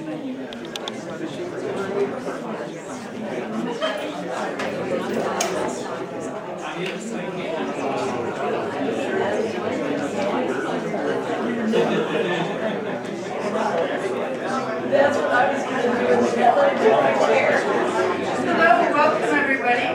That's what I was going to do. Hello, welcome everybody.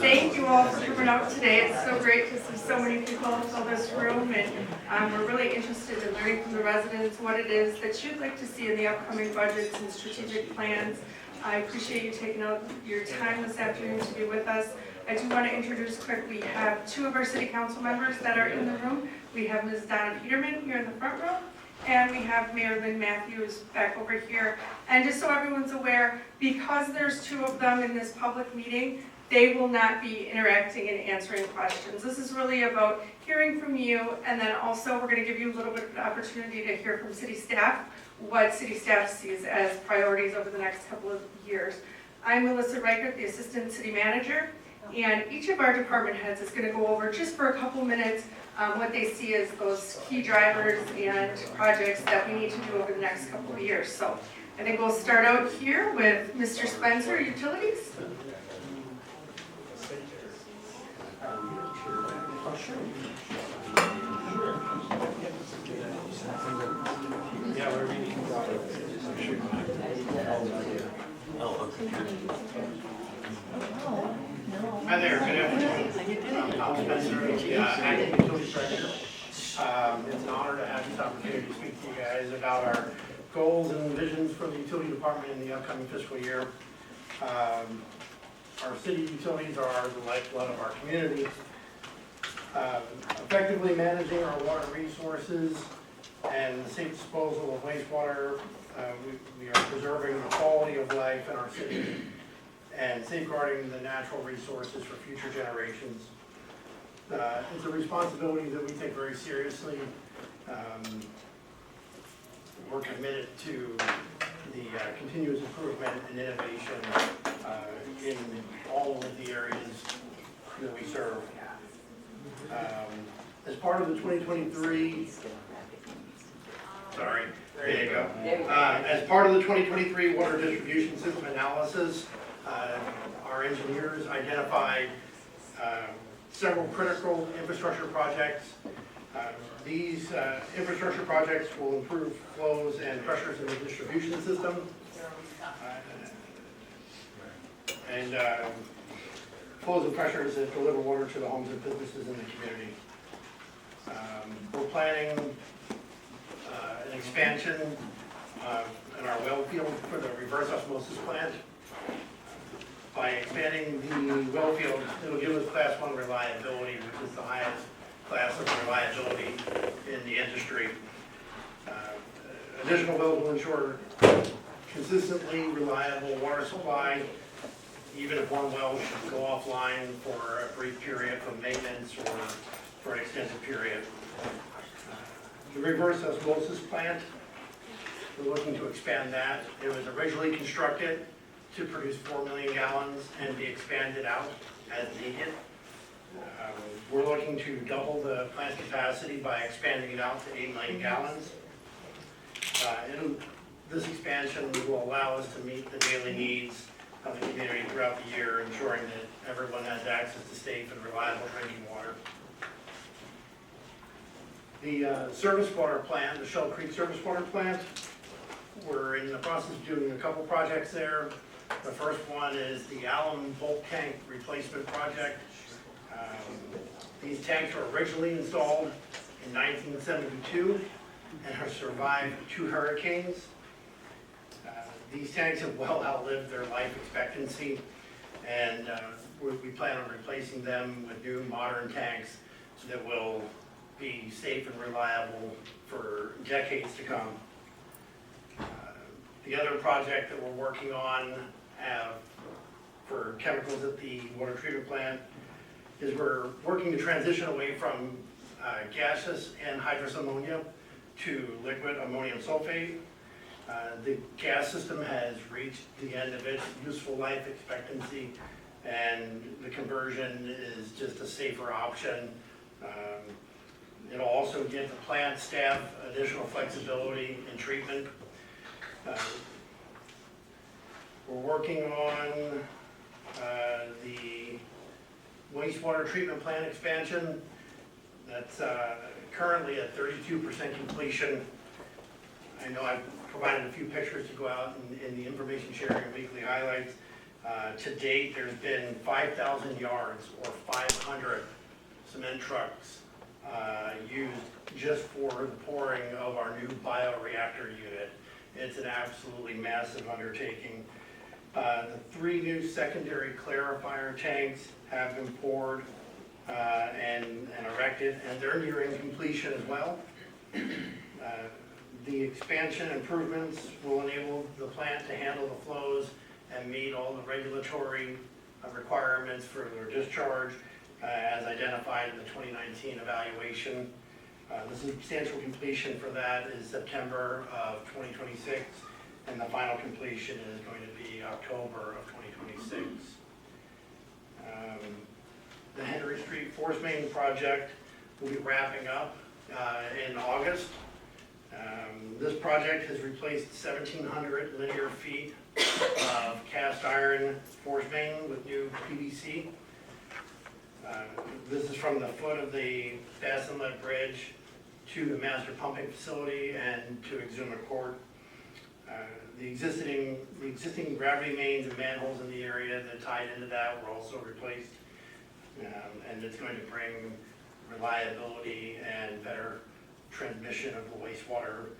Thank you all for coming out today. It's so great to see so many people fill this room, and we're really interested in learning from the residents what it is that you'd like to see in the upcoming budgets and strategic plans. I appreciate you taking out your time this afternoon to be with us. I do want to introduce quick, we have two of our city council members that are in the room. We have Ms. Donna Peterman here in the front row, and we have Mayor Lynn Matthews back over here. And just so everyone's aware, because there's two of them in this public meeting, they will not be interacting and answering questions. This is really about hearing from you, and then also we're going to give you a little bit of an opportunity to hear from city staff what city staff sees as priorities over the next couple of years. I'm Melissa Reichert, the Assistant City Manager, and each of our department heads is going to go over just for a couple minutes what they see as those key drivers and projects that we need to do over the next couple of years. So I think we'll start out here with Mr. Spencer, Utilities. Hi there, good afternoon. I'm Tom Spencer, the Acting Utilities Director. It's an honor to have this opportunity to speak to you guys about our goals and visions for the utility department in the upcoming fiscal year. Our city utilities are the lifeblood of our community. Effectively managing our water resources and the safe disposal of wastewater, we are preserving the quality of life in our city and safeguarding the natural resources for future generations. It's a responsibility that we take very seriously. We're committed to the continuous improvement and innovation in all of the areas that we serve. As part of the 2023, there you go. As part of the 2023 water distribution system analysis, our engineers identified several critical infrastructure projects. These infrastructure projects will improve flows and pressures in the distribution system. And flows and pressures that deliver water to the homes and businesses in the community. We're planning an expansion in our well field for the reverse osmosis plant. By expanding the well field, it'll give us Class 1 reliability, which is the highest class of reliability in the industry. Additional wells will ensure consistently reliable water supply, even if one well should go offline for a brief period for maintenance or for an extended period. The reverse osmosis plant, we're looking to expand that. It was originally constructed to produce 4 million gallons and be expanded out as needed. We're looking to double the plant capacity by expanding it out to 8 million gallons. This expansion will allow us to meet the daily needs of the community throughout the year, ensuring that everyone has access to safe and reliable drinking water. The service water plant, the Shell Creek Service Water Plant, we're in the process of doing a couple projects there. The first one is the alum bulk tank replacement project. These tanks were originally installed in 1972 and have survived 2 hurricanes. These tanks have well outlived their life expectancy, and we plan on replacing them with new modern tanks that will be safe and reliable for decades to come. The other project that we're working on for chemicals at the water treatment plant is we're working to transition away from gaseous anhydrous ammonia to liquid ammonium sulfate. The gas system has reached the end of its useful life expectancy, and the conversion is just a safer option. It'll also give the plant staff additional flexibility in treatment. working on the wastewater treatment plant expansion. That's currently at 32% completion. I know I've provided a few pictures to go out in the information sharing and weekly highlights. To date, there's been 5,000 yards or 500 cement trucks used just for the pouring of our new bioreactor unit. It's an absolutely massive undertaking. The 3 new secondary clarifier tanks have been poured and erected, and they're nearing completion as well. The expansion improvements will enable the plant to handle the flows and meet all the regulatory requirements for their discharge as identified in the 2019 evaluation. The substantial completion for that is September of 2026, and the final completion is going to be October of 2026. The Henry Street Force Main project will be wrapping up in August. This project has replaced 1,700 linear feet of cast iron force main with new PVC. This is from the foot of the Bass Inlet Bridge to the master pumping facility and to Exuma Court. The existing gravity mains and manholes in the area that tied into that were also replaced. And it's going to bring reliability and better transmission of the wastewater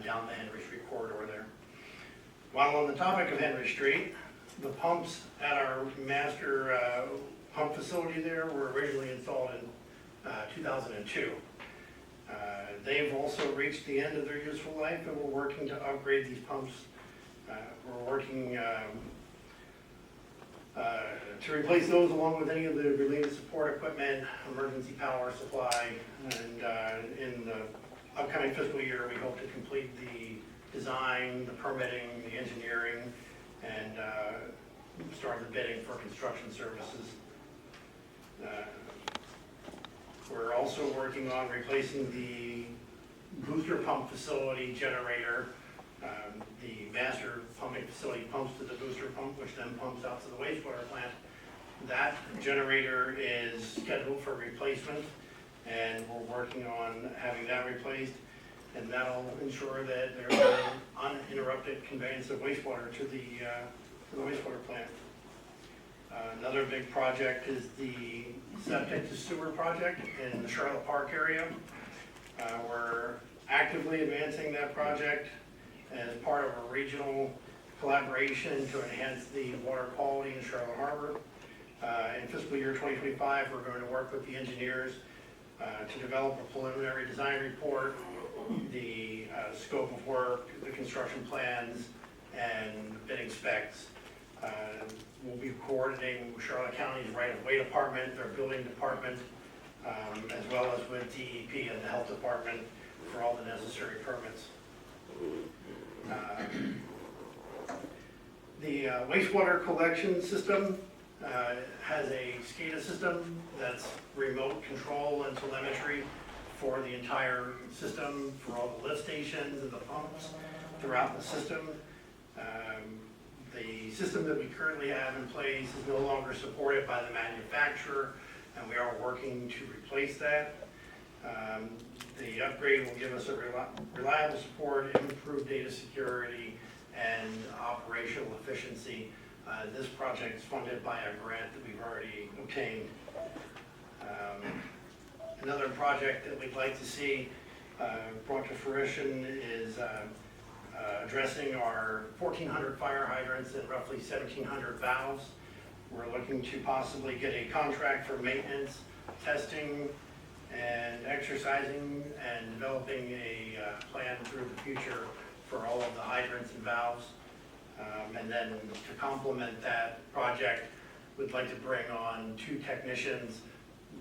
down the Henry Street corridor there. While on the topic of Henry Street, the pumps at our master pump facility there were originally installed in 2002. They've also reached the end of their useful life, and we're working to upgrade these pumps. We're working to replace those along with any of the related support equipment, emergency power supply, and in the upcoming fiscal year, we hope to complete the design, the permitting, the engineering, and start the bidding for construction services. We're also working on replacing the booster pump facility generator. The master pumping facility pumps to the booster pump, which then pumps out to the wastewater plant. That generator is scheduled for replacement, and we're working on having that replaced, and that'll ensure that there's an uninterrupted conveyance of wastewater to the wastewater plant. Another big project is the septic to sewer project in the Charlotte Park area. We're actively advancing that project as part of a regional collaboration to enhance the water quality in Charlotte Harbor. In fiscal year 2025, we're going to work with the engineers to develop a preliminary design report, the scope of work, the construction plans, and bidding specs. We'll be coordinating with Charlotte County's right-of-way department, their building department, as well as with DEP and the health department for all the necessary permits. The wastewater collection system has a SCADA system that's remote control and telemetry for the entire system, for all the lift stations and the pumps throughout the system. The system that we currently have in place is no longer supported by the manufacturer, and we are working to replace that. The upgrade will give us a reliable support, improved data security, and operational efficiency. This project is funded by a grant that we've already obtained. Another project that we'd like to see brought to fruition is addressing our 1,400 fire hydrants and roughly 1,700 valves. We're looking to possibly get a contract for maintenance, testing, and exercising, and developing a plan through the future for all of the hydrants and valves. And then to complement that project, we'd like to bring on 2 technicians,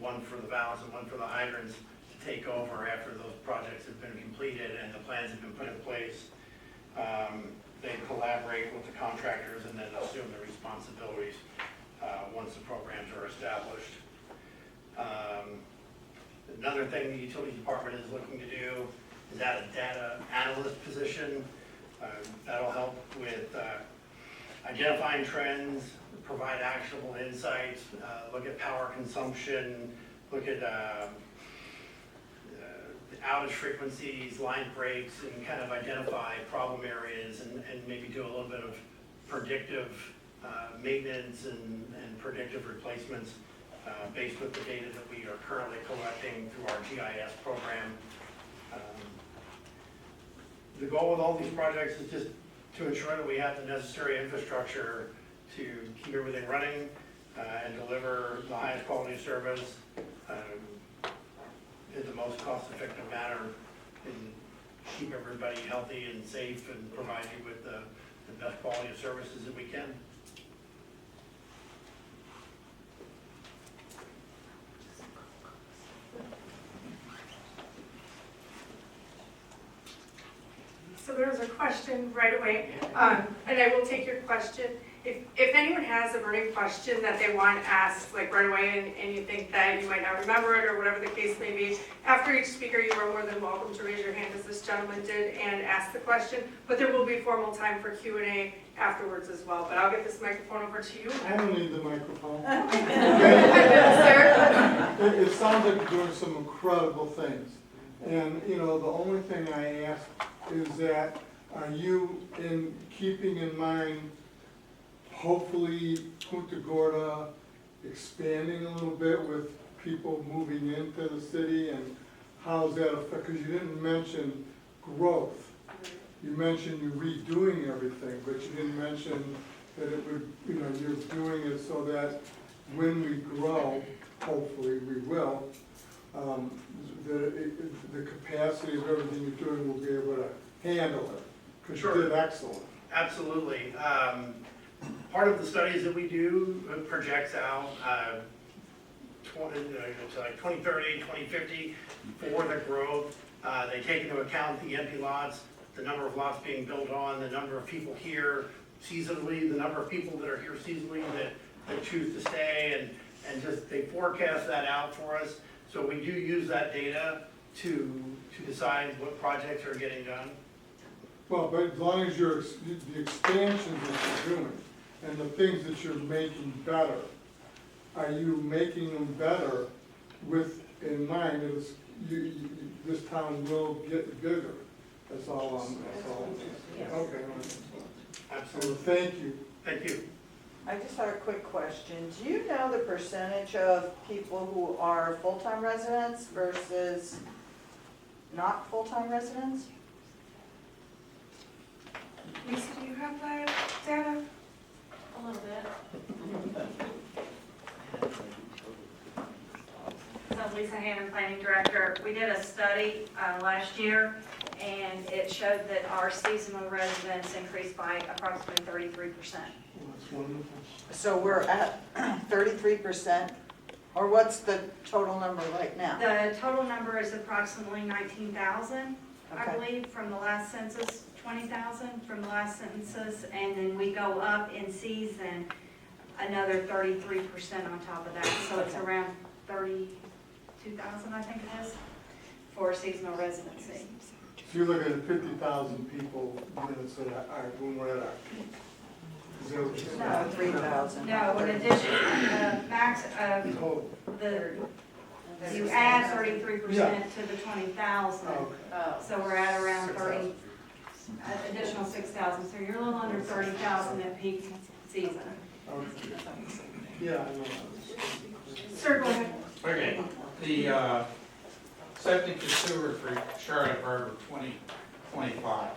one for the valves and one for the hydrants, to take over after those projects have been completed and the plans have been put in place. They collaborate with the contractors and then assume the responsibilities once the programs are established. Another thing the utility department is looking to do is add a data analyst position. That'll help with identifying trends, provide actionable insights, look at power consumption, look at outage frequencies, line breaks, and kind of identify problem areas and maybe do a little bit of predictive maintenance and predictive replacements based with the data that we are currently collecting through our GIS program. The goal with all these projects is just to ensure that we have the necessary infrastructure to keep everything running and deliver the highest quality of service in the most cost-effective manner and keep everybody healthy and safe and provide you with the best quality of services that we can. So there's a question right away, and I will take your question. If anyone has a burning question that they want asked like right away and you think that you might not remember it or whatever the case may be, after each speaker you are more than welcome to raise your hand as this gentleman did and ask the question, but there will be formal time for Q&A afterwards as well. But I'll get this microphone over to you. I don't need the microphone. Sir? It sounds like you're doing some incredible things. And, you know, the only thing I ask is that, are you in keeping in mind, hopefully Punta Gorda expanding a little bit with people moving into the city, and how's that affect, because you didn't mention growth. You mentioned you're redoing everything, but you didn't mention that it would, you know, you're doing it so that when we grow, hopefully we will, the capacity of everything you're doing will be able to handle it, because Sure. you did excellent. Absolutely. Part of the studies that we do projects out to like 2030, 2050 for the growth. They take into account the empty lots, the number of lots being built on, the number of people here seasonally, the number of people that are here seasonally that choose to stay, and just they forecast that out for us. So we do use that data to decide what projects are getting done. Well, but as long as you're, the expansions that you're doing and the things that you're making better, are you making them better with, in mind, is this town will get bigger? That's all I'm saying. Okay. Absolutely. Thank you. Thank you. I just had a quick question. Do you know the percentage of people who are full-time residents versus not full-time residents? Lisa, do you have that data? A little bit. So Lisa Hammond, Planning Director. We did a study last year, and it showed that our seasonal residents increased by approximately 33%. Well, that's wonderful. So we're at 33%, or what's the total number right now? The total number is approximately 19,000, I Okay. believe, from the last census, 20,000 from the last census, and then we go up in season another 33% on top of that. So it's around 32,000, I think it is, for seasonal residency. So you're looking at 50,000 people units that are, when we're at our peak. Is that what you're saying? No, 3,000. No, in addition, max of Total. you add 33% to the 20,000. Okay. Oh. So we're at around 30, additional 6,000, so you're a little under 30,000 at peak season. Okay. Yeah, I know that. Sir, go ahead. Okay, the septic and sewer for Charlotte Harbor 2025.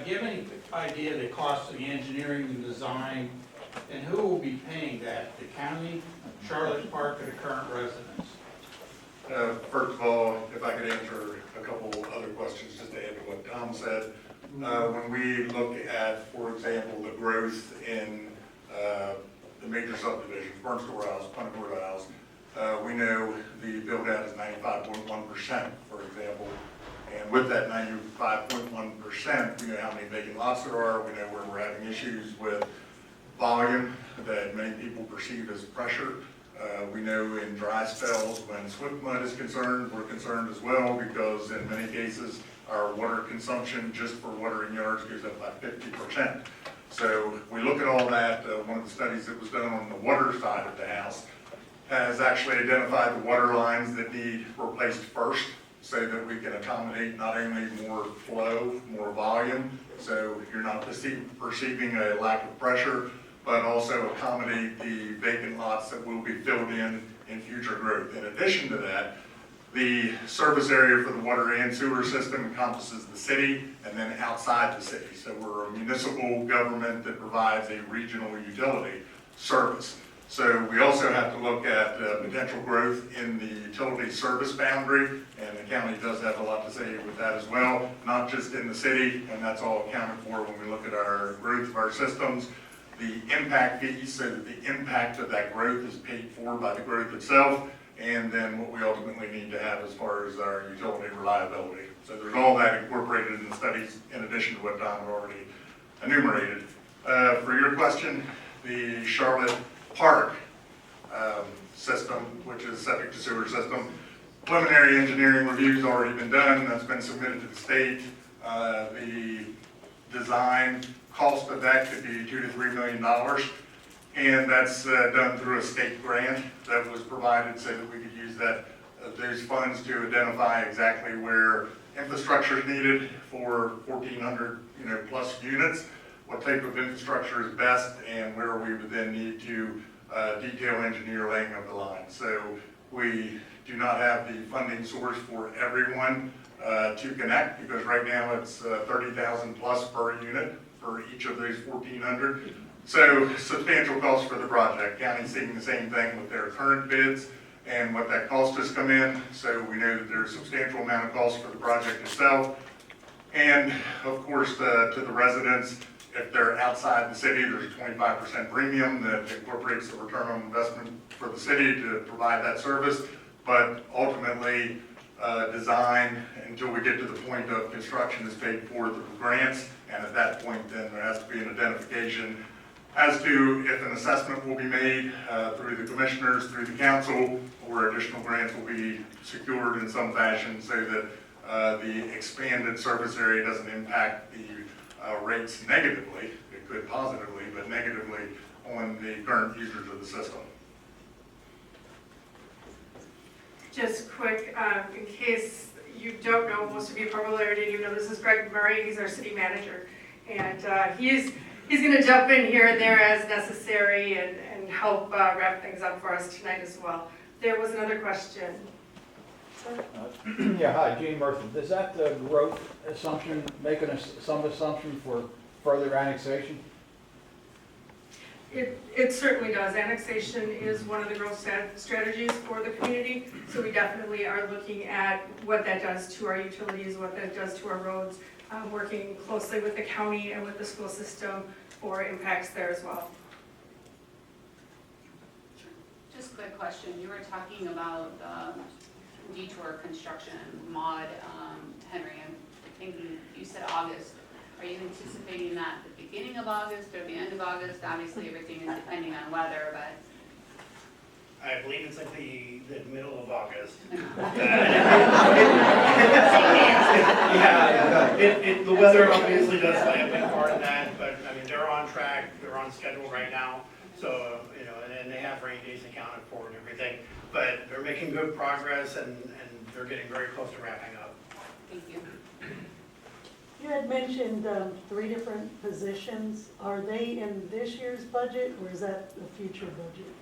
Give any idea of the cost of the engineering and design, and who will be paying that? The county, Charlotte Park, or the current residents? First of all, if I could answer a couple other questions just to add to what Tom said. When we look at, for example, the growth in the major subdivisions, Burnstone House, Punta Gorda House, we know the build out is 95.1%, for example. And with that 95.1%, we know how many vacant lots there are. We know where we're having issues with volume that many people perceive as pressure. We know in dry spells, when swift mud is concerned, we're concerned as well, because in many cases, our water consumption just for watering yards goes up by 50%. So we look at all that. One of the studies that was done on the water side of the house has actually identified the water lines that need replaced first, so that we can accommodate not only more flow, more volume, so you're not perceiving a lack of pressure, but also accommodate the vacant lots that will be filled in future growth. In addition to that, the service area for the water and sewer system encompasses the city and then outside the city. So we're a municipal government that provides a regional utility service. So we also have to look at potential growth in the utility service boundary, and the county does have a lot to say with that as well, not just in the city, and that's all accounted for when we look at our growth of our systems. The impact fees, so that the impact of that growth is paid for by the growth itself, and then what we ultimately need to have as far as our utility reliability. So there's all that incorporated in the studies in addition to what Don had already enumerated. For your question, the Charlotte Park system, which is septic to sewer system, preliminary engineering review's already been done. That's been submitted to the state. The design cost of that could be $2 to $3 million, and that's done through a state grant that was provided so that we could use those funds to identify exactly where infrastructure is needed for 1,400 plus units, what type of infrastructure is best, and where we would then need to detail engineer laying of the line. So we do not have the funding source for everyone to connect, because right now it's 30,000 plus per unit for each of those 1,400. So substantial cost for the project. County's seeing the same thing with their current bids and what that cost has come in. So we know that there's a substantial amount of cost for the project itself. And of course, to the residents, if they're outside the city, there's a 25% premium that incorporates the return on investment for the city to provide that service. But ultimately, design, until we get to the point of construction, is paid for through grants. And at that point, then there has to be an identification as to if an assessment will be made through the commissioners, through the council, or additional grants will be secured in some fashion so that the expanded service area doesn't impact the rates negatively. It could positively, but negatively on the current users of the system. Just quick, in case you don't know, most of you probably already do know, this is Greg Murray. He's our city manager, and he's going to jump in here and there as necessary and help wrap things up for us tonight as well. There was another question. Yeah, hi, Gene Murphy. Does that growth assumption make some assumption for further annexation? It certainly does. Annexation is one of the growth strategies for the community, so we definitely are looking at what that does to our utilities, what that does to our roads, working closely with the county and with the school system for impacts there as well. Just a quick question. You were talking about detour construction, mod, Henry. I'm thinking you said August. Are you anticipating that at the beginning of August or the end of August? Obviously, everything is depending on weather, but. I believe it's like the middle of August. Yeah, the weather obviously does play a big part in that, but I mean, they're on track, they're on schedule right now. So, and they have rain days accounted for and everything, but they're making good progress and they're getting very close to wrapping up. Thank you. You had mentioned 3 different positions. Are they in this year's budget, or is that a future budget?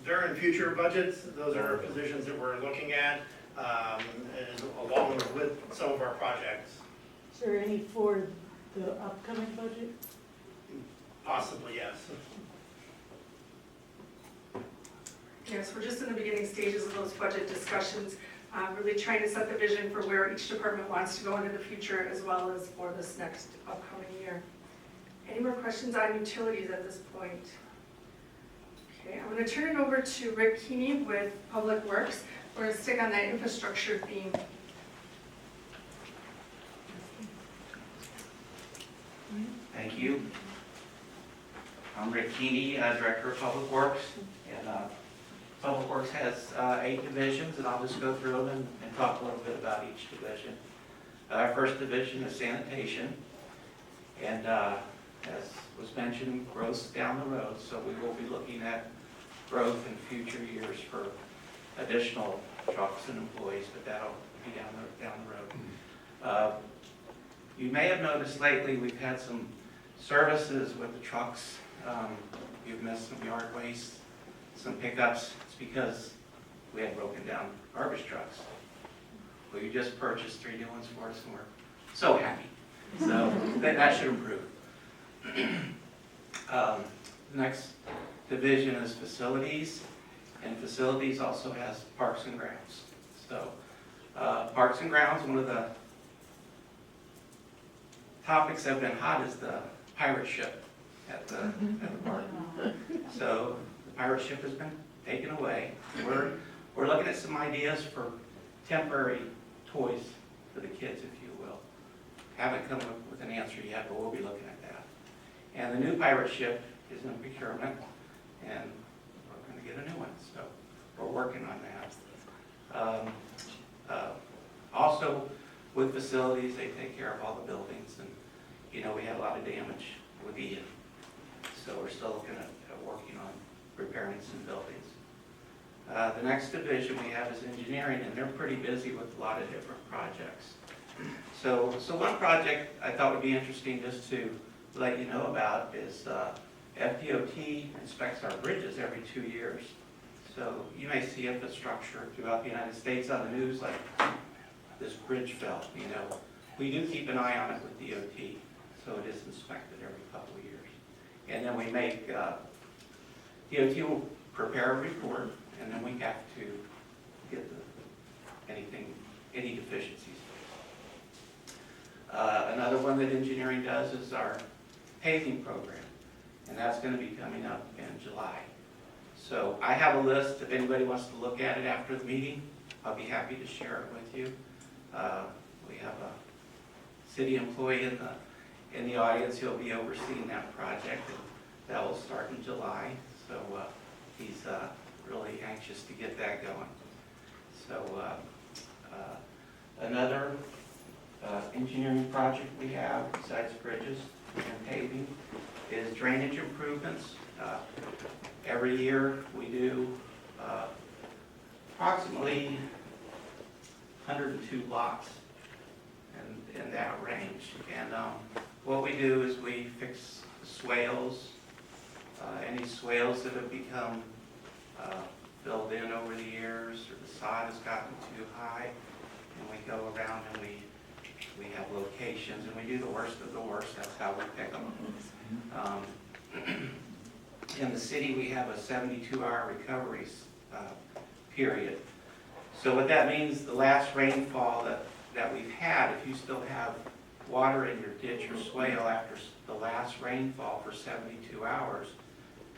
They're in future budgets. Those are positions that we're looking at, and along with some of our projects. Is there any for the upcoming budget? Possibly, yes. Yes, we're just in the beginning stages of those budget discussions, really trying to set the vision for where each department wants to go into the future as well as for this next upcoming year. Any more questions on utilities at this point? Okay, I'm going to turn it over to Rick Keeney with Public Works. We're going to stick on that infrastructure theme. Thank you. I'm Rick Keeney, Director of Public Works, and Public Works has 8 divisions, and I'll just go through them and talk a little bit about each division. Our first division is sanitation, and as mentioned growth down the road, so we will be looking at growth in future years for additional trucks and employees, but that'll be down the road. You may have noticed lately, we've had some services with the trucks. We've missed some yard waste, some pickups. It's because we had broken down garbage trucks. Well, you just purchased 3 new ones for us, and we're so happy. So that should improve. The next division is facilities, and facilities also has parks and grounds. So parks and grounds, one of the topics that have been hot is the pirate ship at the park. So the pirate ship has been taken away. We're looking at some ideas for temporary toys for the kids, if you will. Haven't come up with an answer yet, but we'll be looking at that. And the new pirate ship is in procurement, and we're going to get a new one, so we're working on that. Also, with facilities, they take care of all the buildings, and you know, we had a lot of damage with Ian. So we're still looking at working on repairing some buildings. The next division we have is engineering, and they're pretty busy with a lot of different projects. So one project I thought would be interesting just to let you know about is FDOT inspects our bridges every 2 years. So you may see infrastructure throughout the United States on the news, like this bridge fell, you know. We do keep an eye on it with DOT, so it is inspected every couple of years. And then we make, DOT will prepare a report, and then we have to get any deficiencies. Another one that engineering does is our paving program, and that's going to be coming up in July. So I have a list. If anybody wants to look at it after the meeting, I'll be happy to share it with you. We have a city employee in the audience. He'll be overseeing that project, and that will start in July. So he's really anxious to get that going. So another engineering project we have besides bridges and paving is drainage improvements. Every year we do approximately 102 lots in that range. And what we do is we fix swales, any swales that have become filled in over the years, or the sod has gotten too high, and we go around and we have locations, and we do the worst of the worst. That's how we pick them. In the city, we have a 72-hour recovery period. So what that means, the last rainfall that we've had, if you still have water in your ditch or swale after the last rainfall for 72 hours,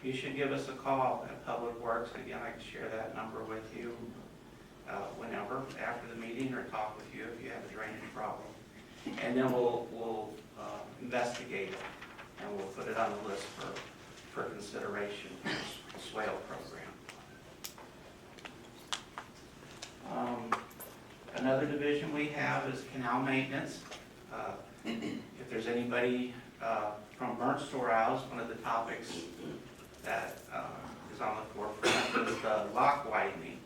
you should give us a call at Public Works. Again, I can share that number with you whenever, after the meeting, or talk with you if you have a drainage problem. And then we'll investigate it, and we'll put it on the list for consideration for the swale program. Another division we have is canal maintenance. If there's anybody from burnt storehouse, one of the topics that is on the forefront is the lock widening.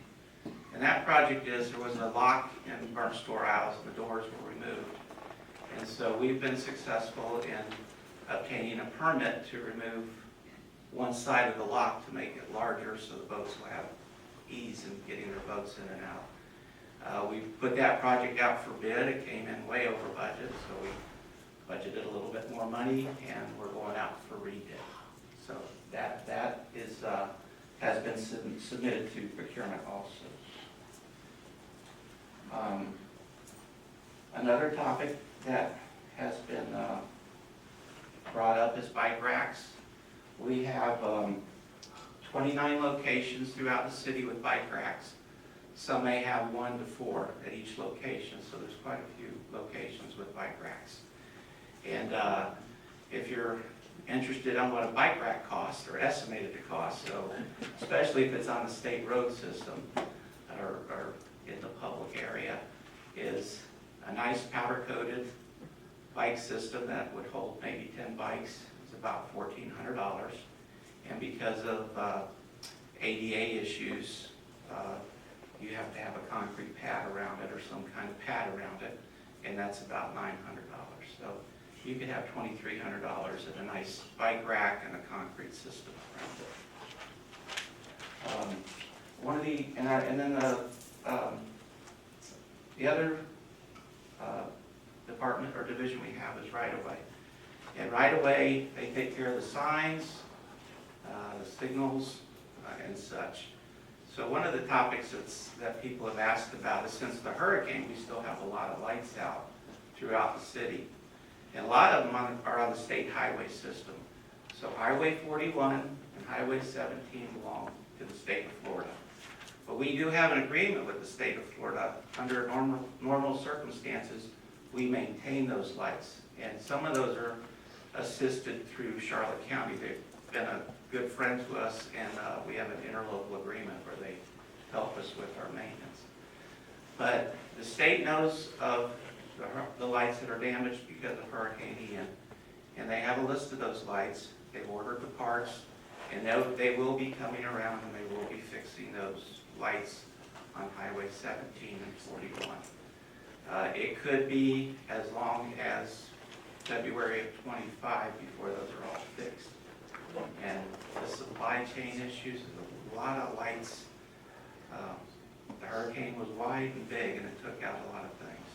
And that project is, there was a lock in burnt storehouse and the doors were removed. And so we've been successful in obtaining a permit to remove one side of the lock to make it larger so the boats will have ease in getting their boats in and out. We put that project out for bid. It came in way over budget, so we budgeted a little bit more money, and we're going out for rebid. So that is has been submitted to procurement also. Another topic that has been brought up is bike racks. We have 29 locations throughout the city with bike racks. Some may have 1 to 4 at each location, so there's quite a few locations with bike racks. And if you're interested on what a bike rack costs, or estimated to cost, so especially if it's on the state road system or in the public area, is a nice powder-coated bike system that would hold maybe 10 bikes. It's about $1,400. And because of ADA issues, you have to have a concrete pad around it or some kind of pad around it, and that's about $900. So you could have $2,300 and a nice bike rack and a concrete system around it. One of the, and then the other department or division we have is right-of-way. And right-of-way, they take care of the signs, the signals, and such. So one of the topics that people have asked about is, since the hurricane, we still have a lot of lights out throughout the city. And a lot of them are on the state highway system. So Highway 41 and Highway 17 belong to the state of Florida. But we do have an agreement with the state of Florida. Under normal circumstances, we maintain those lights. And some of those are assisted through Charlotte County. They've been a good friend to us, and we have an interlocal agreement where they help us with our maintenance. But the state knows of the lights that are damaged because of Hurricane Ian, and they have a list of those lights. They've ordered the parts, and they will be coming around and they will be fixing those lights on Highway 17 and 41. It could be as long as February of 25 before those are all fixed. And the supply chain issues, a lot of lights. The hurricane was wide and big, and it took out a lot of things.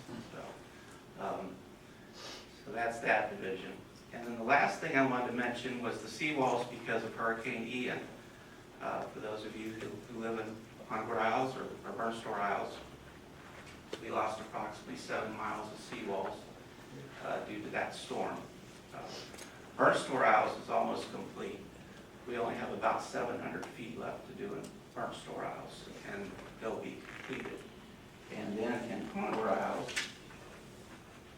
So that's that division. And then the last thing I wanted to mention was the seawalls because of Hurricane Ian. For those of you who live in Concord Isles or Burn Store Isles, we lost approximately 7 miles of seawalls due to that storm. Burn Store Isles is almost complete. We only have about 700 feet left to do in Burn Store Isles, and they'll be completed. And then in Concord Isles,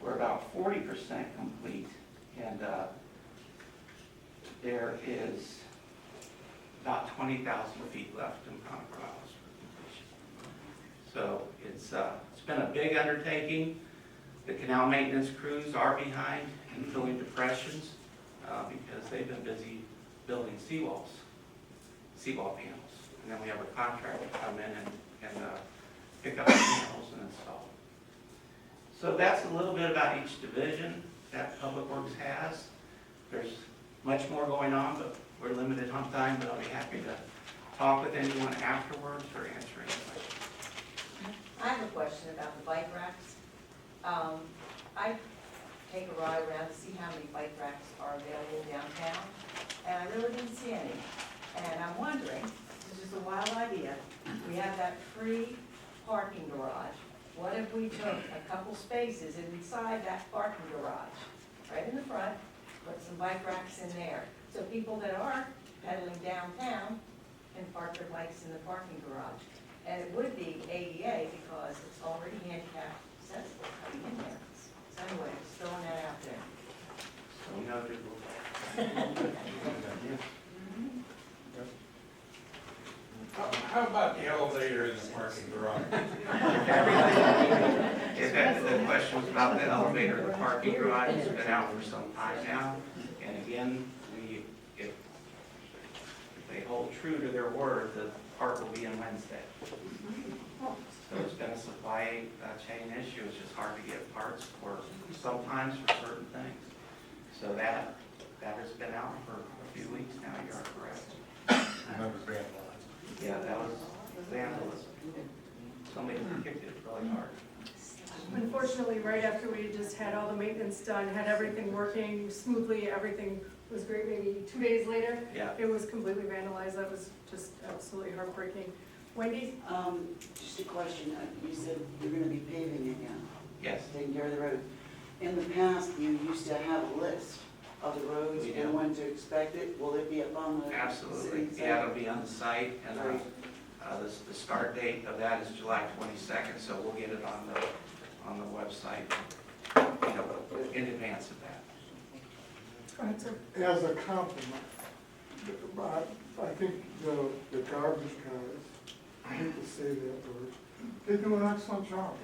we're about 40% complete, and there is about 20,000 feet left in Concord Isles for completion. So it's been a big undertaking. The canal maintenance crews are behind in filling depressions because they've been busy building seawall panels. And then we have a contractor come in and pick up the panels and install. So that's a little bit about each division that Public Works has. There's much more going on, but we're limited on time, but I'll be happy to talk with anyone afterwards or answer any questions. I have a question about the bike racks. I take a ride around to see how many bike racks are available downtown, and I really didn't see any. And I'm wondering, this is a wild idea, we have that free parking garage. What if we took a couple spaces inside that parking garage, right in the front, put some bike racks in there, so people that are pedaling downtown can park their bikes in the parking garage. And it would be ADA because it's already handicap accessible coming in there. So anyway, just throwing that out there. How about the elevator in the parking garage? The question was about the elevator in the parking garage. It's been out for some time now. And again, if they hold true to their word, the park will be in Wednesday. So it's been a supply chain issue. It's just hard to get parts for sometimes for certain things. So that has been out for a few weeks now. You are correct. And that was vandalized. Yeah, that was vandalism. Somebody kicked it really hard. Unfortunately, right after we just had all the maintenance done, had everything working smoothly, everything was great, maybe 2 days later, Yeah. it was completely vandalized. That was just absolutely heartbreaking. Wendy? Just a question, you said you're gonna be paving it now, Yes. taking care of the road. In the past, you used to have a list of the roads We do. and when to expect it, will it be up on the Absolutely. city Yeah, site? it'll be on the site, and the start date of that is July 22nd, so we'll get it on the website, in advance of that. Go ahead, sir. As a compliment, I think the garbage guys, I hate to say that word, they do an excellent job.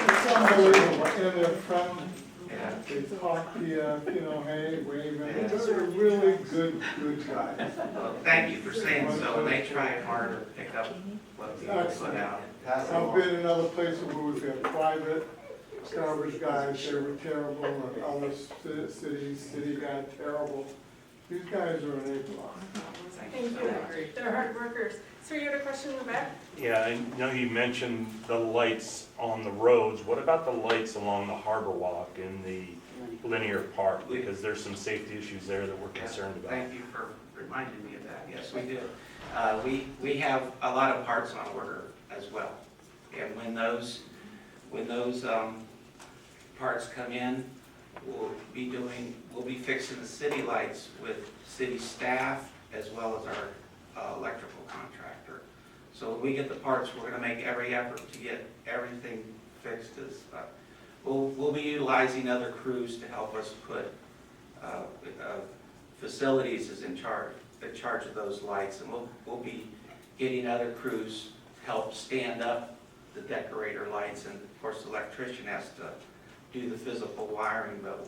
It's unbelievable, and they're friendly, Yeah. They talk to you, you know, hey, wave, and they're really good guys. Well, thank you for saying so, and they try hard to pick up what people put out. I've been in other places where we've had private garbage guys, they were terrible, and other city guy, terrible. These guys are an A+. Thank you. They're hard workers. Sir, you had a question in the back? Yeah, I know you mentioned the lights on the roads. What about the lights along the harbor walk in the linear park? Because there's some safety issues there that we're concerned about. Thank you for reminding me of that. Yes, we do. We have a lot of parts on order as well. And when those parts come in, we'll be fixing the city lights with city staff as well as our electrical contractor. So when we get the parts, we're gonna make every effort to get everything fixed. We'll be utilizing other crews to help us put, facilities is in charge of those lights, and we'll be getting other crews to help stand up the decorator lights, and of course the electrician has to do the physical wiring, but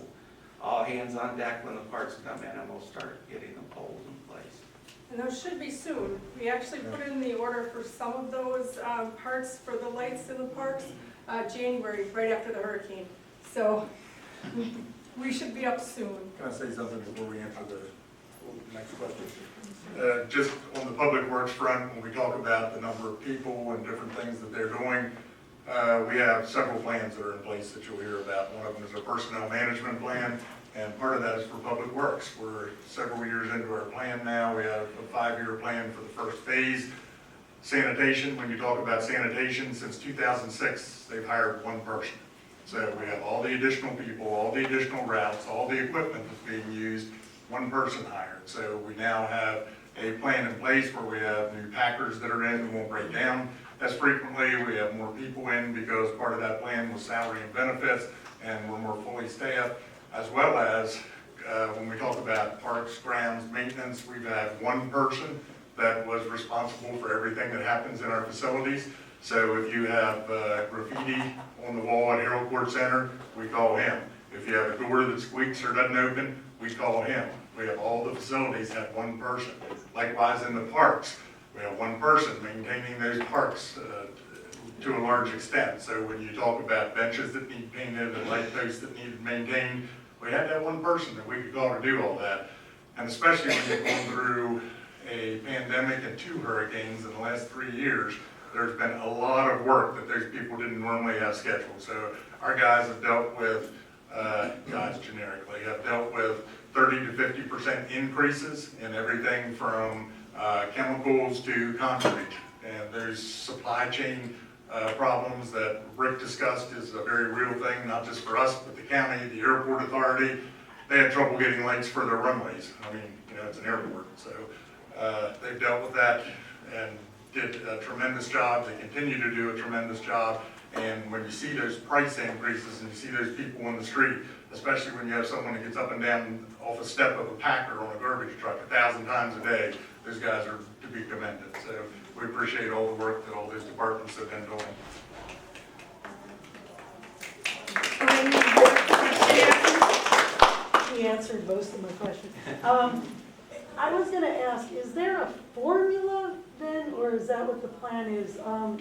all hands on deck when the parts come in, and we'll start getting the poles in place. And those should be soon. We actually put in the order for some of those parts for the lights in the parks, January, right after the hurricane. So we should be up soon. Can I say something before we answer the next question? Just on the public works front, when we talk about the number of people and different things that they're doing, we have several plans that are in place that you'll hear about. One of them is a personnel management plan, and part of that is for public works. We're several years into our plan now. We have a 5-year plan for the first phase. Sanitation, when you talk about sanitation, since 2006, they've hired one person. So we have all the additional people, all the additional routes, all the equipment that's being used, one person hired. So we now have a plan in place where we have new packers that are in that won't break down as frequently. We have more people in because part of that plan was salary and benefits, and we're more fully staffed, as well as when we talk about parks, grounds, maintenance, we've had one person that was responsible for everything that happens in our facilities. So if you have graffiti on the wall at Harold Court Center, we call him. If you have a door that squeaks or doesn't open, we call him. We have all the facilities have one person. Likewise in the parks, we have one person maintaining those parks to a large extent. So when you talk about benches that need painted and light posts that need maintained, we had that one person that we could call to do all that. And especially when you're going through a pandemic and 2 hurricanes in the last 3 years, there's been a lot of work that those people didn't normally have scheduled. So our guys have dealt with, guys generically, have dealt with 30 to 50% increases in everything from chemicals to concrete. And there's supply chain problems that Rick discussed is a very real thing, not just for us, but the county, the airport authority. They had trouble getting lights for their runways. I mean, you know, it's an airport. So they've dealt with that and did a tremendous job. They continue to do a tremendous job. And when you see those price increases and you see those people in the street, especially when you have someone that gets up and down off a step of a packer on a garbage truck 1,000 times a day, those guys are to be commended. So we appreciate all the work that all those departments have been doing. He answered most of my questions. I was gonna ask, is there a formula then, or is that what the plan is?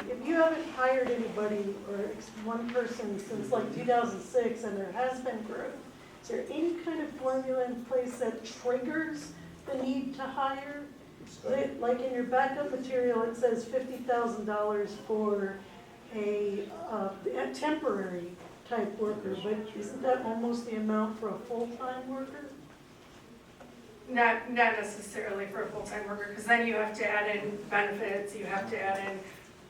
If you haven't hired anybody or one person since like 2006 and there has been growth, is there any kind of formula in place that triggers the need to hire? Like in your backup material, it says $50,000 for a temporary type worker, but isn't that almost the amount for a full-time worker? Not necessarily for a full-time worker, because then you have to add in benefits, you have to add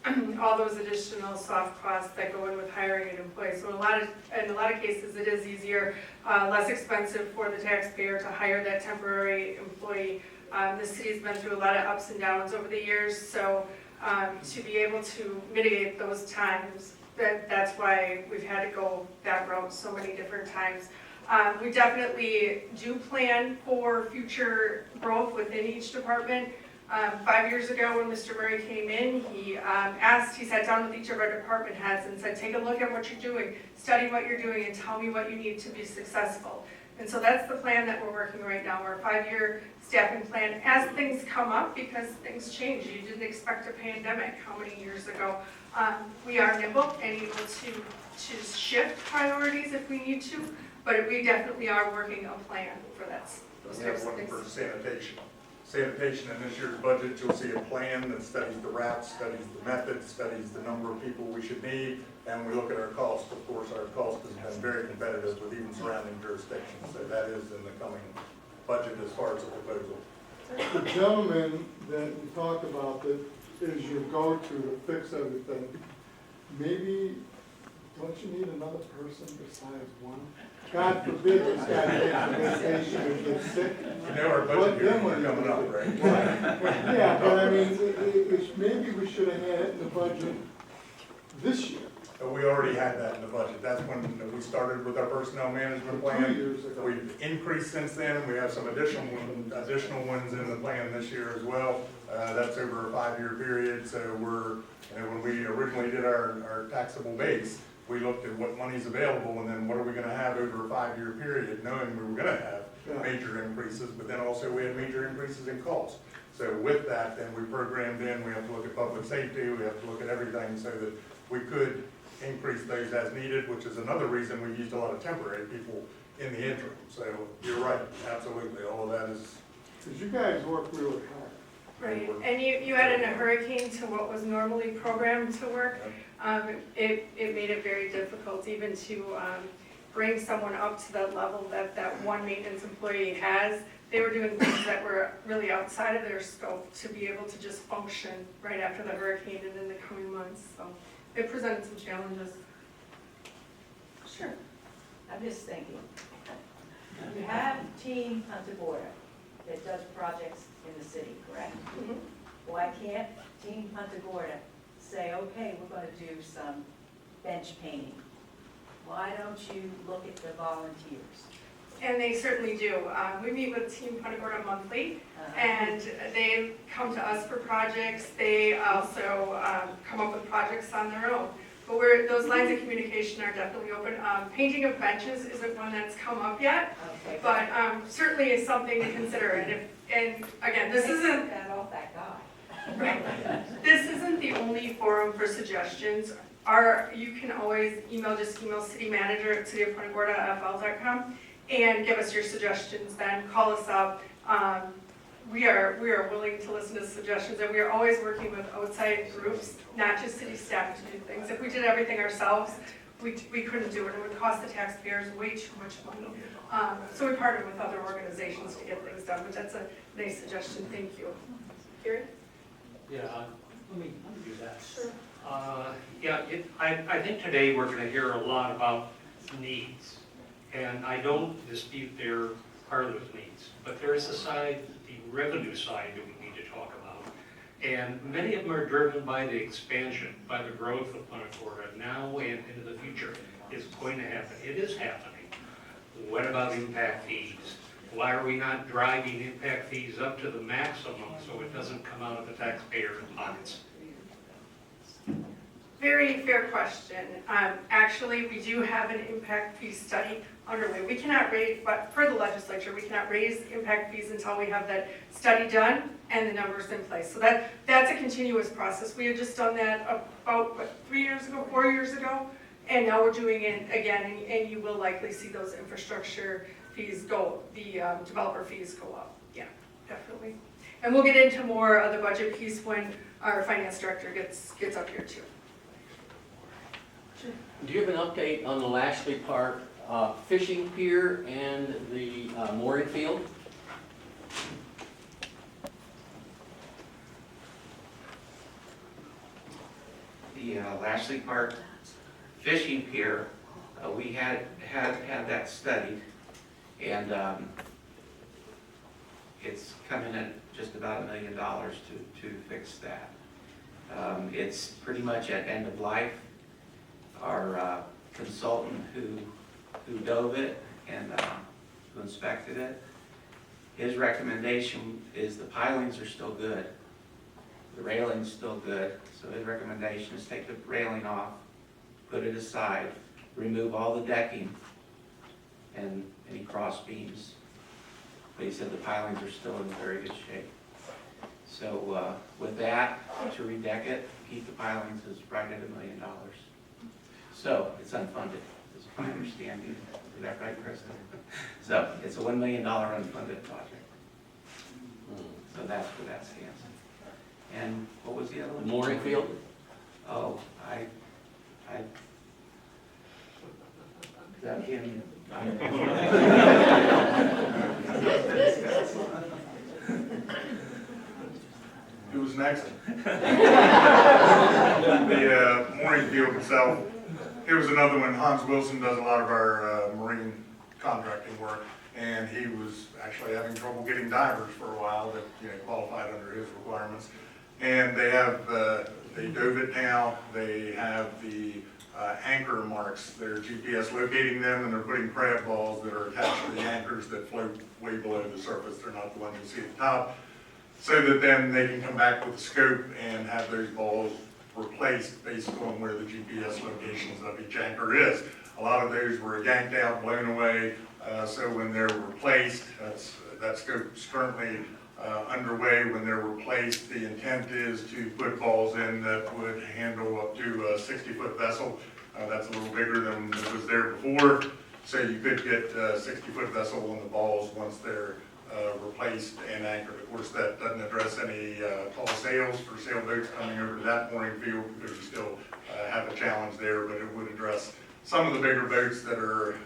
in all those additional soft costs that go in with hiring an employee. So in a lot of cases, it is easier, less expensive for the taxpayer to hire that temporary employee. The city's been through a lot of ups and downs over the years, so to be able to mitigate those times, that's why we've had to go that route so many different times. We definitely do plan for future growth within each department. 5 years ago, when Mr. Murray came in, he sat down with each of our department heads and said, take a look at what you're doing, study what you're doing, and tell me what you need to be successful. And so that's the plan that we're working right now, our 5-year staffing plan. As things come up, because things change, you didn't expect a pandemic how many years ago. We are nimble and able to shift priorities if we need to, but we definitely are working a plan for that. Those We have types of one things. for sanitation. Sanitation in this year's budget, you'll see a plan that studies the routes, studies the methods, studies the number of people we should need, and we look at our cost. Of course, our cost has been very competitive with even surrounding jurisdictions, so that is in the coming budget as far as a proposal. The gentleman that you talked about that is your go-to to fix everything, maybe, don't you need another person besides one? God forbid this guy takes a vacation and gets sick. You know our budget hearings are coming up, right? Yeah, but I mean, maybe we should have had it in the budget this year. We already had that in the budget. That's when we started with our personnel management 2 plan. years ago. We've increased since then. We have some additional ones in the plan this year as well. That's over a 5-year period. So when we originally did our taxable base, we looked at what money's available and then what are we gonna have over a 5-year period, knowing we were gonna have major increases, but then also we had major increases in cost. So with that, then we programmed in, we have to look at public safety, we have to look at everything so that we could increase those as needed, which is another reason we used a lot of temporary people in the interim. So you're right, absolutely, all of that is. Because you guys work really hard. Right, and you added a hurricane to what was normally programmed to work. It made it very difficult even to bring someone up to that level that one maintenance employee has. They were doing things that were really outside of their scope to be able to just function right after the hurricane and in the coming months. So it presented some challenges. Sure. I'm just thinking, you have Team Punta that does projects in the city, correct? Mhm. Why can't Team Punta say, okay, we're gonna do some bench painting? Why don't you look at the volunteers? And they certainly do. We meet with Team Punta Gorda monthly, and they come to us for projects. They also come up with projects on their own. But those lines of communication are definitely open. Painting of benches isn't one that's come up yet, Okay. but certainly is something to consider. And again, this isn't That off that guy. right. This isn't the only forum for suggestions. You can always email city manager at cityofpuntagorda@fl.com and give us your suggestions. Then call us up. We are willing to listen to suggestions, and we are always working with outside groups, not just city staff, to do things. If we did everything ourselves, we couldn't do it. It would cost the taxpayers way too much money. So we partner with other organizations to get things done, but that's a nice suggestion. Thank you. Gary? Yeah, let me do that. Sure. I think today we're gonna hear a lot about needs, and I don't dispute there are those needs, but there is a side, the revenue side that we need to talk about. And many of them are driven by the expansion, by the growth of Punta Gorda now and into the future. It's going to happen, it is happening. What about impact fees? Why are we not driving impact fees up to the maximum so it doesn't come out of the taxpayer's pockets? Very fair question. Actually, we do have an impact fee study underway. We cannot raise, but for the legislature, we cannot raise impact fees until we have that study done and the numbers in place. So that's a continuous process. We had just done that about, 3 years ago, 4 years ago, and now we're doing it again, and you will likely see those infrastructure fees go, the developer fees go up. Yeah, definitely. And we'll get into more of the budget piece when our finance director gets up here too. Do you have an update on the Lashley Park fishing pier and the mooring field? The Lashley Park fishing pier, we had that studied, and it's coming in at just about $1 million to fix that. It's pretty much at end of life. Our consultant who dove it and who inspected it His recommendation is the pilings are still good. The railing's still good, so his recommendation is take the railing off, put it aside, remove all the decking and any cross beams. But he said the pilings are still in very good shape. So with that, to redeck it, keep the pilings is right at $1 million. So it's unfunded, is my understanding. Is that right, Kristen? So it's a $1 million unfunded project. So that's where that stands. And what was the other one? Mooring field? Oh, I, is that in? Who's next? The mooring field itself, here's another one. Hans Wilson does a lot of our marine contracting work, and he was actually having trouble getting divers for a while that qualified under his requirements. And they have, they dove it now. They have the anchor marks. They're GPS locating them, and they're putting crab balls that are attached to the anchors that float way below the surface. They're not the ones you see at the top. So that then they can come back with a scope and have those balls replaced based on where the GPS locations of each anchor is. A lot of those were yanked out, blown away, so when they're replaced, that scope is currently underway. When they're replaced, the intent is to put balls in that would handle up to a 60-foot vessel. That's a little bigger than was there before, so you could get a 60-foot vessel on the balls once they're replaced and anchored. Of course, that doesn't address any tall sails for sailboats coming over to that mooring field, because you still have a challenge there, but it would address some of the bigger boats that are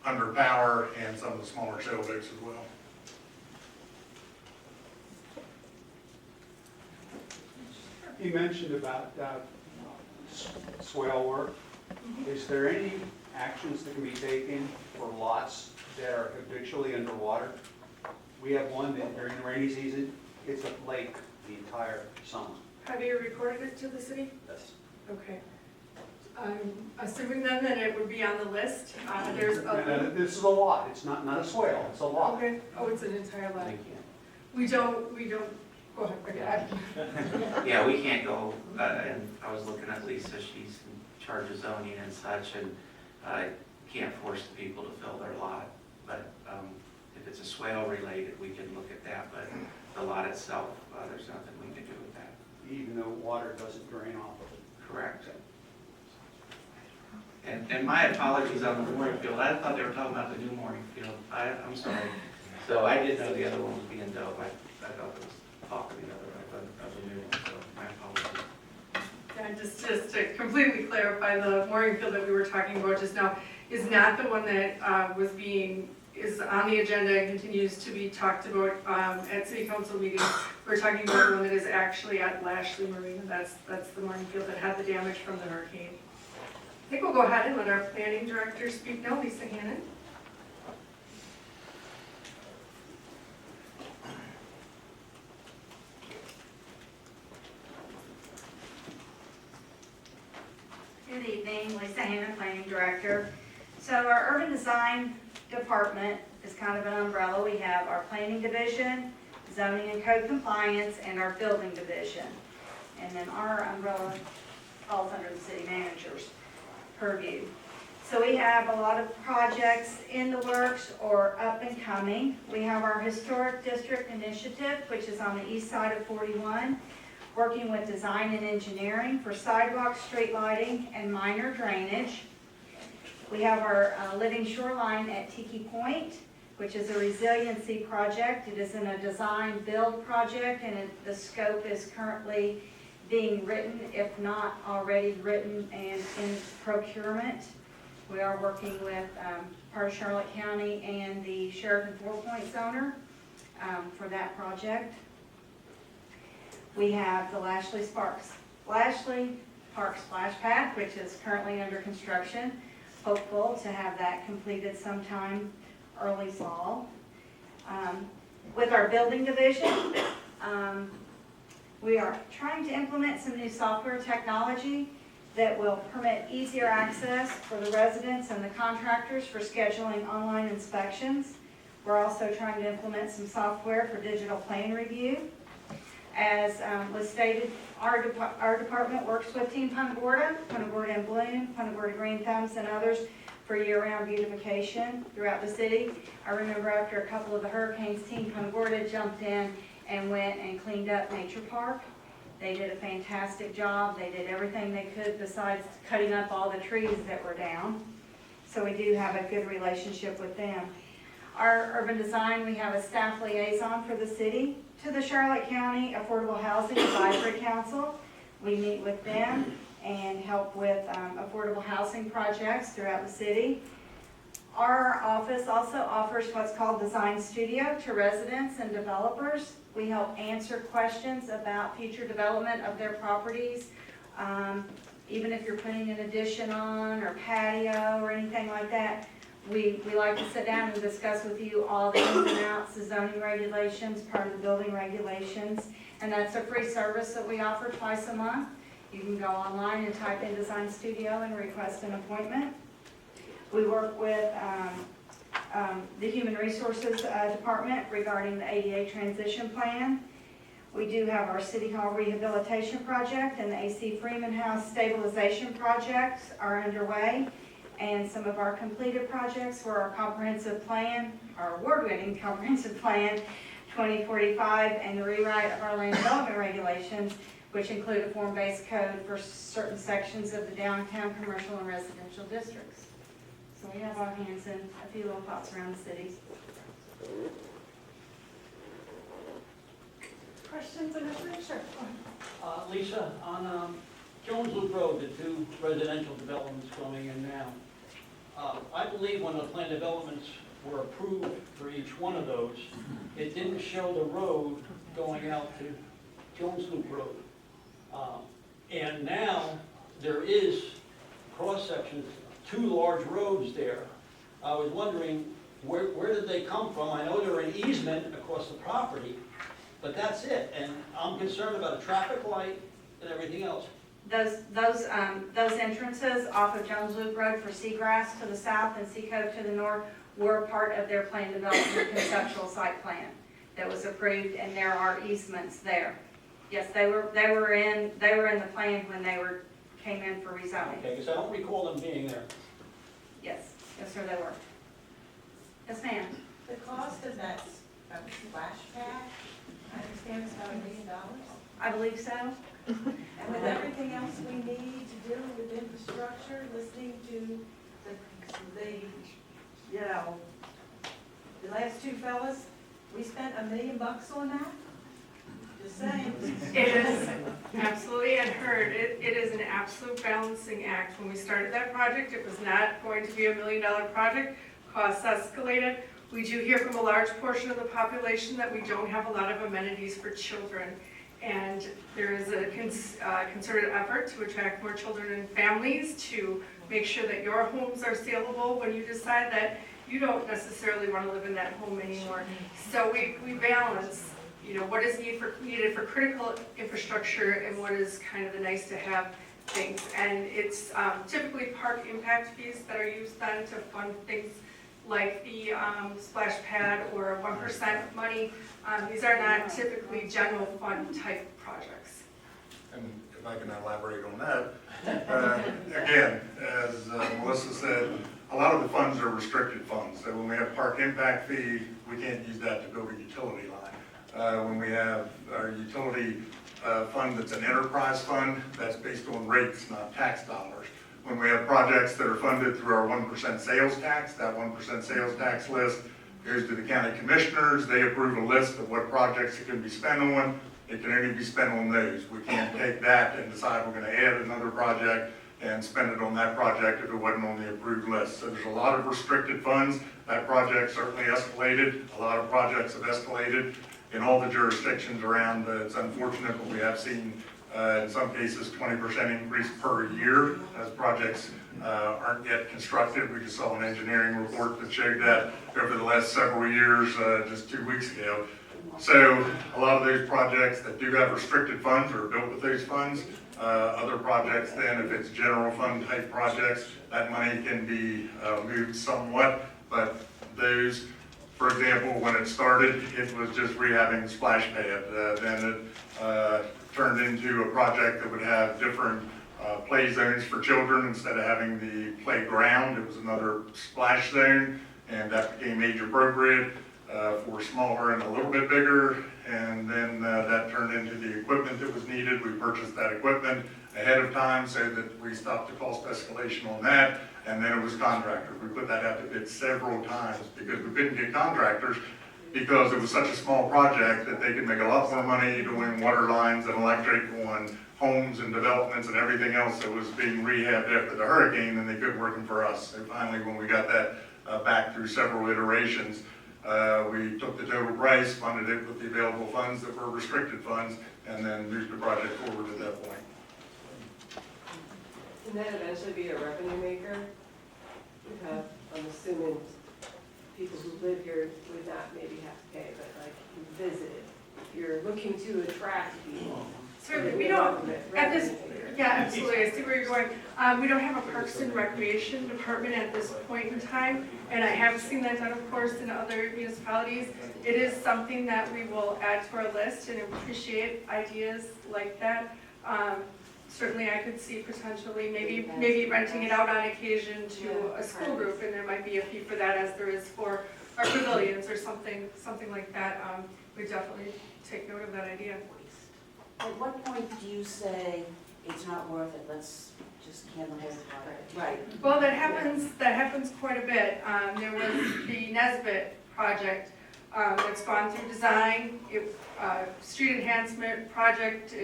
under power and some of the smaller sailboats as well. You mentioned about swale work. Is there any actions that can be taken for lots that are habitually underwater? We have one that during the rainy season, it's a lake the entire summer. Have you reported it to the city? Yes. Okay. I'm assuming then that it would be on the list. There's a. This is a lot. It's not a swale, it's a lot. Okay. Oh, it's an entire lot. Thank you. We don't, go ahead. Yeah, we can't go, and I was looking at Lisa, she's in charge of zoning and such, and can't force the people to fill their lot. But if it's a swale related, we can look at that, but the lot itself, there's nothing we can do with that. Even though water doesn't drain off of it. Correct. And my apologies on the mooring field. I thought they were talking about the new mooring field. I'm sorry. So I didn't know the other one was being dove. I thought it was talking the other of the new one, so my apologies. Yeah, just to completely clarify, the mooring field that we were talking about just now is not the one that is on the agenda and continues to be talked about at city council meetings. We're talking about the one that is actually at Lashley Marina. That's the mooring field that had the damage from the hurricane. I think we'll go ahead and let our planning director speak now, Lisa Hannon. Good evening, Lisa Hannon, Planning Director. So our Urban Design Department is kind of an umbrella. We have our Planning Division, Zoning and Code Compliance, and our Building Division. And then our umbrella falls under the City Manager's purview. So we have a lot of projects in the works or up and coming. We have our Historic District Initiative, which is on the east side of 41, working with design and engineering for sidewalks, street lighting, and minor drainage. We have our Living Shoreline at Tiki Point, which is a resiliency project. It is in a design build project, and the scope is currently being written, if not already written and in procurement. We are working with part of Charlotte County and the Sheridan 4 Points owner for that project. We have the Lashley Park Splash Pad, which is currently under construction. Hopeful to have that completed sometime early fall. With our building division, we are trying to implement some new software technology that will permit easier access for the residents and the contractors for scheduling online inspections. We're also trying to implement some software for digital plan review. As was stated, our department works with Team Punta Gorda and Bloom, Punta Gorda Green Thumbs, and others for year-round beautification throughout the city. I remember after a couple of the hurricanes, Team Punta Gorda jumped in and went and cleaned up Nature Park. They did a fantastic job. They did everything they could besides cutting up all the trees that were down. So we do have a good relationship with them. Our urban design, we have a staff liaison for the city to the Charlotte County Affordable Housing Advisory Council. We meet with them and help with affordable housing projects throughout the city. Our office also offers what's called Design Studio to residents and developers. We help answer questions about future development of their properties. Even if you're putting an addition on or patio or anything like that, we like to sit down and discuss with you all the ins and outs, the zoning regulations, part of the building regulations. And that's a free service that we offer twice a month. You can go online and type in Design Studio and request an appointment. We work with the Human Resources Department regarding the ADA transition plan. We do have our City Hall rehabilitation project and the AC Freeman House stabilization projects are underway. And some of our completed projects were our comprehensive plan, our award-winning comprehensive plan 2045, and the rewrite of our land development regulations, which include a form-based code for certain sections of the downtown commercial and residential districts. So we have our hands in a few little pots around the city. Questions in this? Sure. Lisa, on Jones Loop Road, the two residential developments going in now, I believe when the plan developments were approved for each one of those, it didn't show the road going out to Jones Loop Road. And now there is cross sections, two large roads there. I was wondering, where did they come from? I know they're an easement across the property, but that's it. And I'm concerned about a traffic light and everything else. Those entrances off of Jones Loop Road for Seagrass to the south and Sea Cove to the north were part of their plan development conceptual site plan that was approved, and there are easements there. Yes, they were in the plan when they came in for rezoning. Okay, because I don't recall them being there. Yes, sir, they were. Yes, ma'am. The cost of that splash pad, I understand it's about $1 million. I believe so. And with everything else we need to do with infrastructure, listening to the last two fellas, we spent $1 million on that? Just saying. It is absolutely unheard. It is an absolute balancing act. When we started that project, it was not going to be $1 million project. Costs escalated. We do hear from a large portion of the population that we don't have a lot of amenities for children. And there is a concerted effort to attract more children and families to make sure that your homes are saleable when you decide that you don't necessarily want to live in that home anymore. So we balance, what is needed for critical infrastructure and what is kind of the nice to have things. And it's typically park impact fees that are used then to fund things like the splash pad or 1% money. These are not typically general fund type projects. And if I can elaborate on that, again, as Melissa said, a lot of the funds are restricted funds. So when we have park impact fee, we can't use that to build a utility line. When we have our utility fund that's an enterprise fund, that's based on rates, not tax dollars. When we have projects that are funded through our 1% sales tax, that 1% sales tax list goes to the county commissioners. They approve a list of what projects it can be spent on. It can only be spent on those. We can't take that and decide we're going to add another project and spend it on that project if it wasn't on the approved list. So there's a lot of restricted funds. That project certainly escalated. A lot of projects have escalated in all the jurisdictions around. It's unfortunate, but we have seen in some cases 20% increase per year as projects aren't yet constructed. We just saw an engineering report that showed that over the last several years, just 2 weeks ago. So a lot of those projects that do have restricted funds are built with those funds. Other projects then, if it's general fund type projects, that money can be moved somewhat, but those For example, when it started, it was just rehabbing splash pad. Then it turned into a project that would have different play zones for children. Instead of having the playground, it was another splash zone, and that became age appropriate for smaller and a little bit bigger. And then that turned into the equipment that was needed. We purchased that equipment ahead of time so that we stopped the cost escalation on that. And then it was contractors. We put that out to bid several times because we couldn't get contractors because it was such a small project that they could make a lot more money doing water lines and electric on homes and developments and everything else that was being rehabbed after the hurricane than they could working for us. And finally, when we got that back through several iterations, we took the total price, funded it with the available funds that were restricted funds, and then moved the project forward at that point. Can that eventually be a revenue maker? Because I'm assuming people who live here would not maybe have to pay, but like you visit it. If you're looking to attract people. Certainly, we don't, at this, yeah, absolutely, I see where you're going. We don't have a Parks and Recreation department at this point in time, and I have seen that done, of course, in other municipalities. It is something that we will add to our list and appreciate ideas like that. Certainly, I could see potentially maybe renting it out on occasion to a school group, and there might be a fee for that, as there is for our pavilions or something like that. We definitely take note of that idea. At what point do you say it's not worth it, let's just can the whole project? Right. Well, that happens quite a bit. There was the Nesbit project that's gone through design, street enhancement project.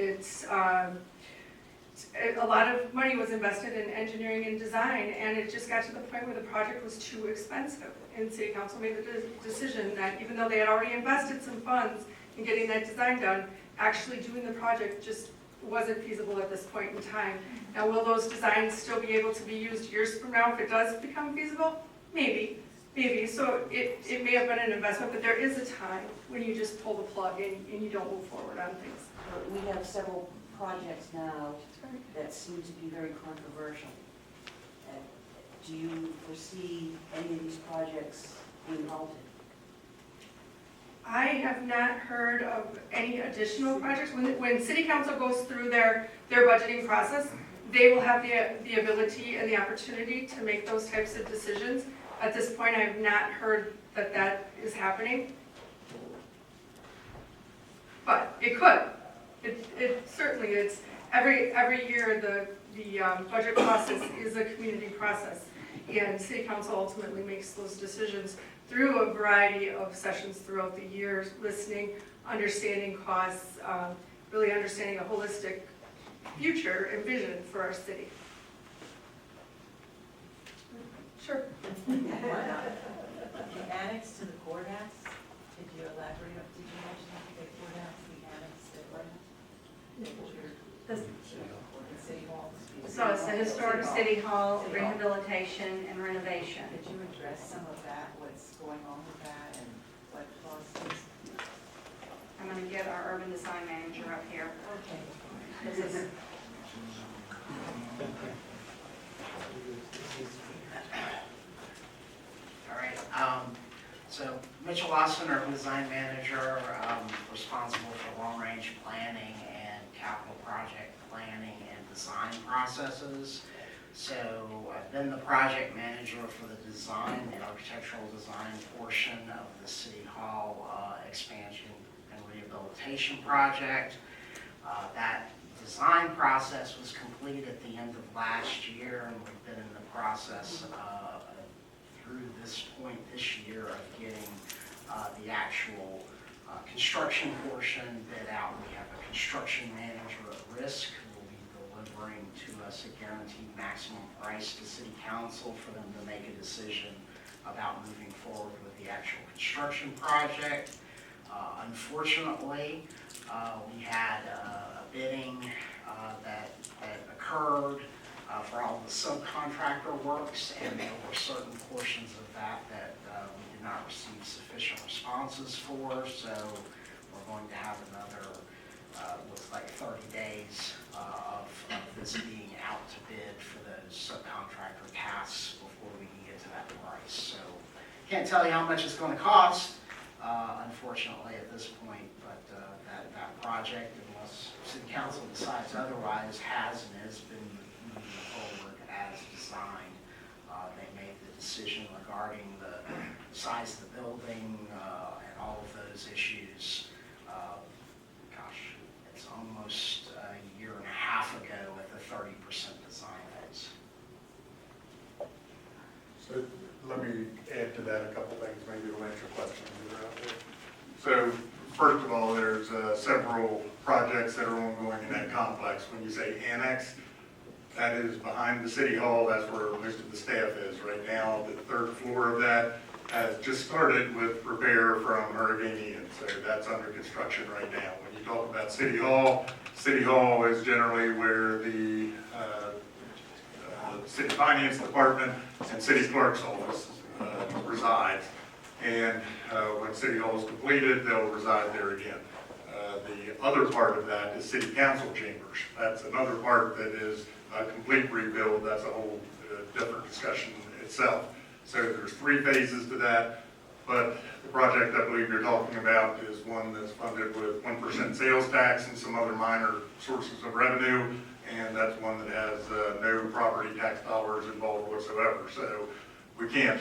A lot of money was invested in engineering and design, and it just got to the point where the project was too expensive. And City Council made the decision that even though they had already invested some funds in getting that design done, actually doing the project just wasn't feasible at this point in time. Now, will those designs still be able to be used years from now if it does become feasible? Maybe. So it may have been an investment, but there is a time when you just pull the plug and you don't move forward on things. We have several projects now that seem to be very controversial. Do you foresee any of these projects being halted? I have not heard of any additional projects. When City Council goes through their budgeting process, they will have the ability and the opportunity to make those types of decisions. At this point, I have not heard that is happening. But it could. It certainly is. Every year, the budget process is a community process, and City Council ultimately makes those decisions through a variety of sessions throughout the year, listening, understanding costs, really understanding a holistic future and vision for our city. Sure. The annex to the courthouse, did you elaborate, did you mention the courthouse, the annex to the courthouse? City Hall. So it's the historic City Hall rehabilitation and renovation. Did you address some of that, what's going on with that and what costs? I'm going to get our urban design manager up here. Okay. This is All right, so Mitchell Lawson, urban design manager, responsible for long-range planning and capital project planning and design processes. So I've been the project manager for the design, the architectural design portion of the City Hall expansion and rehabilitation project. That design process was completed at the end of last year, and we've been in the process through this point this year of getting the actual construction portion bid out. We have a construction manager at risk who will be delivering to us a guaranteed maximum price to City Council for them to make a decision about moving forward with the actual construction project. Unfortunately, we had a bidding that occurred for all the subcontractor works, and there were certain portions of that we did not receive sufficient responses for, so we're going to have another, looks like 30 days of this being out to bid for those subcontractor tasks before we can get to that price. So can't tell you how much it's gonna cost, unfortunately, at this point, but that project, unless city council decides otherwise, has and has been moving forward as designed. They made the decision regarding the size of the building and all of those issues. Gosh, it's almost a year and a half ago with a 30% design phase. So let me add to that a couple things, maybe it'll answer questions that are out there. So first of all, there's several projects that are ongoing in that complex. When you say annex, that is behind the city hall, that's where most of the staff is right now. The third floor of that has just started with repair from Hurricane Ian, so that's under construction right now. When you talk about City Hall is generally where the City Finance Department and City Clerk's office resides. And when City Hall is completed, they'll reside there again. The other part of that is City Council chambers. That's another part that is a complete rebuild. That's a whole different discussion itself. So there's 3 phases to that, but the project I believe you're talking about is one that's funded with 1% sales tax and some other minor sources of revenue, and that's one that has no property tax dollars involved whatsoever. So we can't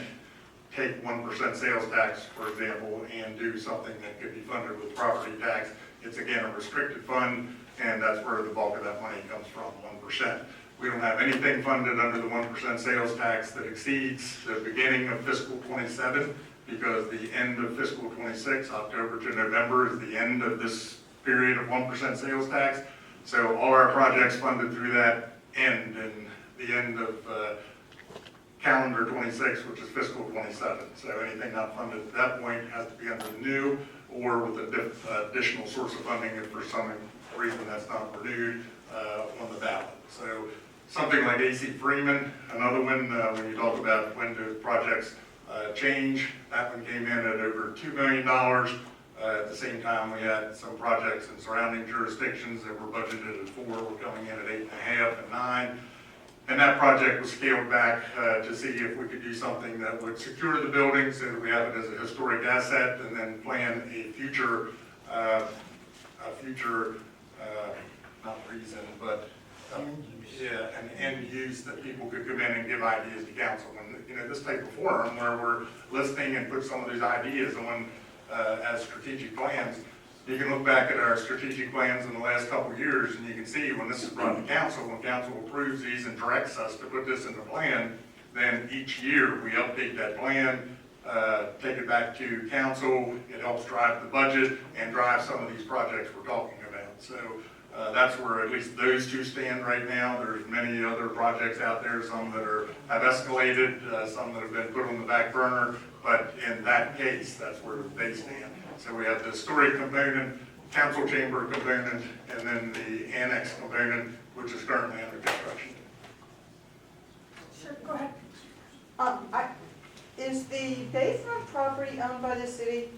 take 1% sales tax, for example, and do something that could be funded with property tax. It's again a restricted fund, and that's where the bulk of that money comes from, 1%. We don't have anything funded under the 1% sales tax that exceeds the beginning of fiscal 27, because the end of fiscal 26, October to November, is the end of this period of 1% sales tax. So all our projects funded through that end in the end of calendar 26, which is fiscal 27. So anything not funded at that point has to be under the new or with an additional source of funding if for some reason that's not renewed on the ballot. So something like AC Freeman, another one, when you talk about when do projects change, that one came in at over $2 million. At the same time, we had some projects in surrounding jurisdictions that were budgeted at 4, were coming in at 8.5 and 9. And that project was scaled back to see if we could do something that would secure the building so that we have it as a historic asset, and then plan a future, not reason, but yeah, an end use that people could come in and give ideas to council. And you know, this type of forum where we're listening and put some of these ideas on as strategic plans. You can look back at our strategic plans in the last couple of years, and you can see when this is brought to council, when council approves these and directs us to put this in the plan, then each year we update that plan, take it back to council. It helps drive the budget and drive some of these projects we're talking about. So that's where at least those 2 stand right now. There's many other projects out there, some that have escalated, some that have been put on the back burner, but in that case, that's where they stand. So we have the historic component, council chamber component, and then the annex component, which is currently under construction. Sure, go ahead. Is the Bayfront property owned by the city?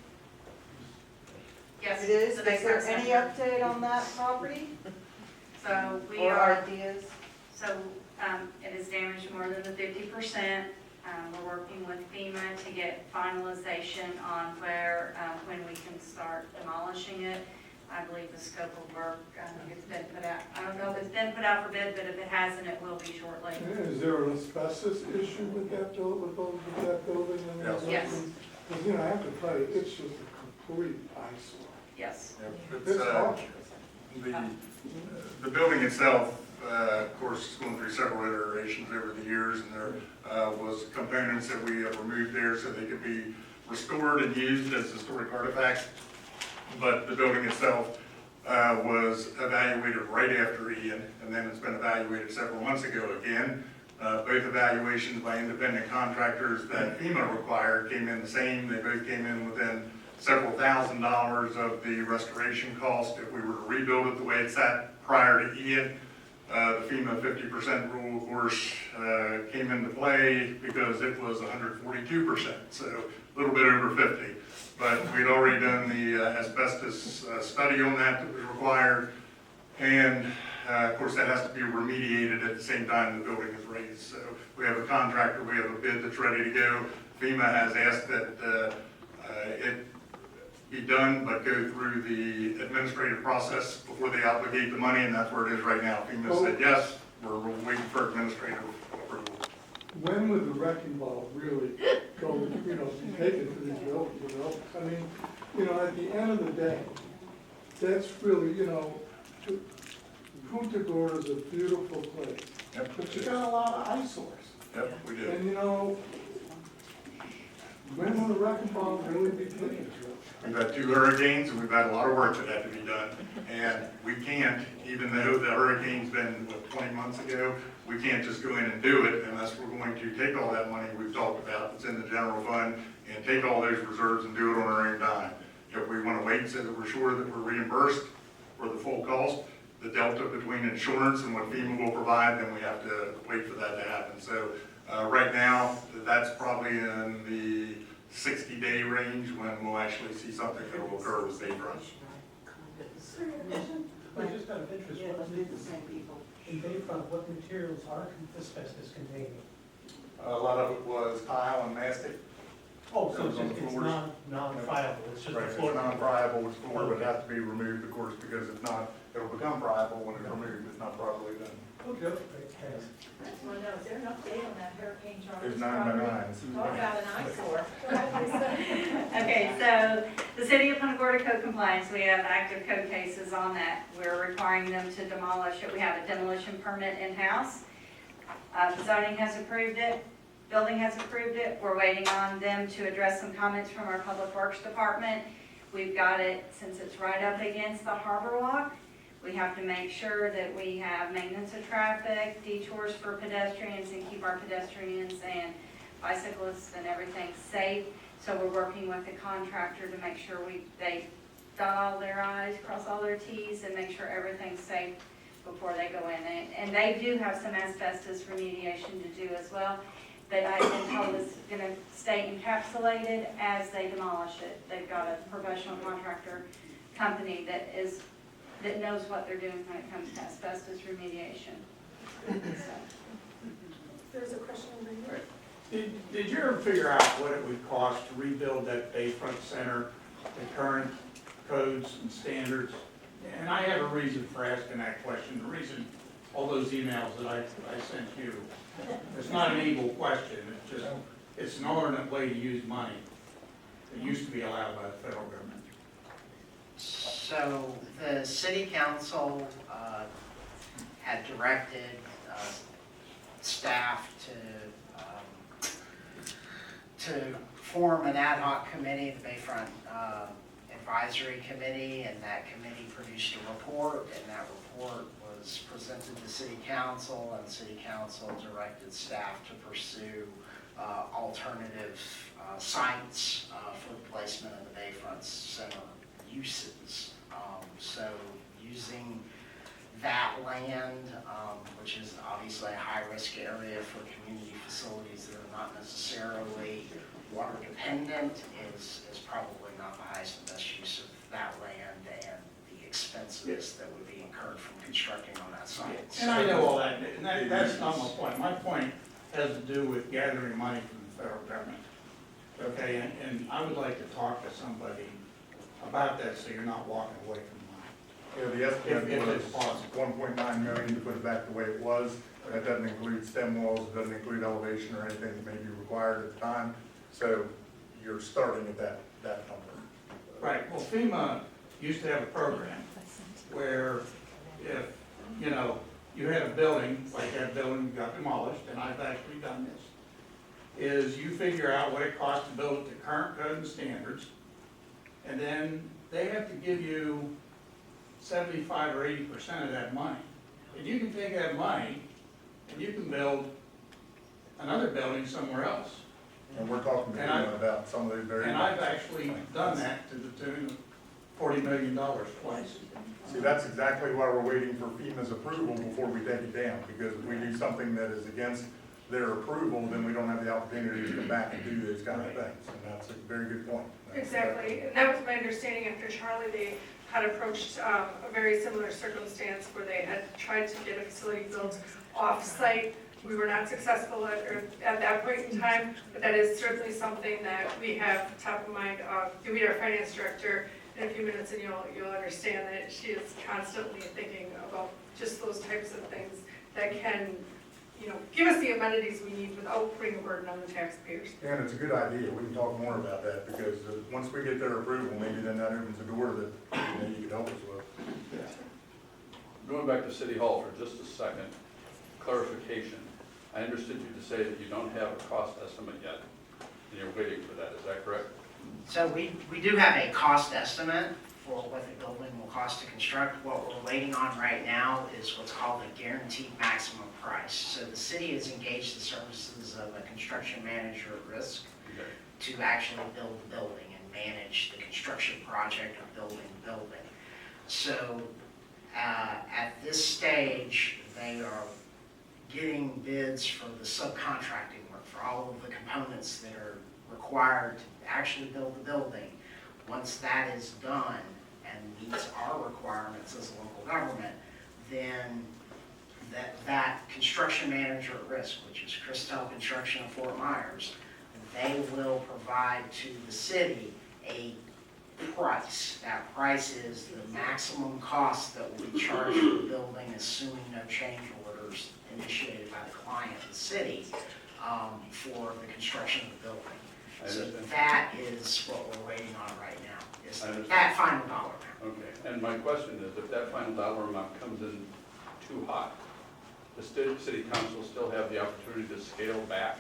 Yes. It is? the Is there Bayfront any Center. update on that property? So we Or are, ideas? so it is damaged more than the 50%. We're working with FEMA to get finalization on where, when we can start demolishing it. I believe the scope of work, it's been put out, I don't know if it's been put out for bid, but if it hasn't, it will be shortly. Is there an asbestos issue with that building? And those Yes. buildings? 'Cause, you know, I have to tell you, it's just a complete eyesore. Yes. It's awful. The building itself, of course, is going through several iterations over the years, and there was components that we have removed there so they could be restored and used as historic artifacts. But the building itself was evaluated right after Ian, and then it's been evaluated several months ago again. Both evaluations by independent contractors that FEMA required came in the same. They both came in within several $1,000s of the restoration cost if we were to rebuild it the way it sat prior to Ian. The FEMA 50% rule, of course, came into play because it was 142%, so a little bit over 50. But we'd already done the asbestos study on that was required, and of course that has to be remediated at the same time the building is raised. So we have a contractor, we have a bid that's ready to go. FEMA has asked that it be done, but go through the administrative process before they obligate the money, and that's where it is right now. FEMA said yes, we're waiting for administrative approval. When would the wrecking ball really go, be taken to these buildings, I mean, at the end of the day, that's really, Punta Gorda is a beautiful place. Yep. But you got a lot of eyesores. Yep, we do. And when will the wrecking ball really be taken? We've had 2 hurricanes, and we've had a lot of work that had to be done. And we can't, even though the hurricane's been, 20 months ago, we can't just go in and do it unless we're going to take all that money we've talked about that's in the general fund and take all those reserves and do it on our own dime. If we want to wait so that we're sure that we're reimbursed for the full cost, the delta between insurance and what FEMA will provide, then we have to wait for that to happen. So right now, that's probably in the 60-day range when we'll actually see something that will occur with Bayfront. I just out of interest, Yeah, what they're the same people. in Bayfront, what materials are asbestos containing? A lot of it was tile and mastic. Oh, so Those on the it's floors. non-friable, it's just Right, the it's floor. non-friable, it's floor, but it has to be removed, of course, because if not, it'll become friable when it's removed, it's not properly done. Okay, great, thanks. I just want to know, is there an update on that Hurricane Charles? There's 9 by 9s. Talk about an eyesore. Okay, so the City of Punta Gorda code compliance, we have active code cases on that. We're requiring them to demolish it. We have a demolition permit in-house. Zoning has approved it, building has approved it. We're waiting on them to address some comments from our Public Works Department. We've got it, since it's right up against the harbor walk, we have to make sure that we have maintenance of traffic, detours for pedestrians, and keep our pedestrians and bicyclists and everything safe. So we're working with the contractor to make sure they dot all their i's, cross all their t's, and make sure everything's safe before they go in. And they do have some asbestos remediation to do as well, but I've been told it's gonna stay encapsulated as they demolish it. They've got a professional contractor company that knows what they're doing when it comes to asbestos remediation. So. There's a question over here. Did you ever figure out what it would cost to rebuild that Bayfront Center, the current codes and standards? And I have a reason for asking that question. The reason, all those emails that I sent you, it's not an evil question, it's an ordinate way to use money that used to be allowed by the federal government. So the city council had directed staff to form an ad hoc committee, the Bayfront Advisory Committee, and that committee produced a report, and that report was presented to city council, and city council directed staff to pursue alternative sites for the placement of the Bayfront Center uses. So using that land, which is obviously a high-risk area for community facilities that are not necessarily water dependent, is probably not the highest and best use of that land and the expenses that would be incurred from constructing on that site. And I know all that, and that's not my point. My point has to do with gathering money from the federal government. Okay, and I would like to talk to somebody about that, so you're not walking away from money. Yeah, the estimate If was it's possible. 1.9 million to put it back the way it was. That doesn't include stem walls, it doesn't include elevation or anything that may be required at the time. So you're starting at that number. Right, well, FEMA used to have a program where if, you had a building, like that building got demolished, and I've actually done this, is you figure out what it costs to build it to current code and standards, and then they have to give you 75 or 80% of that money. And you can take that money and you can build another building somewhere else. And we're talking to FEMA about some of these very. And I've actually done that to the tune of $40 million twice. See, that's exactly why we're waiting for FEMA's approval before we take it down, because if we do something that is against their approval, then we don't have the opportunity to come back and do those kind of things, and that's a very good point. Exactly, and that was my understanding after Charlie, they had approached a very similar circumstance where they had tried to get a facility built off-site we were not successful at that point in time, but that is certainly something that we have top of mind. You'll meet our finance director in a few minutes and you'll understand that she is constantly thinking about just those types of things that can, give us the amenities we need without putting a burden on the taxpayers. And it's a good idea, we can talk more about that, because once we get their approval, maybe then that opens the door that you could help us with. Going back to City Hall for just a second, clarification. I understood you to say that you don't have a cost estimate yet, and you're waiting for that, is that correct? So we do have a cost estimate for what the building will cost to construct. What we're waiting on right now is what's called a guaranteed maximum price. So the city has engaged the services of a construction manager at risk to actually build the building and manage the construction project of building the building. So at this stage, they are getting bids for the subcontracting work, for all of the components that are required to actually build the building. Once that is done and meets our requirements as a local government, then that construction manager at risk, which is Christel Construction of Fort Myers, they will provide to the city a price. That price is the maximum cost that will be charged for the building, assuming no change orders initiated by the client, the city, for the construction of the building. So that is what we're waiting on right now, is that final dollar amount. Okay, and my question is, if that final dollar amount comes in too high, the city council still have the opportunity to scale back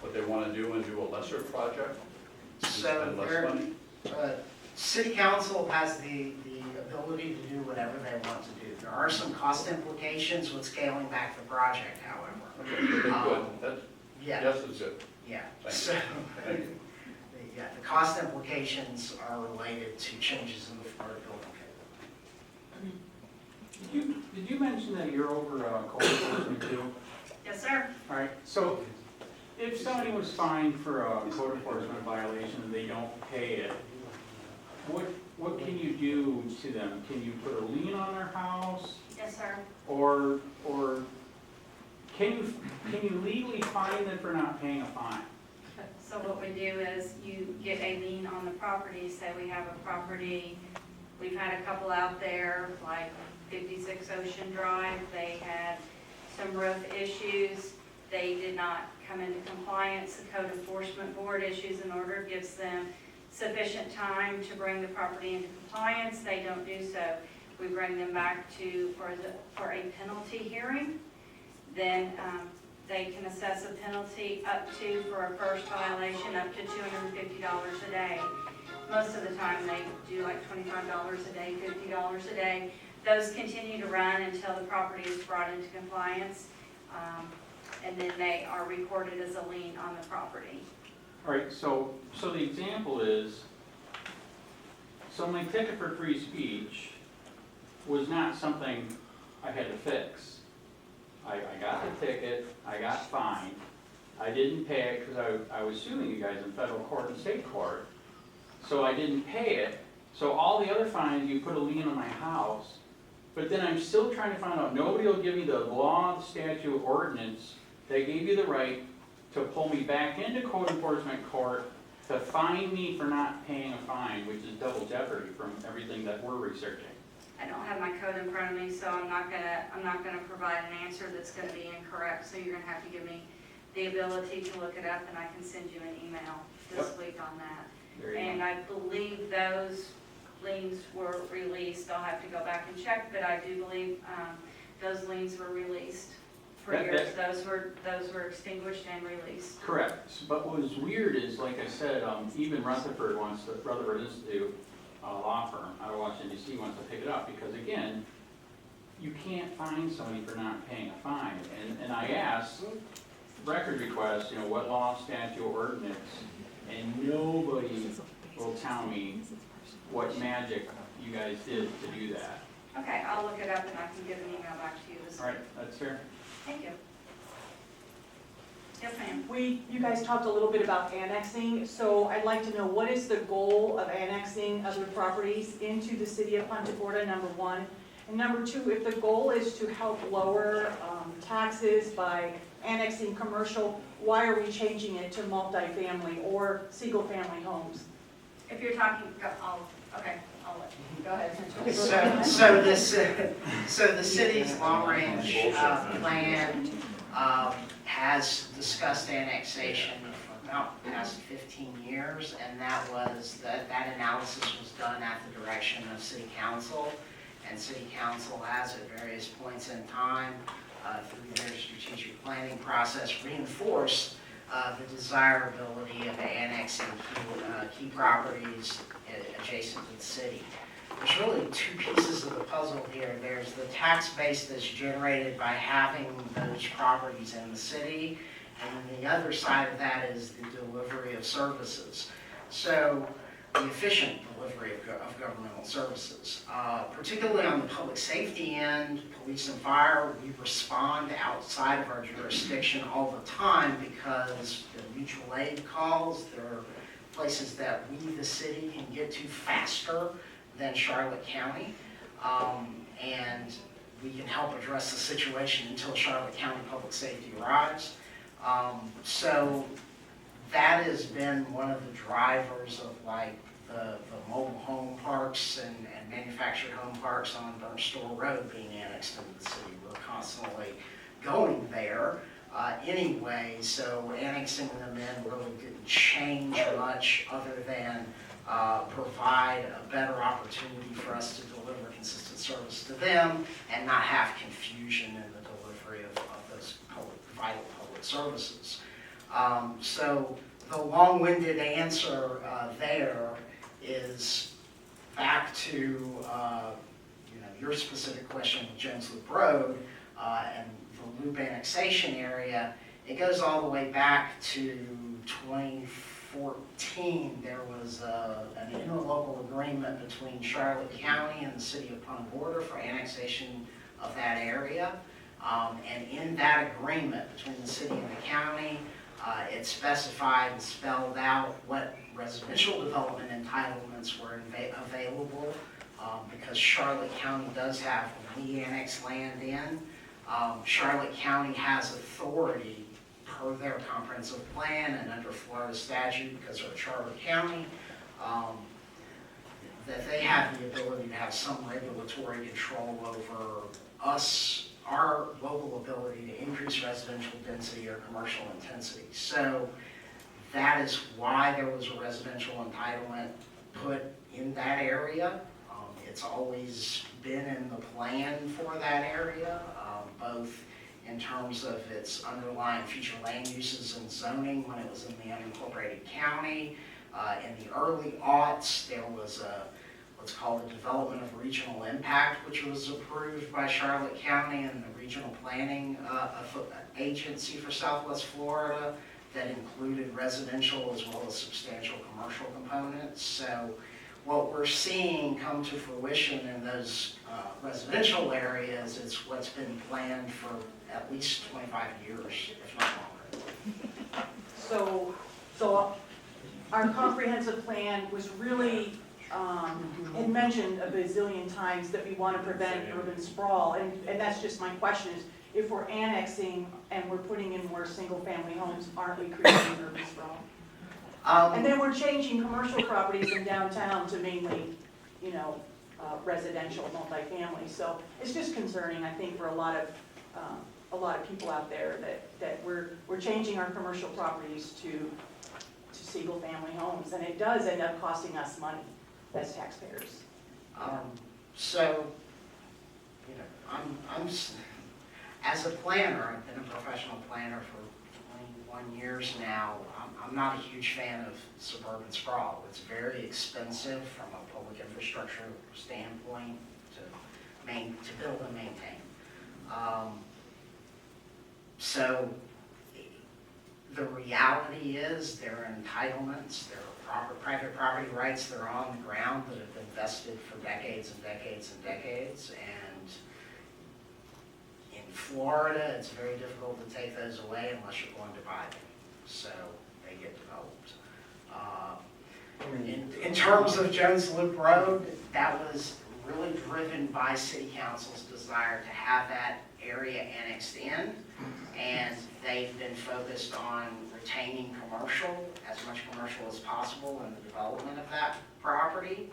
what they want to do and do a lesser project? And spend less money? City council has the ability to do whatever they want to do. There are some cost implications with scaling back the project, however. Okay, good. That's, Yeah. yes is good. Yeah. Thank So, you. Thank you. yeah, the cost implications are related to changes in the Florida building code. Did you mention that you're over code enforcement too? Yes, sir. All right, so if somebody was fined for a code enforcement violation and they don't pay it, what can you do to them? Can you put a lien on their house? Yes, sir. Or can you legally fine them for not paying a fine? So what we do is you get a lien on the property. Say we have a property, we've had a couple out there, like 56 Ocean Drive. They had some roof issues. They did not come into compliance. The Code Enforcement Board issues an order, gives them sufficient time to bring the property into compliance. They don't do so. We bring them back for a penalty hearing. Then they can assess a penalty up to, for a first violation, up to $250 a day. Most of the time they do like $25 a day, $50 a day. Those continue to run until the property is brought into compliance, and then they are recorded as a lien on the property. All right, so the example is, so my ticket for free speech was not something I had to fix. I got the ticket, I got fined, I didn't pay it because I was suing you guys in federal court and state court, so I didn't pay it. So all the other fines, you put a lien on my house, but then I'm still trying to find out, nobody will give me the law, the statute, ordinance that gave you the right to pull me back into code enforcement court to fine me for not paying a fine, which is double jeopardy from everything that we're researching. I don't have my code in front of me, so I'm not gonna provide an answer that's gonna be incorrect. So you're gonna have to give me the ability to look it up, and I can send you an email this week on that. And I believe those liens were released. I'll have to go back and check, but I do believe those liens were released for years. Those were extinguished and released. Correct, but what was weird is, like I said, even Rutherford Institute, law firm out of Washington DC, wants to pick it up because, again, you can't fine somebody for not paying a fine. And I asked, record request, what law, statute, ordinance, and nobody will tell me what magic you guys did to do that. Okay, I'll look it up and I can give an email back to you this week. All right, that's fair. Thank you. Yes, ma'am. You guys talked a little bit about annexing, so I'd like to know, what is the goal of annexing other properties into the city of Punta Gorda, number one? And number two, if the goal is to help lower taxes by annexing commercial, why are we changing it to multifamily or single-family homes? If you're talking, I'll let you, go ahead. So the city's long-range plan has discussed annexation for about the past 15 years, and that analysis was done at the direction of city council, and city council has at various points in time through their strategic planning process reinforced the desirability of annexing key properties adjacent to the city. There's really two pieces of the puzzle here. There's the tax base that's generated by having those properties in the city, and then the other side of that is the delivery of services. So the efficient delivery of governmental services. Particularly on the public safety end, police and fire, we respond outside of our jurisdiction all the time because the mutual aid calls, there are places that we, the city, can get to faster than Charlotte County. And we can help address the situation until Charlotte County Public Safety arrives. So that has been one of the drivers of like the mobile home parks and manufactured home parks on Burnt Store Road being annexed into the city. We're constantly going there anyway, so annexing them in really didn't change much other than provide a better opportunity for us to deliver consistent service to them and not have confusion in the delivery of those vital public services. So the long-winded answer there is back to your specific question with Jones Loop Road and the Loop annexation area. It goes all the way back to 2014. There was an interlocal agreement between Charlotte County and the city of Punta for annexation of that area. And in that agreement between the city and the county, it specified and spelled out what residential development entitlements were available because Charlotte County does have, when we annex land in, Charlotte County has authority per their comprehensive plan and under Florida statute because they're a charter county, that they have the ability to have some regulatory control over us, our local ability to increase residential density or commercial intensity. So that is why there was a residential entitlement put in that area. It's always been in the plan for that area, both in terms of its underlying future land uses and zoning when it was in the unincorporated county. In the early aughts, there was what's called a development of regional impact, which was approved by Charlotte County and the regional planning agency for Southwest Florida that included residential as well as substantial commercial components. So what we're seeing come to fruition in those residential areas is what's been planned for at least 25 years, if not longer. So our comprehensive plan was really, it mentioned a bazillion times that we want to prevent urban sprawl, and that's just my question is, if we're annexing and we're putting in more single-family homes, aren't we creating urban sprawl? And then we're changing commercial properties in downtown to mainly, residential multifamily. So it's just concerning, I think, for a lot of people out there that we're changing our commercial properties to single-family homes, and it does end up costing us money as taxpayers. So, I'm as a planner, I've been a professional planner for 21 years now. I'm not a huge fan of suburban sprawl. It's very expensive from a public infrastructure standpoint to build and maintain. So the reality is there are entitlements, there are private property rights that are on the ground that have been vested for decades and decades and decades. And in Florida, it's very difficult to take those away unless you're going to buy them. So they get developed. In terms of Jones Loop Road, that was really driven by City Council's desire to have that area annexed in. and they've been focused on retaining commercial, as much commercial as possible in the development of that property,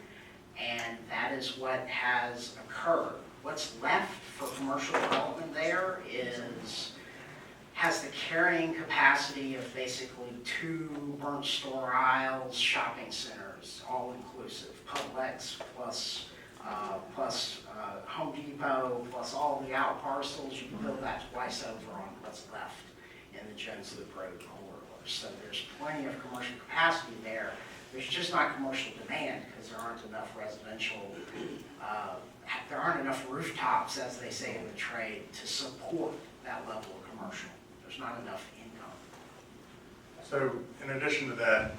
and that is what has occurred. What's left for commercial development there has the carrying capacity of basically 2 burnt store aisles, shopping centers, all inclusive, Publix plus Home Depot, plus all the out parcels. You can build that twice over on what's left in the Jones Loop Road corridor. So there's plenty of commercial capacity there. There's just not commercial demand because there aren't enough residential, there aren't enough rooftops, as they say in the trade, to support that level of commercial. There's not enough income. So in addition to that,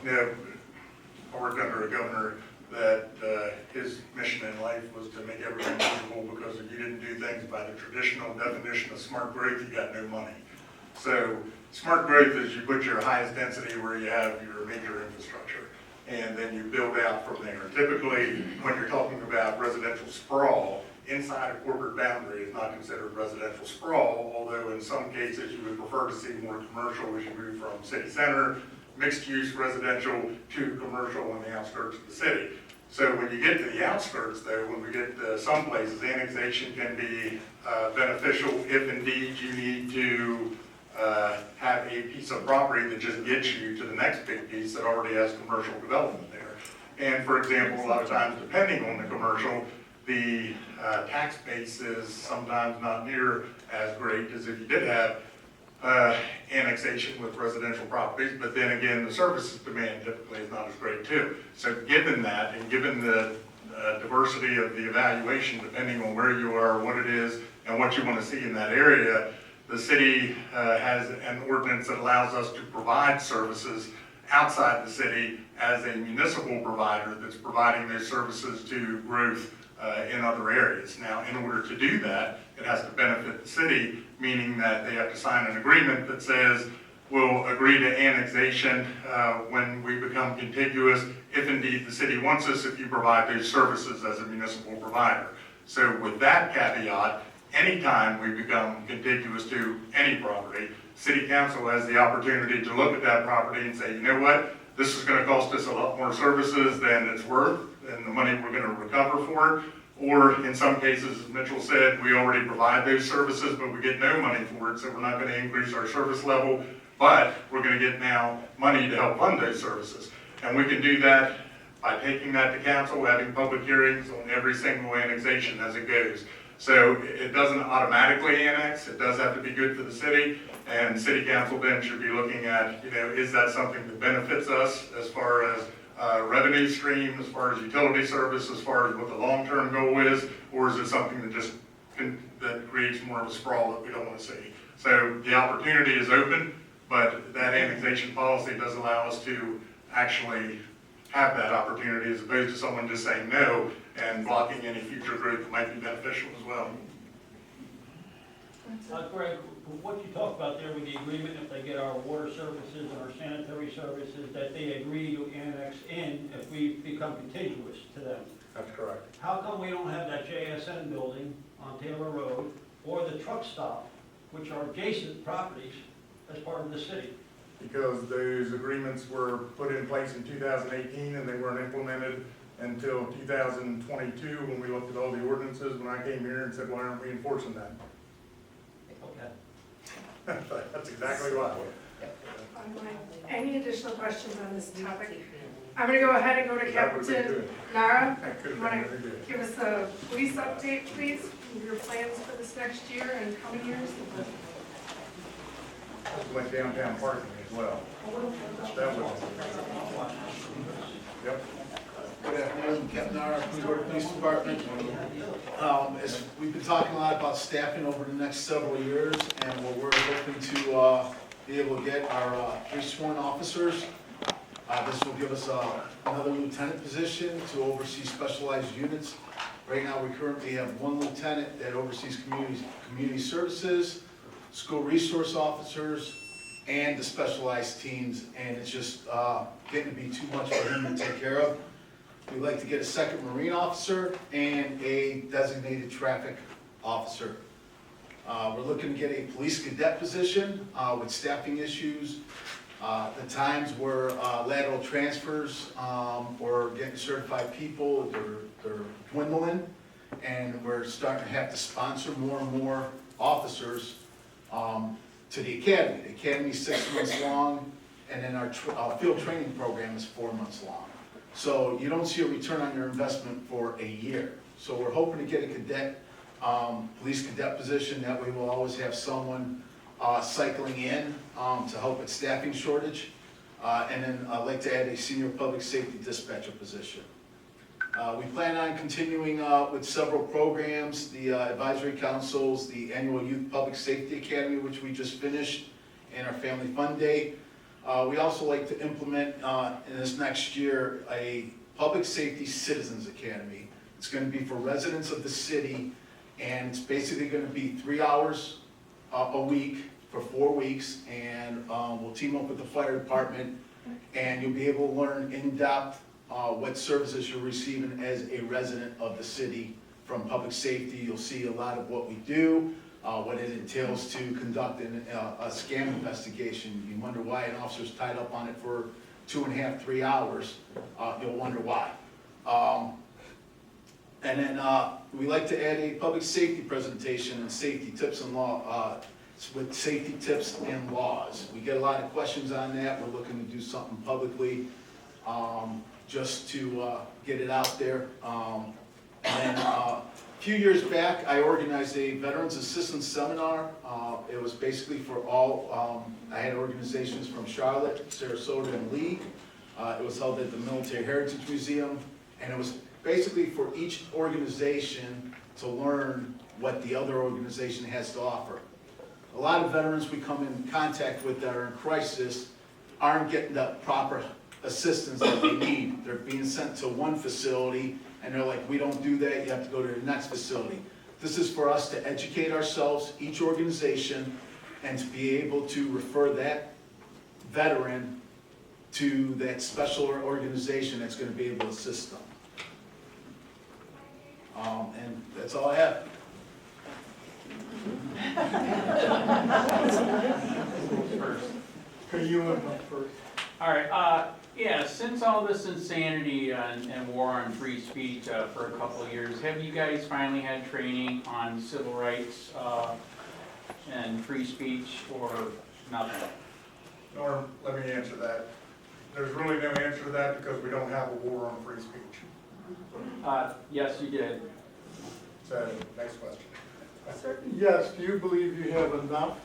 I worked under a governor that his mission in life was to make everything miserable, because if you didn't do things by the traditional definition of smart growth, you got no money. So smart growth is you put your highest density where you have your major infrastructure, and then you build out from there. Typically, when you're talking about residential sprawl, inside a corporate boundary is not considered residential sprawl, although in some cases you would prefer to see more commercial as you move from city center, mixed-use residential to commercial on the outskirts of the city. So when you get to the outskirts, though, when we get to some places, annexation can be beneficial if indeed you need to have a piece of property that just gets you to the next big piece that already has commercial development there. And for example, a lot of times, depending on the commercial, the tax base is sometimes not near as great as if you did have annexation with residential properties, but then again, the services demand typically is not as great too. So given that, and given the diversity of the evaluation, depending on where you are, what it is, and what you want to see in that area, the city has an ordinance that allows us to provide services outside the city as a municipal provider that's providing those services to growth in other areas. Now, in order to do that, it has to benefit the city, meaning that they have to sign an agreement that says we'll agree to annexation when we become contiguous, if indeed the city wants us, if you provide those services as a municipal provider. So with that caveat, anytime we become contiguous to any property, city council has the opportunity to look at that property and say, you know what, this is going to cost us a lot more services than it's worth, and the money we're going to recover for it. Or in some cases, as Mitchell said, we already provide those services, but we get no money for it, so we're not going to increase our service level, but we're going to get now money to help fund those services. And we can do that by taking that to council, having public hearings on every single annexation as it goes. So it doesn't automatically annex, it does have to be good for the city, and city council then should be looking at, is that something that benefits us as far as revenue stream, as far as utility service, as far as what the long-term goal is, or is it something that just that creates more of a sprawl that we don't want to see? So the opportunity is open, but that annexation policy does allow us to actually have that opportunity, as opposed to someone just saying no and blocking any future growth that might be beneficial as well. Greg, what you talked about there with the agreement, if they get our water services and our sanitary services, that they agree to annex in if we become contiguous to them. That's correct. How come we don't have that JSN building on Taylor Road or the truck stop, which are adjacent properties, as part of the city? Because those agreements were put in place in 2018 and they weren't implemented until 2022 when we looked at all the ordinances when I came here and said, why aren't we enforcing that? Okay. That's exactly why. Any additional questions on this topic? I'm going to go ahead and go to Captain Nara. You want to give us a police update, please? Your plans for this next year and coming years? Like downtown parking as well. That was. Yep. Good afternoon, Captain Nara, Gorda Police Department. As we've been talking a lot about staffing over the next several years, and what we're hoping to be able to get our 3 sworn officers. This will give us another lieutenant position to oversee specialized units. Right now, we currently have 1 lieutenant that oversees community services, school resource officers, and the specialized teams, and it's just getting to be too much for him to take care of. We'd like to get a 2nd Marine officer and a designated traffic officer. We're looking to get a police cadet position with staffing issues. The times where lateral transfers or getting certified people, they're dwindling, and we're starting to have to sponsor more and more officers to the academy. The academy's 6 months long, and then our field training program is 4 months long. So you don't see a return on your investment for a year. So we're hoping to get a cadet, police cadet position. That way we'll always have someone cycling in to help with staffing shortage. And then I'd like to add a senior public safety dispatcher position. We plan on continuing with several programs, the advisory councils, the annual Youth Public Safety Academy, which we just finished, and our Family Fun Day. We also like to implement in this next year a Public Safety Citizens Academy. It's going to be for residents of the city, and it's basically going to be 3 hours a week for 4 weeks, and we'll team up with the fire department, and you'll be able to learn in depth what services you're receiving as a resident of the city from public safety. You'll see a lot of what we do, what it entails to conduct a scam investigation. You wonder why an officer's tied up on it for 2.5, 3 hours. You'll wonder why. And then we like to add a public safety presentation and safety tips and law, with safety tips and laws. We get a lot of questions on that. We're looking to do something publicly just to get it out there. And then a few years back, I organized a Veterans Assistance Seminar. It was basically for all, I had organizations from Charlotte, Sarasota, and Lee. It was held at the Military Heritage Museum, and it was basically for each organization to learn what the other organization has to offer. A lot of veterans we come in contact with that are in crisis aren't getting the proper assistance that they need. They're being sent to one facility, and they're like, we don't do that, you have to go to the next facility. This is for us to educate ourselves, each organization, and to be able to refer that veteran to that special organization that's going to be able to assist them. And that's all I have. First. Okay, you went up first. All right, yeah, since all this insanity and war on free speech for a couple of years, have you guys finally had training on civil rights and free speech, or nothing? Norm, let me answer that. There's really no answer to that because we don't have a war on free speech. Yes, you did. So, next question. Yes, do you believe you have enough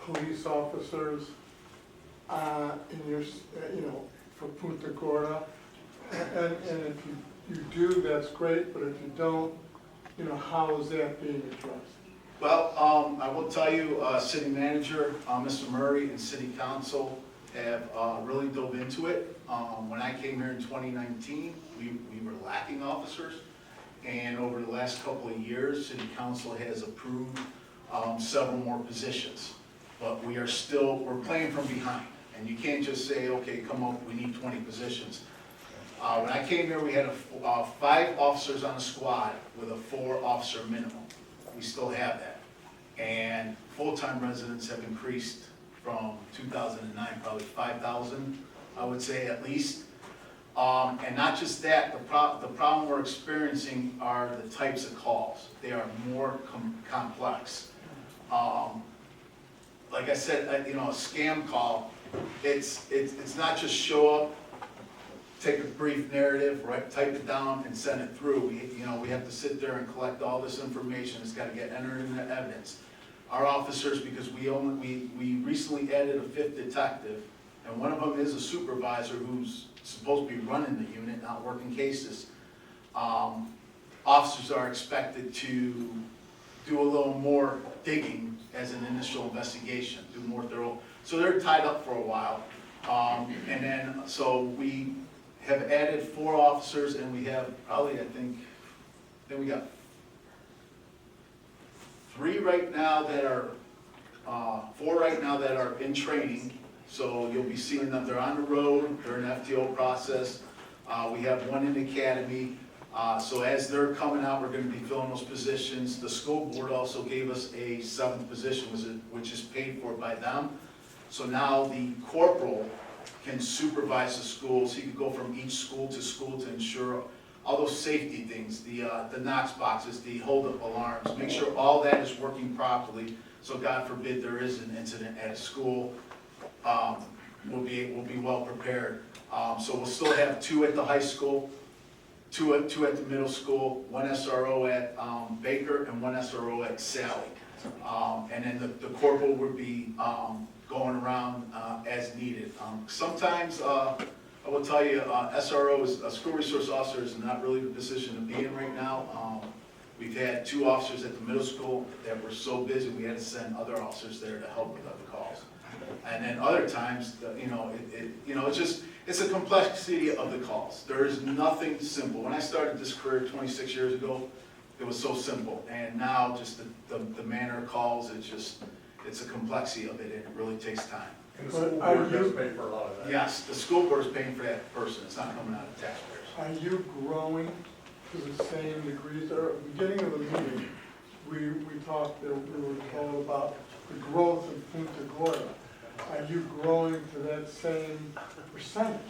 police officers in your, for Punta Gorda? And if you do, that's great, but if you don't, how is that being addressed? Well, I will tell you, city manager, Mr. Murray, and city council have really dove into it. When I came here in 2019, we were lacking officers. And over the last couple of years, city council has approved several more positions. But we're playing from behind. And you can't just say, okay, come up, we need 20 positions. When I came here, we had 5 officers on a squad with a 4-officer minimum. We still have that. And full-time residents have increased from 2009, probably 5,000, I would say at least. And not just that, the problem we're experiencing are the types of calls. They are more complex. Like I said, a scam call, it's not just show up, take a brief narrative, type it down and send it through. We have to sit there and collect all this information. It's got to get entered into evidence. Our officers, because we recently added a 5th detective, and one of them is a supervisor who's supposed to be running the unit, not working cases. Officers are expected to do a little more digging as an initial investigation, do more thorough. So they're tied up for a while. And then, so we have added 4 officers, and we have probably, then we got 3 right now that are, 4 right now that are in training. So you'll be seeing them, they're on the road, they're in FTO process. We have 1 in the academy. So as they're coming out, we're gonna be filling those positions. The school board also gave us a 7th position, which is paid for by them. So now the corporal can supervise the schools. He could go from each school to ensure all those safety things, the Knox boxes, the hold-up alarms, make sure all that is working properly. So God forbid there is an incident at a school, we'll be well prepared. So we'll still have 2 at the high school, 2 at the middle school, 1 SRO at Baker and 1 SRO at Sally. And then the corporal would be going around as needed. Sometimes, I will tell you, SRO is, a school resource officer is not really the position to be in right now. We've had 2 officers at the middle school that were so busy, we had to send other officers there to help with other calls. And then other times, it's a complexity of the calls. There is nothing simple. When I started this career 26 years ago, it was so simple. And now just the manner of calls, it's a complexity of it, and it really takes time. And the school board does pay for a lot of that. Yes, the school board is paying for that person, it's not coming out of taxpayers. Are you growing to the same degree? At the beginning of the meeting, we talked, we were told about the growth of Punta Gorda. Are you growing to that same percentage?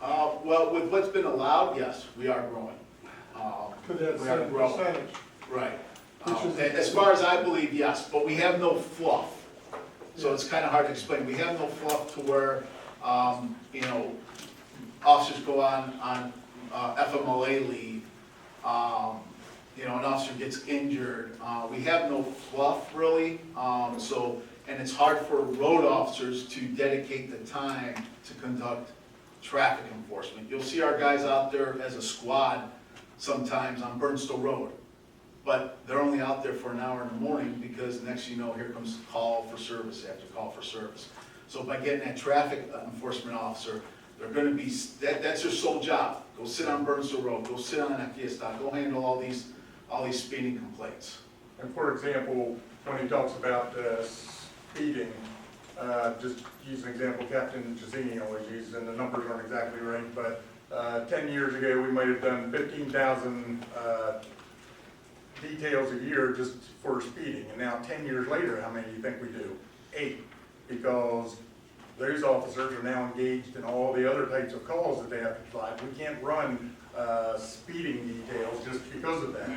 Well, with what's been allowed, yes, we are growing. To that We are same growing. percentage? Right. Which is- As far as I believe, yes, but we have no fluff. So it's kind of hard to explain. We have no fluff to where, officers go on FMLA leave, an officer gets injured. We have no fluff really, and it's hard for road officers to dedicate the time to conduct traffic enforcement. You'll see our guys out there as a squad sometimes on Burnstow Road, but they're only out there for an hour in the morning because next you know, here comes call for service after call for service. So by getting that traffic enforcement officer, they're gonna be, that's their sole job. Go sit on Burnstow Road, go sit on that Fiesta, go handle all these speeding complaints. And for example, when he talks about speeding, just use an example Captain Chisini always uses, and the numbers aren't exactly right, but 10 years ago, we might have done 15,000 details a year just for speeding. And now 10 years later, how many do you think we do? 8, because those officers are now engaged in all the other types of calls that they have to drive. We can't run speeding details just because of that.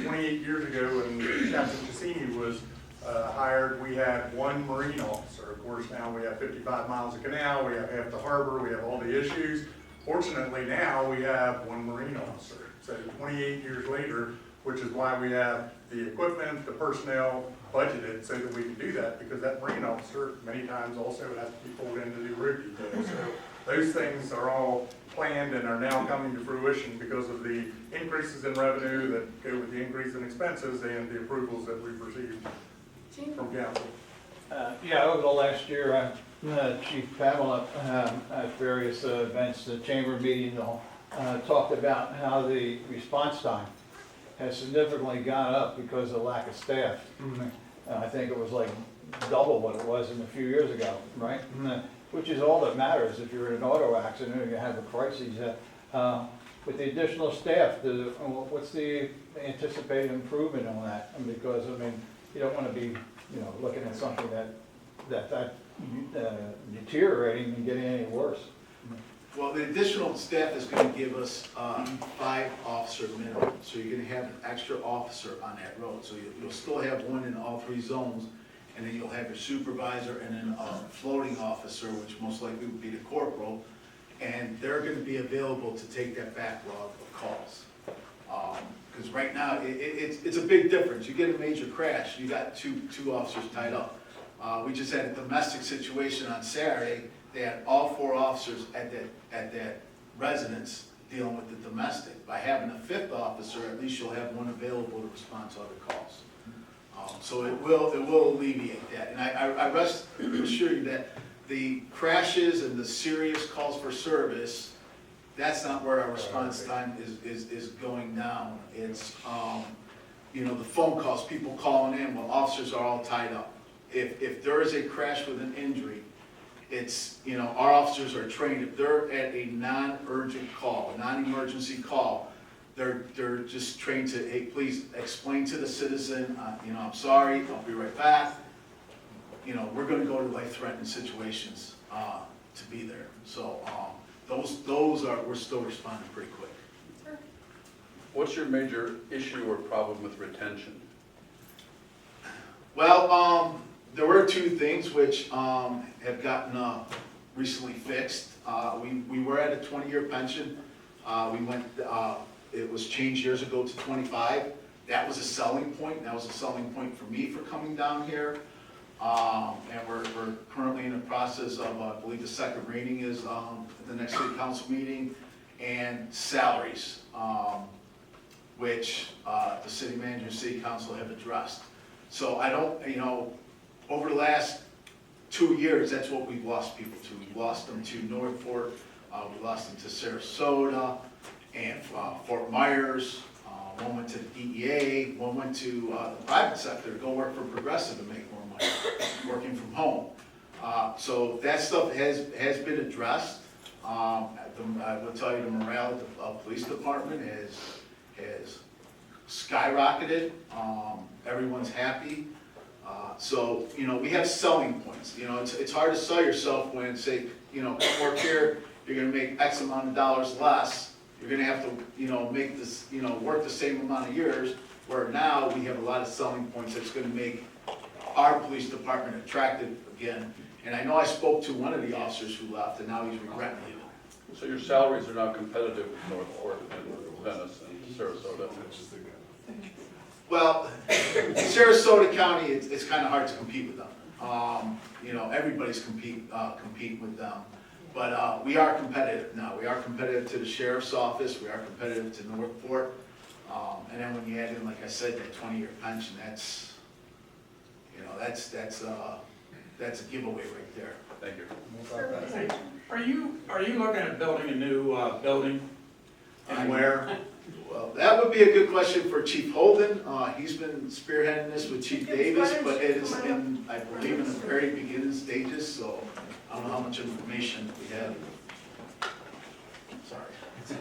28 years ago, when Captain Chisini was hired, we had 1 Marine officer. Of course, now we have 55 miles of canal, we have half the harbor, we have all the issues. Fortunately, now we have 1 Marine officer. So 28 years later, which is why we have the equipment, the personnel budgeted so that we can do that, because that Marine officer many times also has to be pulled in to do road details. So those things are all planned and are now coming to fruition because of the increases in revenue that go with the increase in expenses and the approvals that we've received from council. Yeah, over the last year, Chief Pamela, at various events, the chamber meetings, talked about how the response time has significantly gone up because of lack of staff. I think it was like double what it was in a few years ago, right? Which is all that matters if you're in an auto accident or you have a crisis. With the additional staff, what's the anticipated improvement on that? Because, you don't want to be, looking at something that deteriorating and getting any worse. Well, the additional staff is gonna give us 5 officer minimum, so you're gonna have an extra officer on that road. So you'll still have 1 in all 3 zones, and then you'll have your supervisor and then a floating officer, which most likely would be the corporal, and they're gonna be available to take that backlog of calls. Because right now, it's a big difference. You get a major crash, you got two officers tied up. We just had a domestic situation on Saturday. They had all 4 officers at that residence dealing with the domestic. By having a 5th officer, at least you'll have 1 available to respond to other calls. So it will alleviate that. And I rest assure you that the crashes and the serious calls for service, that's not where our response time is going down. It's, the phone calls, people calling in, well, officers are all tied up. If there is a crash with an injury, it's, you know, our officers are trained, if they're at a non-urgent call, a non-emergency call, they're just trained to, hey, please explain to the citizen, you know, I'm sorry, I'll be right back. You know, we're gonna go to life-threatening situations, to be there. So, we're still responding pretty quick. What's your major issue or problem with retention? Well, there were two things which have gotten recently fixed. We were at a 20-year pension. We went, it was changed years ago to 25. That was a selling point. That was a selling point for me for coming down here. And we're currently in the process of, I believe the second reading is at the next city council meeting, and salaries, which the city manager and city council have addressed. So I don't, you know, over the last 2 years, that's what we've lost people to. We lost them to Northport, we lost them to Sarasota, and Fort Myers. One went to the DEA, one went to the private sector, go work for Progressive and make more money, working from home. So that stuff has been addressed. I will tell you, the morale of the police department has skyrocketed. Everyone's happy. So, you know, we have selling points. You know, it's hard to sell yourself when, say, you know, come work here, you're gonna make X amount of dollars less. You're gonna have to, you know, make this, you know, work the same amount of years, where now we have a lot of selling points that's gonna make our police department attractive again. And I know I spoke to one of the officers who left, and now he's regretting leaving. So your salaries are now competitive with Northport and Venice and Sarasota? Well, Sarasota County, it's kind of hard to compete with them. You know, everybody's competing with them. But we are competitive now. We are competitive to the sheriff's office. We are competitive to Northport. And then when you add in, like I said, that 20-year pension, that's, you know, that's a giveaway right there. Thank you. Are you looking at building a new building? And where? Well, that would be a good question for Chief Holden. He's been spearheading this with Chief Davis, but it is in, I believe, in the very beginning stages, so I don't know how much information we have. Sorry.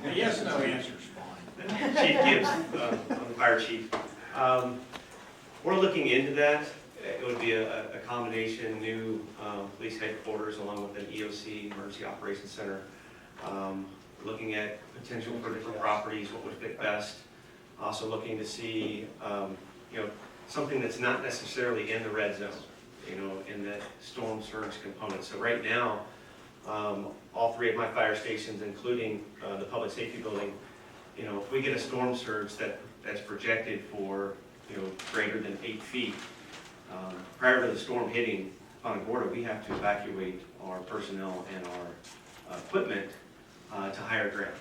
A yes, no answer is fine. Chief Gibbs, I'm the fire chief. We're looking into that. It would be a combination, new police headquarters along with an EOC, Emergency Operations Center. Looking at potential for different properties, what would fit best. Also looking to see, you know, something that's not necessarily in the red zone, you know, in that storm surge component. So right now, all three of my fire stations, including the public safety building, you know, if we get a storm surge that's projected for, you know, greater than 8 feet, prior to the storm hitting Punta Gorda, we have to evacuate our personnel and our equipment to higher ground.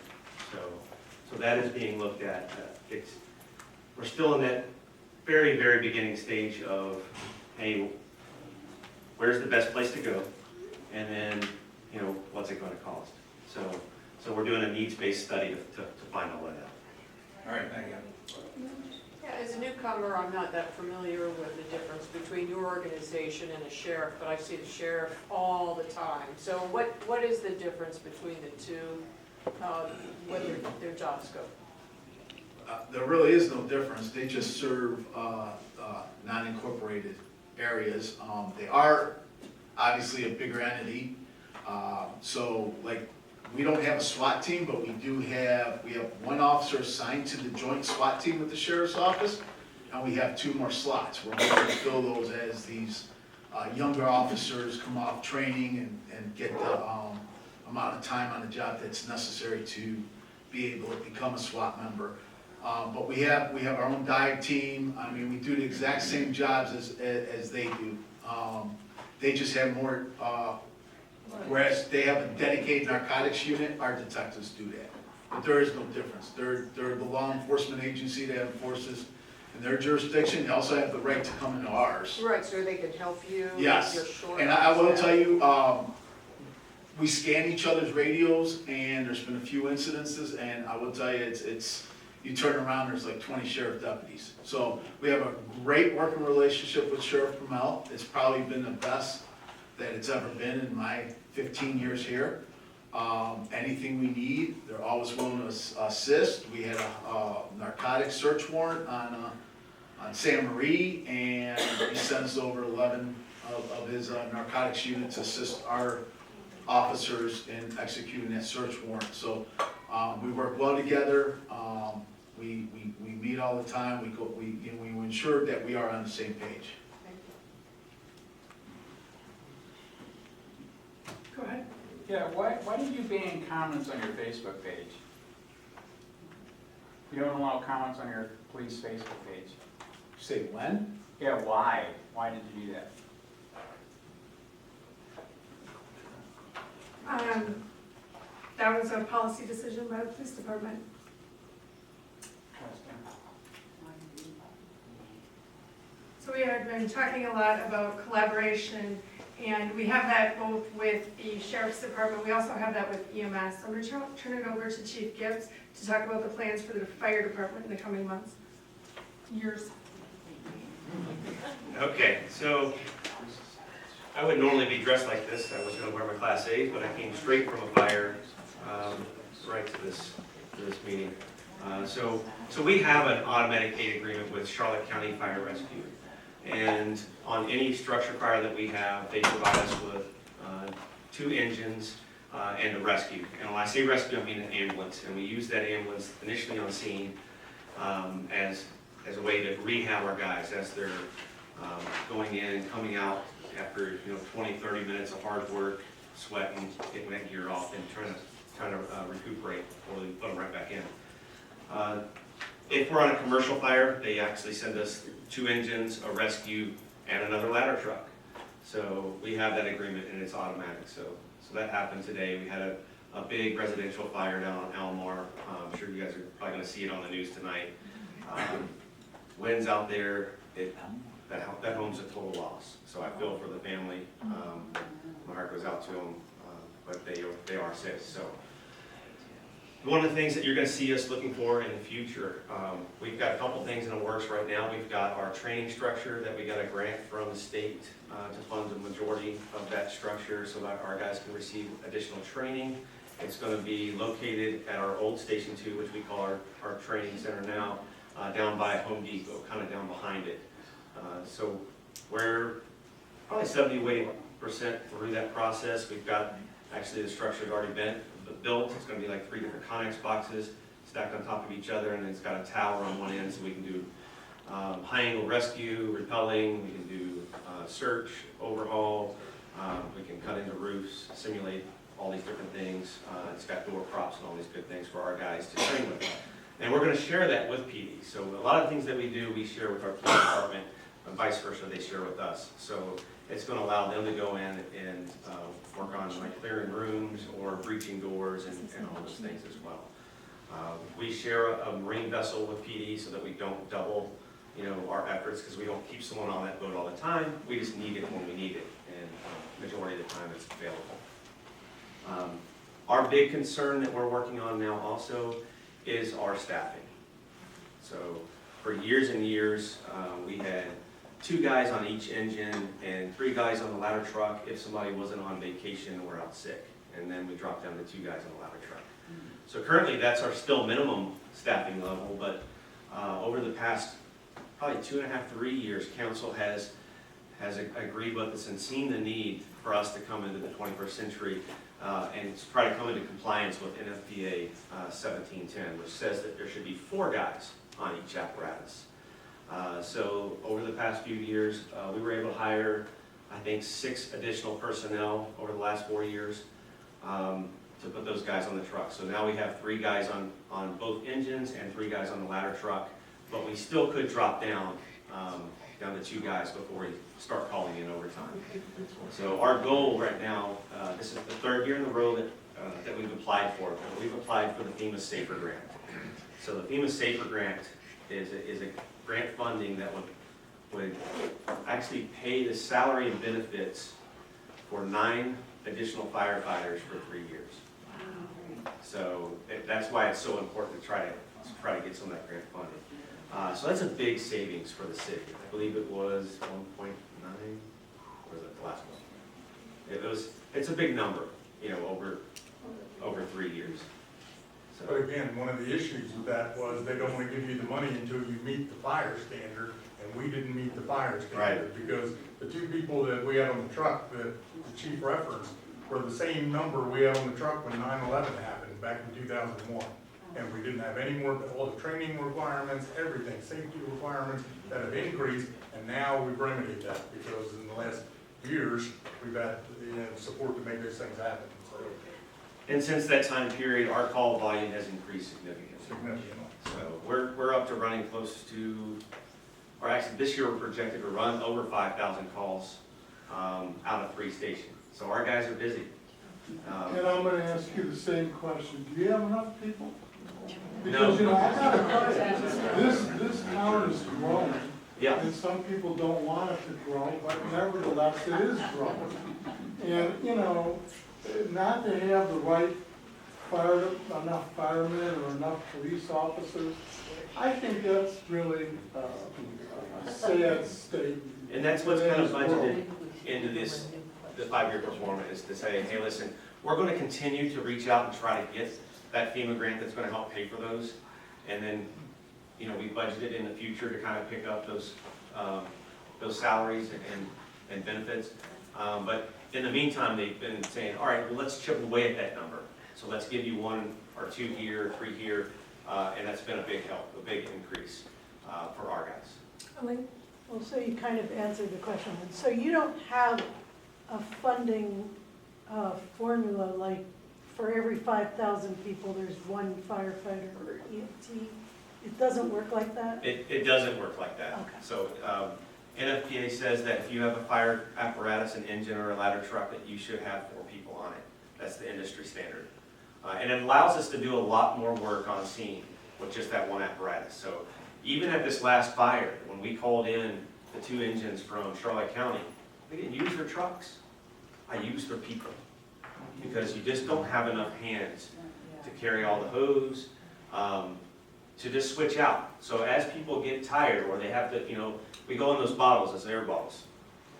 So that is being looked at. We're still in that very, very beginning stage of, hey, where's the best place to go? And then, you know, what's it going to cost? So we're doing a needs-based study to find all that out. All right, thank you. Yeah, as a newcomer, I'm not that familiar with the difference between your organization and a sheriff, but I see the sheriff all the time. So what is the difference between the two, what their job scope? There really is no difference. They just serve non-incorporated areas. They are obviously a bigger entity. So like, we don't have a SWAT team, but we have one officer assigned to the joint SWAT team with the sheriff's office, and we have 2 more slots. We're going to fill those as these younger officers come off training and get the amount of time on the job that's necessary to be able to become a SWAT member. But we have our own dive team. I mean, we do the exact same jobs as they do. They just have more, whereas they have a dedicated narcotics unit, our detectives do that. But there is no difference. They're the law enforcement agency that enforces in their jurisdiction. They also have the right to come into ours. Right, so they can help you. Yes, If you're short. and I will tell you, we scan each other's radios, and there's been a few incidences, and I will tell you, it's you turn around, there's like 20 sheriff deputies. So we have a great working relationship with Sheriff Brumell. It's probably been the best that it's ever been in my 15 years here. Anything we need, they're always willing to assist. We had a narcotics search warrant on San Marie, and he sent us over 11 of his narcotics units to assist our officers in executing that search warrant. So we work well together. We meet all the time. We ensure that we are on the same page. Go ahead. Yeah, why did you ban comments on your Facebook page? You don't allow comments on your police Facebook page. Say when? Yeah, why? Why did you do that? That was a policy decision by the police department. So we have been talking a lot about collaboration, and we have that both with the sheriff's department, we also have that with EMS. So I'm going to turn it over to Chief Gibbs to talk about the plans for the fire department in the coming months, years. Okay, so I would normally be dressed like this. I was going to wear my Class A's, but I came straight from a fire right to this meeting. So we have an automatic aid agreement with Charlotte County Fire Rescue. And on any structure fire that we have, they provide us with 2 engines and a rescue. And when I say rescue, I mean an ambulance. And we use that ambulance initially on scene as a way to rehab our guys as they're going in and coming out after 20, 30 minutes of hard work, sweating, getting that gear off, and trying to recuperate before we put them right back in. If we're on a commercial fire, they actually send us 2 engines, a rescue, and another ladder truck. So we have that agreement, and it's automatic. So that happened today. We had a big residential fire down on Almar. I'm sure you guys are probably going to see it on the news tonight. Winds out there. That home's a total loss. So I feel for the family. My heart goes out to them, but they are safe. So one of the things that you're going to see us looking for in the future, we've got a couple things in the works right now. We've got our training structure that we got a grant from the state to fund the majority of that structure so that our guys can receive additional training. It's going to be located at our old Station 2, which we call our training center now, down by Home Depot, kind of down behind it. So we're probably 70% through that process. We've got, actually the structure's already been built. It's going to be like 3 different Connex boxes stacked on top of each other, and it's got a tower on one end so we can do high angle rescue, rappelling, we can do search, overhaul, we can cut into roofs, simulate all these different things. It's got door props and all these good things for our guys to train with. And we're going to share that with PD. So a lot of things that we do, we share with our police department, and vice versa, they share with us. So it's going to allow them to go in and work on like clearing rooms or breaching doors and all those things as well. We share a marine vessel with PD so that we don't double, our efforts, because we don't keep someone on that boat all the time. We just need it when we need it, and majority of the time it's available. Our big concern that we're working on now also is our staffing. So for years and years, we had 2 guys on each engine and 3 guys on the ladder truck if somebody wasn't on vacation or out sick. And then we dropped down to 2 guys on the ladder truck. So currently that's our still minimum staffing level, but over the past probably 2.5, 3 years, council has agreed with us and seen the need for us to come into the 21st century and try to come into compliance with NFPA 1710, which says that there should be 4 guys on each apparatus. So over the past few years, we were able to hire, I think, 6 additional personnel over the last 4 years to put those guys on the truck. So now we have 3 guys on both engines and 3 guys on the ladder truck, but we still could drop down to 2 guys before we start calling in overtime. So our goal right now, this is the 3rd year in a row that we've applied for. We've applied for the FEMA Safer Grant. So the FEMA Safer Grant is a grant funding that would actually pay the salary and benefits for 9 additional firefighters for 3 years. So that's why it's so important to try to get some of that grant funding. So that's a big savings for the city. I believe it was 1.9, or was it the last one? It's a big number, you know, over 3 years. But again, one of the issues with that was they don't want to give you the money until you meet the fire standard, and we didn't meet the fire standard. Because the two people that we had on the truck that the chief referenced were the same number we had on the truck when 9/11 happened back in 2001. And we didn't have any more, all the training requirements, everything, safety requirements that have increased, and now we've remedied that because in the last years, we've had, you know, support to make those things happen, so. And since that time period, our call volume has increased significantly. So we're up to running close to, or actually this year we're projected to run over 5,000 calls out of 3 stations. So our guys are busy. And I'm gonna ask you the same question. Do you have enough people? No. Because, you know, I gotta tell you, this town is growing. Yeah. And some people don't want it to grow, but nevertheless, it is growing. And, you know, not to have the right enough firemen or enough police officers, I think that's really a sad statement. And that's what's kind of budgeted into this, the 5-year performance, is to say, hey, listen, we're going to continue to reach out and try to get that FEMA grant that's going to help pay for those. And then, you know, we budgeted in the future to kind of pick up those salaries and benefits. But in the meantime, they've been saying, all right, well, let's chip away at that number. So let's give you 1 or 2 here, 3 here, and that's been a big help, a big increase for our guys. Well, so you kind of answered the question. So you don't have a funding formula like for every 5,000 people, there's 1 firefighter or EMT? It doesn't work like that? It doesn't work like that. Okay. So NFPA says that if you have a fire apparatus, an engine, or a ladder truck, that you should have 4 people on it. That's the industry standard. And it allows us to do a lot more work on scene with just that 1 apparatus. So even at this last fire, when we called in the 2 engines from Charlotte County, we didn't use their trucks. I used their people. Because you just don't have enough hands to carry all the hose, to just switch out. So as people get tired, or they have to, you know, we go in those bottles, as air bottles.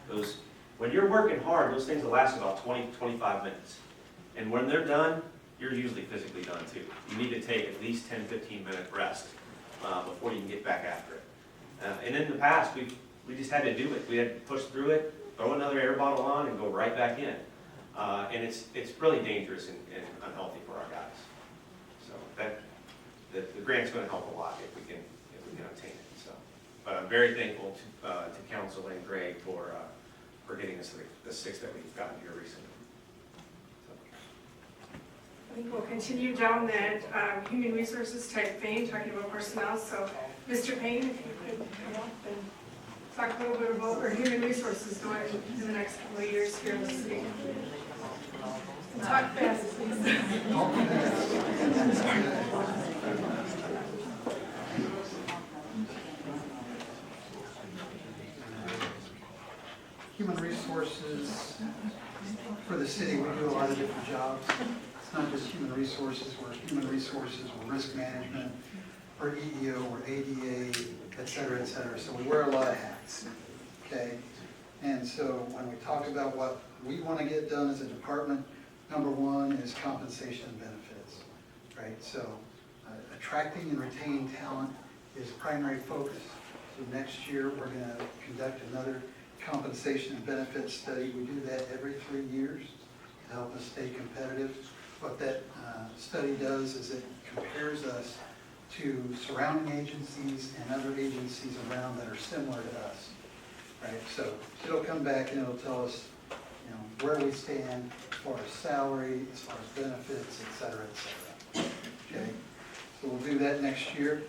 Those, when you're working hard, those things will last about 20, 25 minutes. And when they're done, you're usually physically done too. You need to take at least 10, 15-minute rest before you can get back after it. And in the past, we just had to do it. We had to push through it, throw another air bottle on, and go right back in. And it's really dangerous and unhealthy for our guys. So the grant's going to help a lot if we can obtain it. So, but I'm very thankful to council and Greg for getting us the 6 that we've gotten here recently. I think we'll continue down that human resources type vein, talking about personnel. So, Mr. Payne, if you could come up and talk a little bit about our human resources going in the next couple of years here in the city. And talk fast, please. Human resources for the city, we do a lot of different jobs. It's not just human resources, we're human resources, we're risk management, we're EEO, we're ADA, et cetera, so we wear a lot of hats, okay? And so when we talk about what we want to get done as a department, number 1 is compensation and benefits, right? So attracting and retaining talent is primary focus. So next year, we're going to conduct another compensation and benefits study. We do that every 3 years to help us stay competitive. What that study does is it compares us to surrounding agencies and other agencies around that are similar to us, right? So it'll come back and it'll tell us, you know, where we stand as far as salary, as far as benefits, et cetera, okay? So we'll do that next year.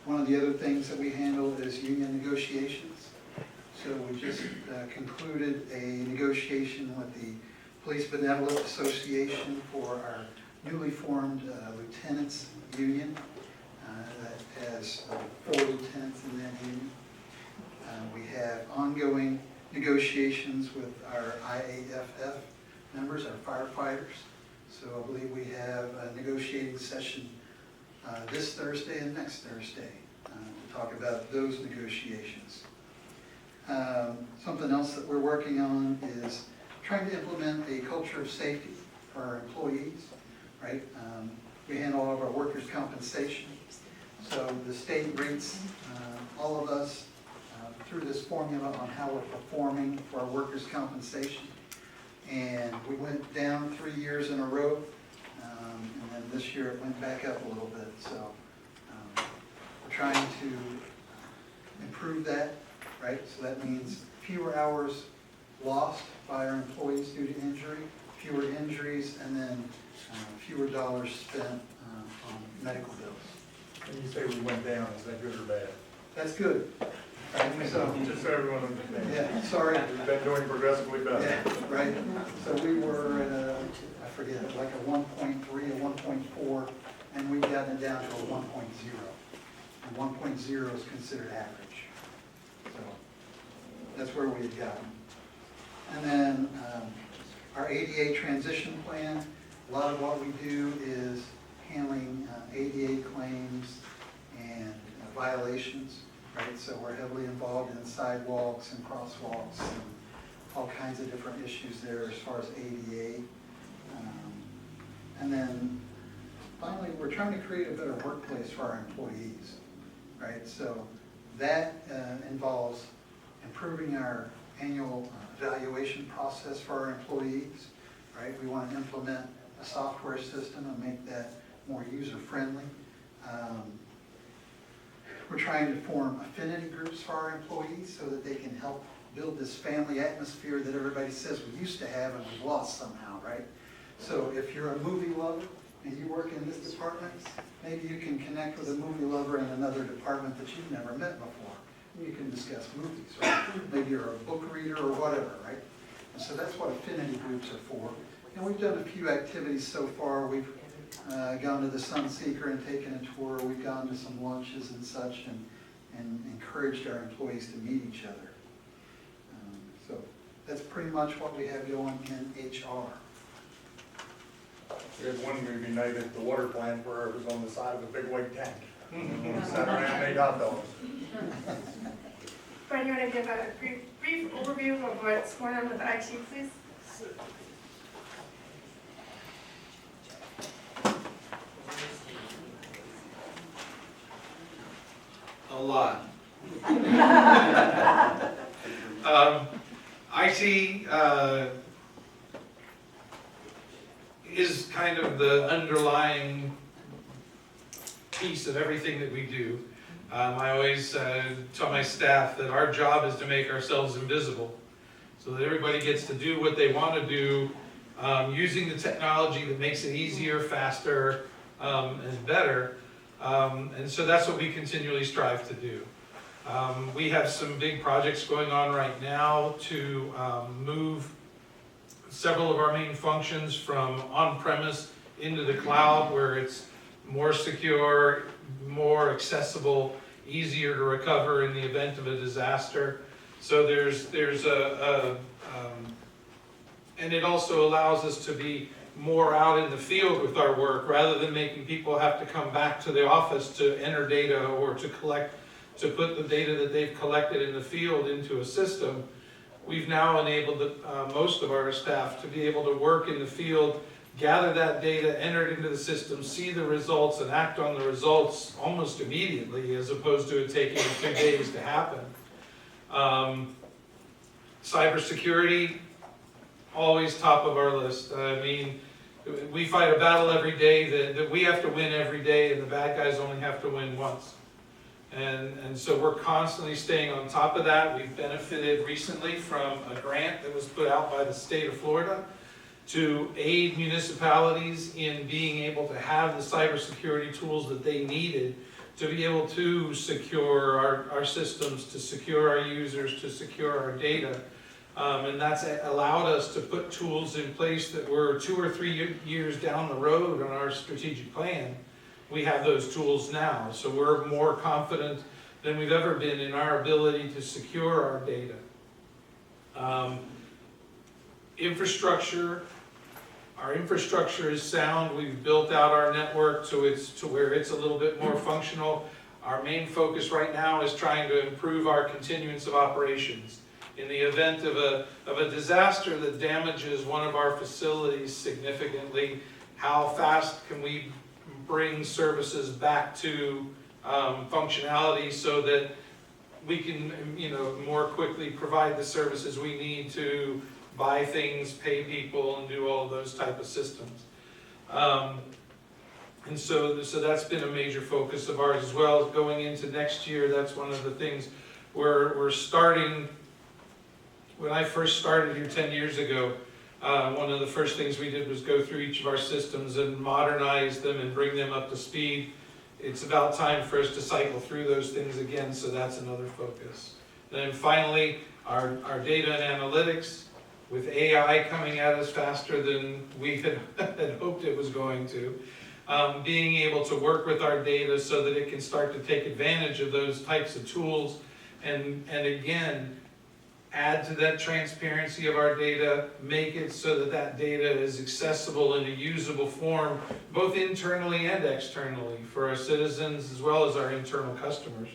One of the other things that we handle is union negotiations. So we just concluded a negotiation with the Police Benevolent Association for our newly formed lieutenants union that has 4 lieutenants in that union. We have ongoing negotiations with our IAFF members, our firefighters. So I believe we have a negotiating session this Thursday and next Thursday to talk about those negotiations. Something else that we're working on is trying to implement a culture of safety for our employees, right? We handle all of our workers' compensation. So the state rates all of us through this formula on how we're performing for our workers' compensation. And we went down 3 years in a row, and then this year it went back up a little bit. So we're trying to improve that, right? So that means fewer hours lost by our employees due to injury, fewer injuries, and then fewer dollars spent on medical bills. When you say we went down, is that good or bad? That's good. Right? So, Just so everyone understands. yeah, sorry. We've been doing progressively better. Yeah, right. So we were at a, I forget, like a 1.3, a 1.4, and we've gotten it down to a 1.0. And 1.0 is considered average. So that's where we had gotten. And then our ADA transition plan, a lot of what we do is handling ADA claims and violations, right? So we're heavily involved in sidewalks and crosswalks and all kinds of different issues there as far as ADA. And then finally, we're trying to create a better workplace for our employees, right? So that involves improving our annual evaluation process for our employees, right? We want to implement a software system and make that more user-friendly. We're trying to form affinity groups for our employees so that they can help build this family atmosphere that everybody says we used to have and we've lost somehow, right? So if you're a movie lover and you work in this department, maybe you can connect with a movie lover in another department that you've never met before. You can discuss movies, right? Maybe you're a book reader or whatever, right? And so that's what affinity groups are for. And we've done a few activities so far. We've gone to the Sunseeker and taken a tour. We've gone to some lunches and such and encouraged our employees to meet each other. So that's pretty much what we have going in HR. We had one movie night at the water plant where it was on the side of a big white tank. Sat around and ate hot dogs. Brian, you want to give a brief overview of what's going on with IT, please? A lot. IT is kind of the underlying piece of everything that we do. I always tell my staff that our job is to make ourselves invisible so that everybody gets to do what they want to do using the technology that makes it easier, faster, and better. And so that's what we continually strive to do. We have some big projects going on right now to move several of our main functions from on-premise into the cloud, where it's more secure, more accessible, easier to recover in the event of a disaster. So and it also allows us to be more out in the field with our work, rather than making people have to come back to the office to enter data or to put the data that they've collected in the field into a system. We've now enabled most of our staff to be able to work in the field, gather that data, enter it into the system, see the results, and act on the results almost immediately, as opposed to it taking 2 days to happen. Cybersecurity, always top of our list. I mean, we fight a battle every day that we have to win every day, and the bad guys only have to win once. And so we're constantly staying on top of that. We've benefited recently from a grant that was put out by the state of Florida to aid municipalities in being able to have the cybersecurity tools that they needed to be able to secure our systems, to secure our users, to secure our data. And that's allowed us to put tools in place that were 2 or 3 years down the road on our strategic plan. We have those tools now, so we're more confident than we've ever been in our ability to secure our data. Infrastructure, our infrastructure is sound. We've built out our network to where it's a little bit more functional. Our main focus right now is trying to improve our continuance of operations. in the event of a disaster that damages one of our facilities significantly, how fast can we bring services back to functionality so that we can, more quickly provide the services we need to buy things, pay people, and do all of those type of systems. And so that's been a major focus of ours as well. Going into next year, that's one of the things we're starting. When I first started here 10 years ago, one of the first things we did was go through each of our systems and modernize them and bring them up to speed. It's about time for us to cycle through those things again, so that's another focus. And then finally, our data and analytics, with AI coming at us faster than we had hoped it was going to. Being able to work with our data so that it can start to take advantage of those types of tools and again, add to that transparency of our data, make it so that that data is accessible in a usable form, both internally and externally for our citizens as well as our internal customers.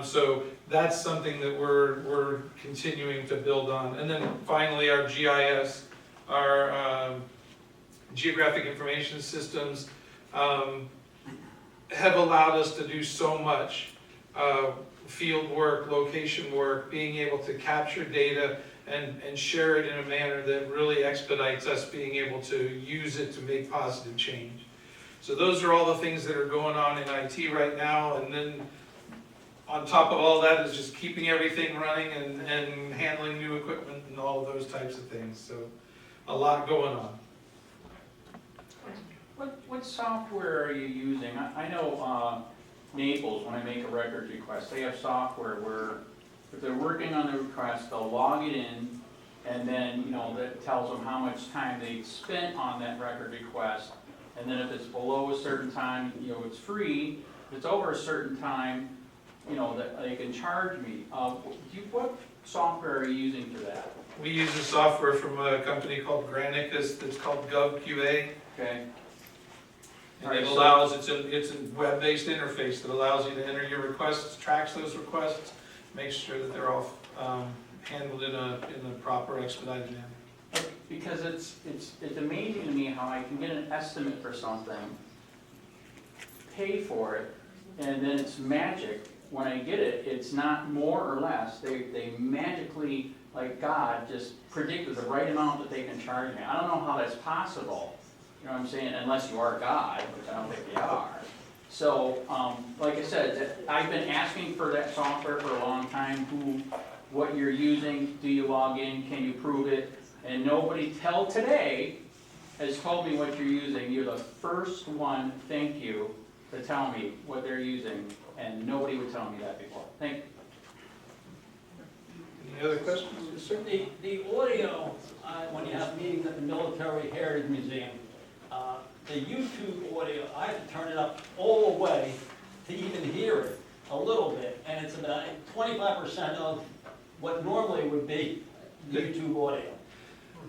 So that's something that we're continuing to build on. And then finally, our GIS, our Geographic Information Systems, have allowed us to do so much field work, location work, being able to capture data and share it in a manner that really expedites us being able to use it to make positive change. So those are all the things that are going on in IT right now, and then on top of all that is just keeping everything running and handling new equipment and all of those types of things. So a lot going on. What software are you using? I know Naples, when I make a records request, they have software where if they're working on the request, they'll log it in, and then, that tells them how much time they spent on that record request. And then if it's below a certain time, it's free. If it's over a certain time, that they can charge me. What software are you using for that? We use a software from a company called Granicus that's called GovQA. Okay. And it allows, it's a web-based interface that allows you to enter your requests, tracks those requests, makes sure that they're all handled in a proper expedited manner. Because it's amazing to me how I can get an estimate for something, pay for it, and then it's magic. When I get it, it's not more or less. They magically, like God, just predicted the right amount that they can charge me. I don't know how that's possible. You know what I'm saying? Unless you are God, which I don't think they are. So, like I said, I've been asking for that software for a long time. What you're using, do you log in, can you prove it? And nobody till today has told me what you're using. You're the first one, thank you, to tell me what they're using. And nobody would tell me that before. Thank you. Any other questions? Yes, sir. The audio, when you have meetings at the Military Heritage Museum, the YouTube audio, I have to turn it up all the way to even hear it a little bit, and it's about 25% of what normally would be YouTube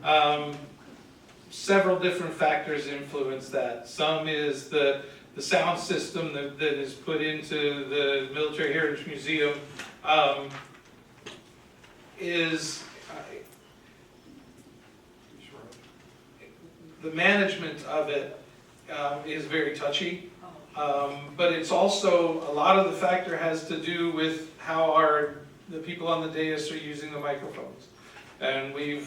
audio. Several different factors influence that. Some is the sound system that is put into the Military Heritage Museum the management of it is very touchy, but it's also, a lot of the factor has to do with how the people on the dais are using the microphones. And we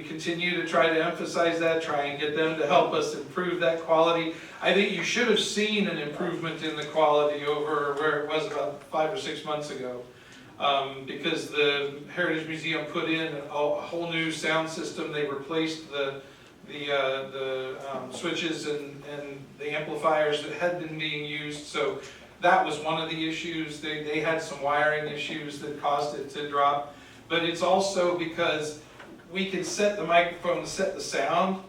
continue to try to emphasize that, try and get them to help us improve that quality. I think you should have seen an improvement in the quality over where it was about 5 or 6 months ago. Because the Heritage Museum put in a whole new sound system. They replaced the switches and the amplifiers that had been being used. So that was one of the issues. They had some wiring issues that caused it to drop. But it's also because we can set the microphone, set the sound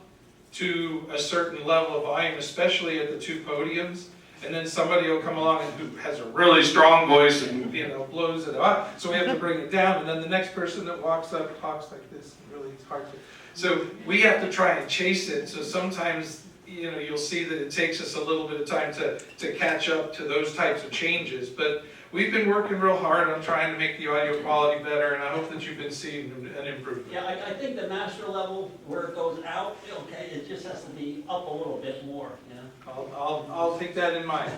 to a certain level of volume, especially at the two podiums. And then somebody will come along and who has a really strong voice and blows it up. So we have to bring it down. And then the next person that walks up talks like this. Really, it's hard to. So we have to try and chase it. So sometimes you'll see that it takes us a little bit of time to catch up to those types of changes. But we've been working real hard on trying to make the audio quality better, and I hope that you've been seeing an improvement. Yeah, I think the master level, where it goes out, okay, it just has to be up a little bit more, you know? I'll take that in mind.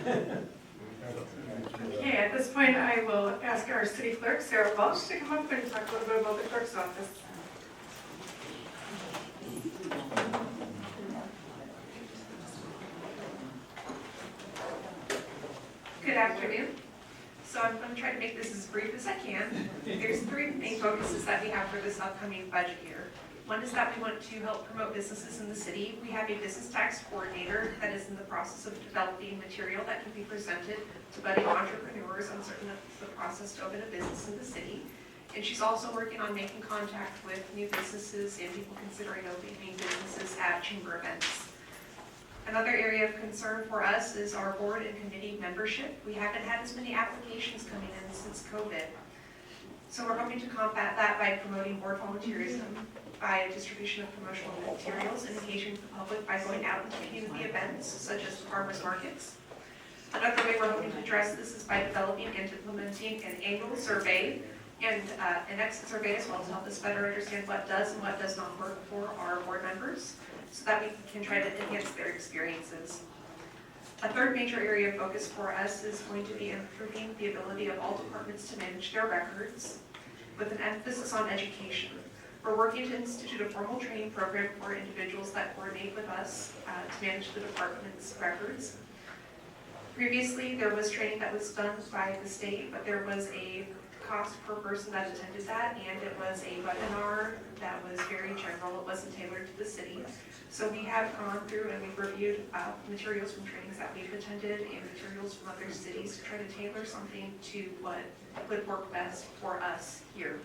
Okay, at this point, I will ask our city clerk, Sarah Welch, to come up and talk a little bit about the clerk's office. Good afternoon. So I'm going to try to make this as brief as I can. There's three main focuses that we have for this upcoming budget year. One is that we want to help promote businesses in the city. We have a business tax coordinator that is in the process of developing material that can be presented to budding entrepreneurs on certain of the process to open a business in the city. And she's also working on making contact with new businesses and people considering opening businesses at chamber events. Another area of concern for us is our board and committee membership. We haven't had as many applications coming in since COVID. So we're hoping to combat that by promoting board volunteerism, by distribution of promotional materials, and engaging the public by going out into community events such as farmers markets. Another way we're hoping to address this is by developing and implementing an annual survey and an exit survey as well to help us better understand what does and what does not work for our board members, so that we can try to enhance their experiences. A third major area of focus for us is going to be improving the ability of all departments to manage their records with an emphasis on education. We're working to institute a formal training program for individuals that coordinate with us to manage the department's records. Previously, there was training that was done by the state, but there was a cost per person that attended that, and it was a webinar that was very general. It wasn't tailored to the city. So we have gone through and we've reviewed materials from trainings that we've attended and materials from other cities to try to tailor something to what would work best for us here.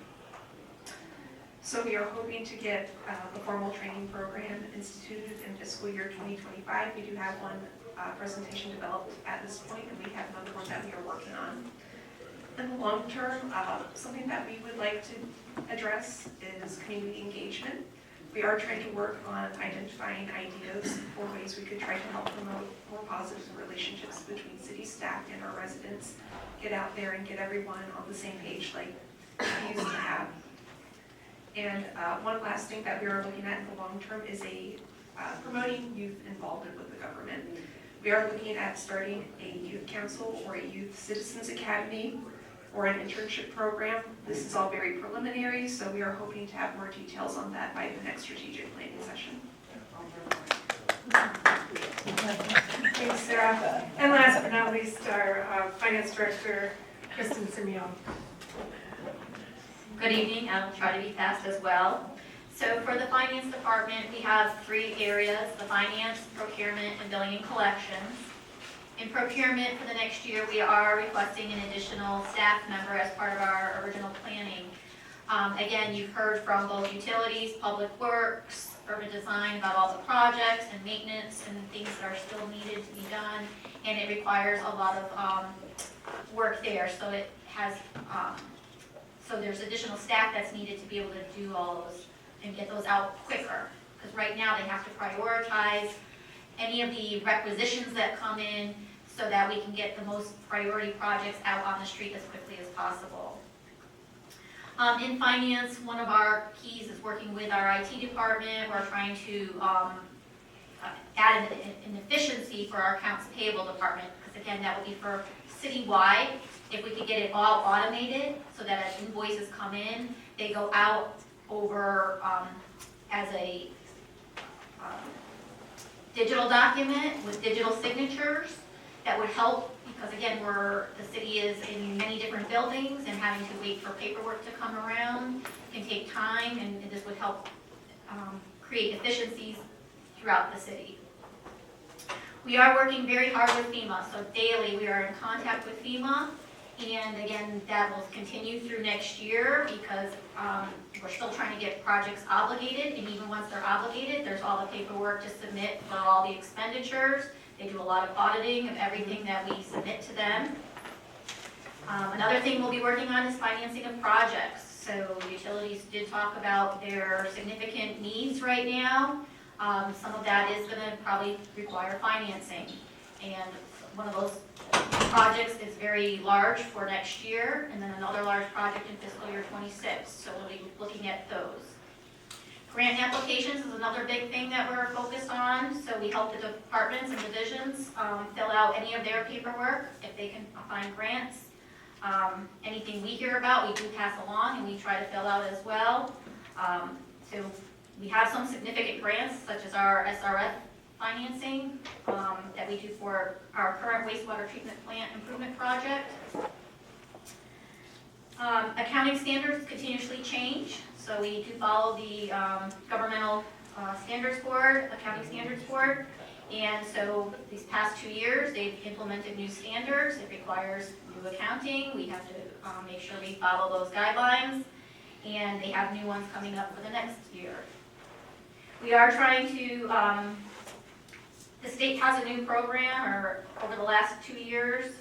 So we are hoping to get a formal training program instituted in fiscal year 2025. We do have one presentation developed at this point, and we have another one that we are working on. In the long term, something that we would like to address is community engagement. We are trying to work on identifying ideas for ways we could try to help promote more positive relationships between city staff and our residents, get out there and get everyone on the same page like we used to have. And one last thing that we are looking at in the long term is promoting youth involvement with the government. We are looking at starting a youth council or a youth citizens academy or an internship program. This is all very preliminary, so we are hoping to have more details on that by the next strategic planning session. Thanks, Sarah. And last but not least, our finance director, Kristen Simeon. Good evening. I'll try to be fast as well. So for the finance department, we have three areas: the finance, procurement, and billing and collections. In procurement for the next year, we are requesting an additional staff member as part of our original planning. Again, you've heard from both utilities, public works, urban design about all the projects and maintenance and things that are still needed to be done, and it requires a lot of work there. So it has, so there's additional staff that's needed to be able to do all those and get those out quicker. Because right now they have to prioritize any of the requisitions that come in so that we can get the most priority projects out on the street as quickly as possible. In finance, one of our keys is working with our IT department. We're trying to add an efficiency for our accounts payable department, because again, that would be for citywide. If we could get it all automated so that as invoices come in, they go out over as a digital document with digital signatures. That would help, because again, the city is in many different buildings, and having to wait for paperwork to come around can take time, and this would help create efficiencies throughout the city. We are working very hard with FEMA, so daily we are in contact with FEMA, and again, that will continue through next year, because we're still trying to get projects obligated, and even once they're obligated, there's all the paperwork to submit for all the expenditures. They do a lot of auditing of everything that we submit to them. Another thing we'll be working on is financing of projects. So utilities did talk about their significant needs right now. Some of that is going to probably require financing. And one of those projects is very large for next year, and then another large project in fiscal year '26. So we'll be looking at those. Grant applications is another big thing that we're focused on. So we help the departments and divisions fill out any of their paperwork if they can find grants. Anything we hear about, we do pass along and we try to fill out as well. So we have some significant grants, such as our SRF financing that we do for our current wastewater treatment plant improvement project. Accounting standards continuously change, so we do follow the governmental standards board, accounting standards board. And so these past 2 years, they've implemented new standards. It requires new accounting. We have to make sure we follow those guidelines. And they have new ones coming up for the next year. We are trying to, the state has a new program over the last 2 years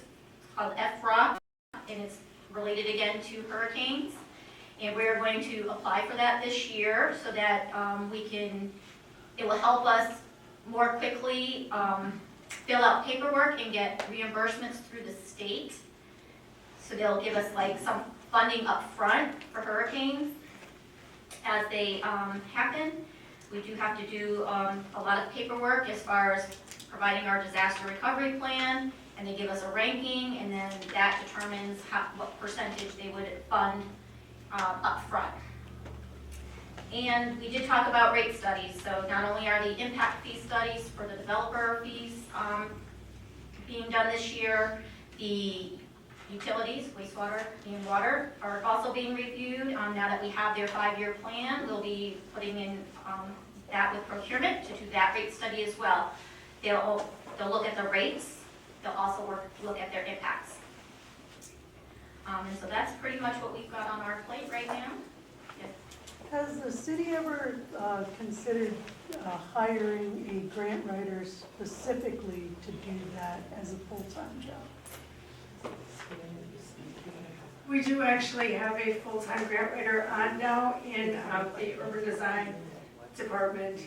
called FROC, and it's related again to hurricanes. And we're going to apply for that this year so that it will help us more quickly fill out paperwork and get reimbursements through the state. So they'll give us like some funding up front for hurricanes as they happen. We do have to do a lot of paperwork as far as providing our disaster recovery plan, and they give us a ranking, and then that determines what percentage they would fund up front. And we did talk about rate studies, so not only are the impact fee studies for the developer fees being done this year, the utilities, wastewater and water, are also being reviewed. Now that we have their 5-year plan, we'll be putting in that with procurement to do that rate study as well. They'll look at the rates, they'll also look at their impacts. And so that's pretty much what we've got on our plate right now. Has the city ever considered hiring a grant writer specifically to do that as a full-time job? We do actually have a full-time grant writer on now in the urban design department.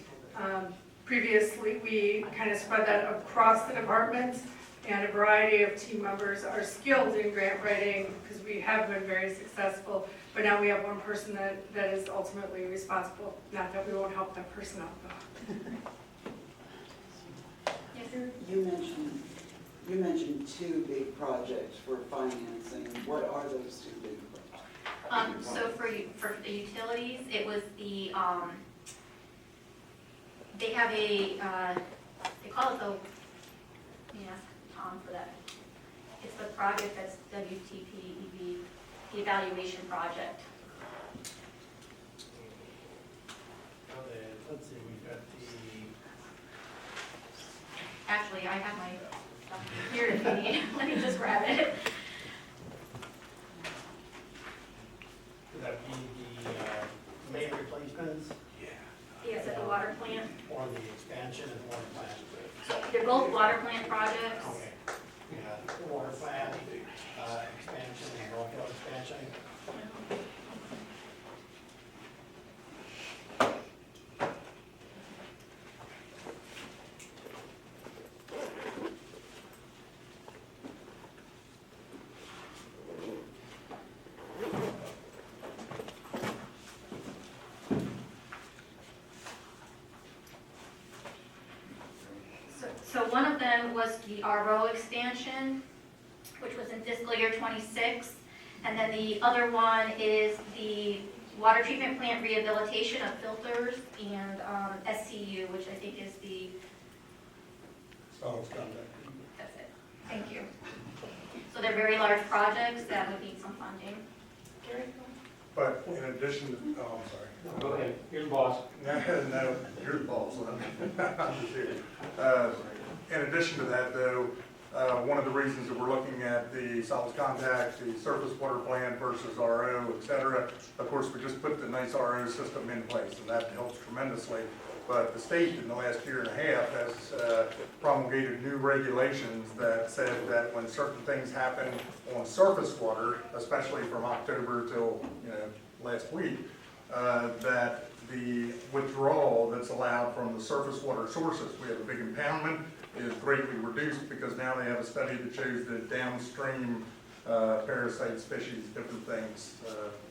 Previously, we kind of spread that across the departments, and a variety of team members are skilled in grant writing because we have been very successful. But now we have one person that is ultimately responsible. Not that we won't help that person out though. Yes. You mentioned 2 big projects for financing. What are those 2 big projects? So for the utilities, it was the, they have they call it the, let me ask Tom for that. It's the project that's WTPEV, the evaluation project. Let's see, we've got the. Actually, I have my stuff here if you need. Let me just grab it. Would that be the main replacements? Yes, at the water plant. Or the expansion of the water plant? They're both water plant projects. Okay. Yeah, the water plant, expansion and Rockville expansion. So one of them was the RO expansion, which was in fiscal year '26. And then the other one is the water treatment plant rehabilitation of filters and SCU, which I think is the, Solids conduct. that's it. Thank you. So they're very large projects that would need some funding. Gary? But in addition to, oh, I'm sorry. Go ahead, you're the boss. No, you're the boss. I'm just here. In addition to that, though, one of the reasons that we're looking at the solids contact, the surface water plant versus RO, et cetera, of course, we just put the nice RO system in place, and that helps tremendously. But the state, in the last year and a half, has promulgated new regulations that said that when certain things happen on surface water, especially from October till last week, that the withdrawal that's allowed from the surface water sources, we have a big impoundment, is greatly reduced because now they have a study that shows that downstream parasites, species, different things,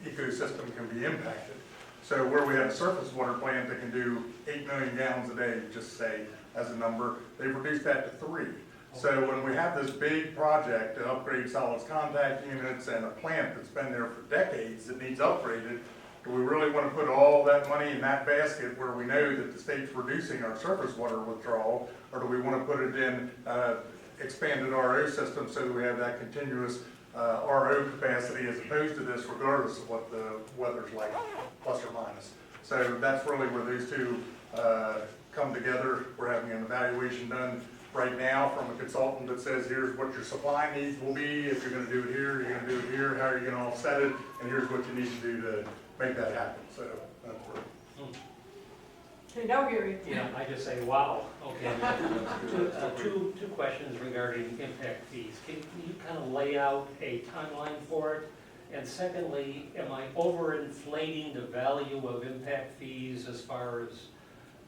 ecosystem can be impacted. So where we have a surface water plant that can do 8 million gallons a day, just say as a number, they've reduced that to 3. So when we have this big project to upgrade solids contact units and a plant that's been there for decades that needs upgraded, do we really want to put all that money in that basket where we know that the state's reducing our surface water withdrawal, or do we want to put it in expanded RO system so that we have that continuous RO capacity as opposed to this regardless of what the weather's like, plus or minus. So that's really where those two come together. We're having an evaluation done right now from a consultant that says, here's what your supply needs will be, if you're going to do it here, you're going to do it here, how are you going to offset it, and here's what you need to do to make that happen. So that's where. Okay, now Gary. Yeah, I just say, wow, okay. Two questions regarding impact fees. Can you kind of lay out a timeline for it? And secondly, am I overinflating the value of impact fees as far as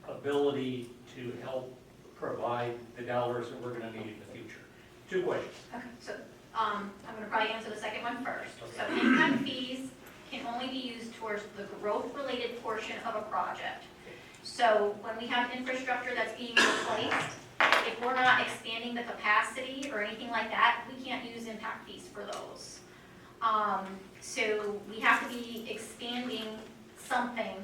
ability to help provide the dollars that we're gonna need in the future? Two questions. Okay, so I'm gonna probably answer the second one first. So impact fees can only be used towards the growth-related portion of a project. So when we have infrastructure that's being replaced, if we're not expanding the capacity or anything like that, we can't use impact fees for those. So we have to be expanding something.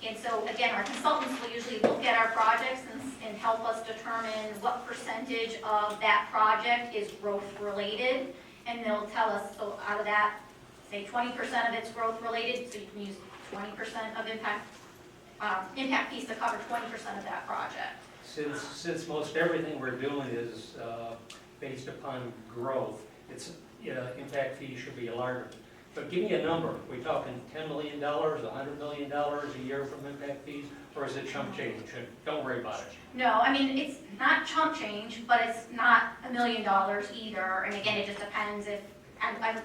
And so again, our consultants will usually look at our projects and help us determine what percentage of that project is growth-related. And they'll tell us, so out of that, say 20% of it's growth-related, so you can use 20% of impact fees to cover 20% of that project. Since most everything we're doing is based upon growth, it's, impact fees should be larger. But give me a number. We talking $10 million, $100 million a year from impact fees, or is it chump change? Don't worry about it. No, I mean, it's not chump change, but it's not $1 million either. And again, it just depends on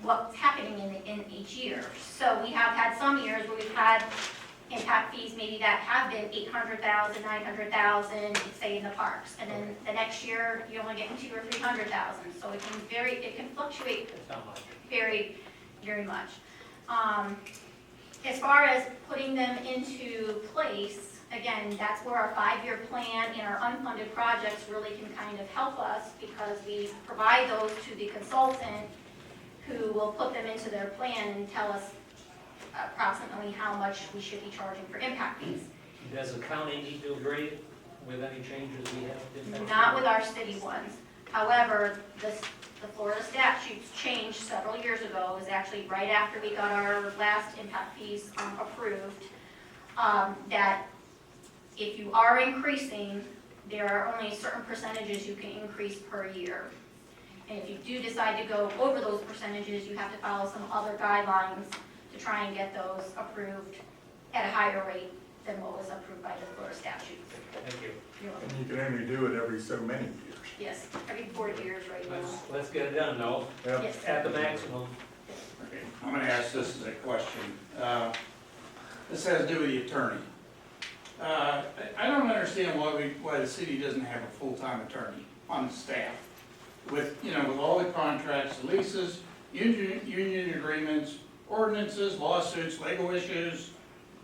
what's happening in each year. So we have had some years where we've had impact fees maybe that have been $800,000, $900,000, say in the parks, and then the next year you're only getting $200,000 or $300,000. So it can fluctuate very, very much. As far as putting them into place, again, that's where our 5-year plan and our unfunded projects really can kind of help us, because we provide those to the consultant who will put them into their plan and tell us approximately how much we should be charging for impact fees. Does the county need to agree with any changes we have? Not with our city ones. However, the Florida statutes changed several years ago. It was actually right after we got our last impact fees approved, that if you are increasing, there are only certain percentages you can increase per year. And if you do decide to go over those percentages, you have to follow some other guidelines to try and get those approved at a higher rate than what was approved by the Florida statutes. Thank you. You're welcome. And you can only do it every so many years. Yes, every 4 years right now. Let's get it done, though. Yep. Yes. At the maximum. Okay, I'm gonna ask this as a question. This has to do with the attorney. I don't understand why the city doesn't have a full-time attorney on the staff. With all the contracts, the leases, union agreements, ordinances, lawsuits, legal issues,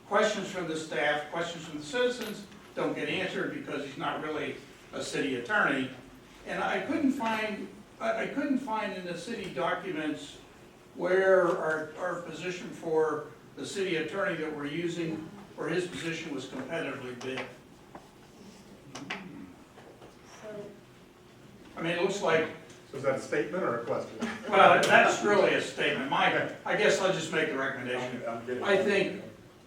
questions from the staff, questions from the citizens don't get answered because he's not really a city attorney. And I couldn't find in the city documents where our position for the city attorney that we're using, where his position was competitively bid. I mean, it looks like. So is that a statement or a question? Well, that's really a statement. I guess I'll just make the recommendation.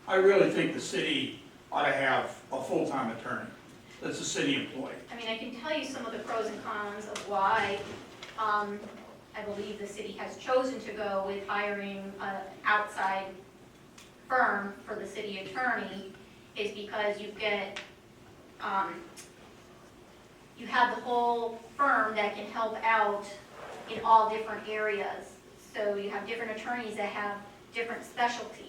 I really think the city ought to have a full-time attorney that's a city employee. I mean, I can tell you some of the pros and cons of why I believe the city has chosen to go with hiring an outside firm for the city attorney, is because you have the whole firm that can help out in all different areas. So you have different attorneys that have different specialties.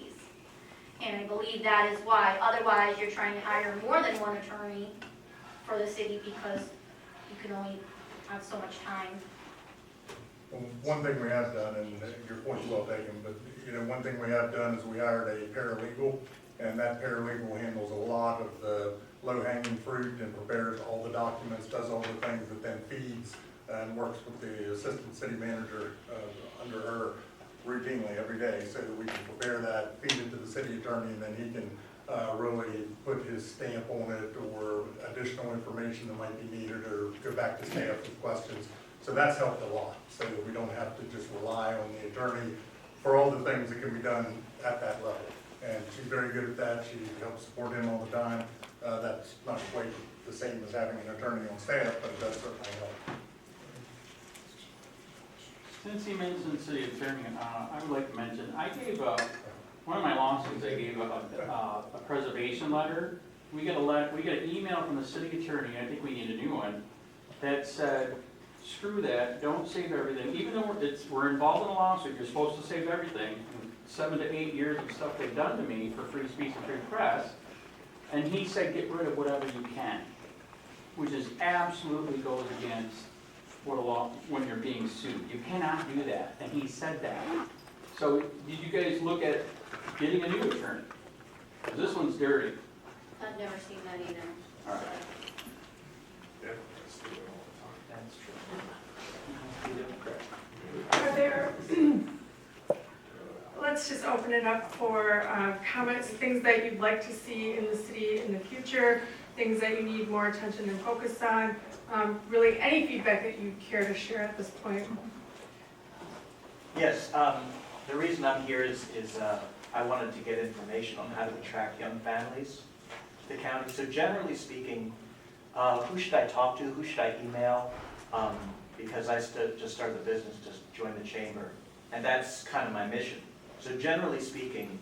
And I believe that is why. Otherwise, you're trying to hire more than one attorney for the city, because you can only have so much time. Well, one thing we have done, and your point's well taken, but, you know, one thing we have done is we hired a paralegal, and that paralegal handles a lot of the low-hanging fruit and prepares all the documents, does all the things that then feeds and works with the assistant city manager under her routinely every day, so that we can prepare that, feed it to the city attorney, and then he can really put his stamp on it, or additional information that might be needed, or go back to staff with questions. So that's helped a lot, so that we don't have to just rely on the attorney for all the things that can be done at that level. And she's very good at that. She helps support him all the time. That's not quite the same as having an attorney on staff, but it does certainly help. Since he mentioned city attorney, I would like to mention, I gave one of my lawsuits, I gave a preservation letter. We get an email from the city attorney, I think we need a new one, that said, screw that, don't save everything. Even though we're involved in a lawsuit, you're supposed to save everything. 7 to 8 years of stuff they've done to me for free speech and free press. And he said, get rid of whatever you can, which is absolutely goes against what a law, when you're being sued. You cannot do that, and he said that. So did you guys look at getting a new attorney? 'Cause this one's dirty. I've never seen that either. All right. Are there, let's just open it up for comments, things that you'd like to see in the city in the future, things that you need more attention and focus on, really any feedback that you care to share at this point. Yes, the reason I'm here is I wanted to get information on how to attract young families to the county. So generally speaking, who should I talk to, who should I email? Because I just started the business, just joined the chamber, and that's kind of my mission. So generally speaking,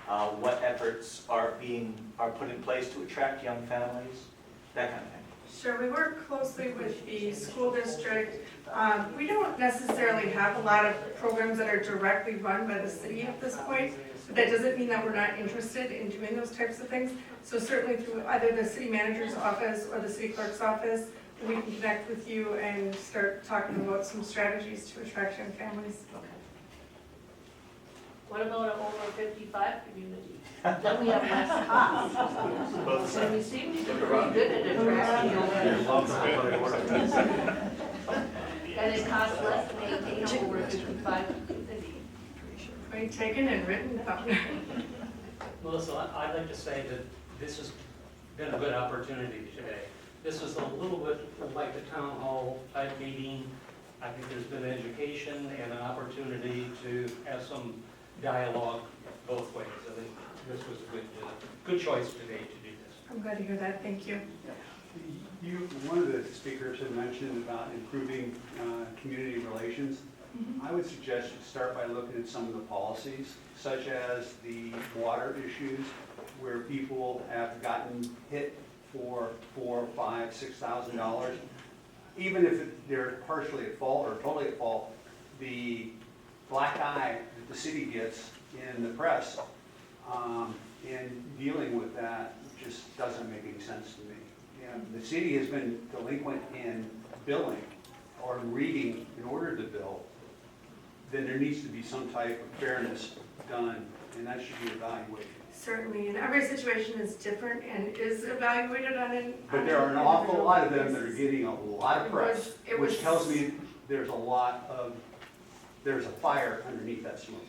what efforts are put in place to attract young families, that kind of thing. Sure, we work closely with the school district. We don't necessarily have a lot of programs that are directly run by the city at this point, but that doesn't mean that we're not interested in doing those types of things. So certainly through either the city manager's office or the city clerk's office, we can connect with you and start talking about some strategies to attract young families. What about an over 55 community? Then we have less costs. So we seem to be pretty good at attracting over. And it costs less to maintain an over 55 community. Point taken and written down. Melissa, I'd like to say that this has been a good opportunity today. This is a little bit like the town hall type meeting. I think there's been education and an opportunity to have some dialogue both ways. I think this was a good choice today to do this. I'm glad to hear that, thank you. One of the speakers had mentioned about improving community relations. I would suggest you start by looking at some of the policies, such as the water issues, where people have gotten hit for $4,000, $5,000, $6,000. Even if they're partially at fault or totally at fault, the black eye that the city gets in the press in dealing with that just doesn't make any sense to me. The city has been delinquent in billing or reading in order to bill, then there needs to be some type of fairness done, and that should be evaluated. Certainly, and every situation is different and is evaluated on an. But there are an awful lot of them that are getting a lot of press, which tells me there's a fire underneath that smoke.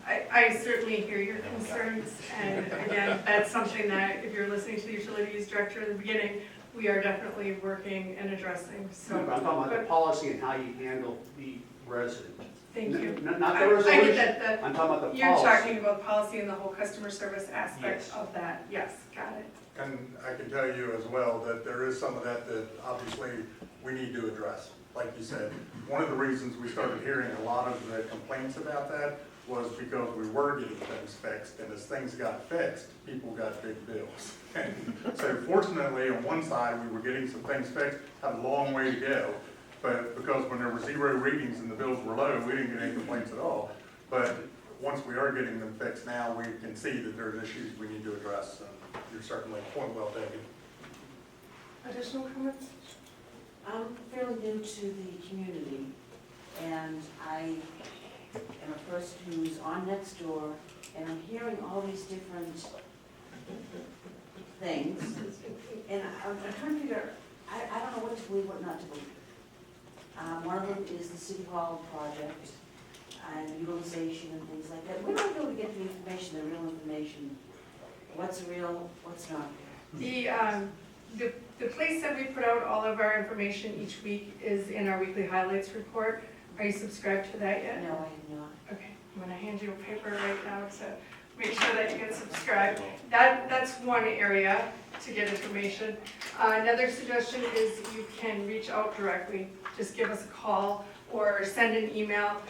I certainly hear your concerns, and again, that's something that, if you're listening to the utilities director at the beginning, we are definitely working and addressing, so. I'm talking about the policy and how you handle the resident. Thank you. Not the resolution. I get that, I'm talking about the policy. you're talking about policy and the whole customer service aspect Yes. of that, yes, got it. And I can tell you as well that there is some of that obviously we need to address. Like you said, one of the reasons we started hearing a lot of the complaints about that was because we were getting things fixed, and as things got fixed, people got big bills. And so fortunately, on one side, we were getting some things fixed, had a long way to go, but because when there were 0 readings and the bills were low, we didn't get any complaints at all. But once we are getting them fixed now, we can see that there's issues we need to address. So you're certainly point well taken. Additional comments? to the community, and I am a person who's on next door, and I'm hearing all these different things, and I'm trying to figure, I don't know what to believe, what not to believe. One of them is the City Hall project, and utilization and things like that. Where do I go to get the information, the real information? What's real, what's not? The place that we put out all of our information each week is in our weekly highlights report. Are you subscribed to that yet? No, I am not. Okay, I'm gonna hand you a paper right now to make sure that you get subscribed. That's one area to get information. Another suggestion is you can reach out directly. Just give us a call or send an email.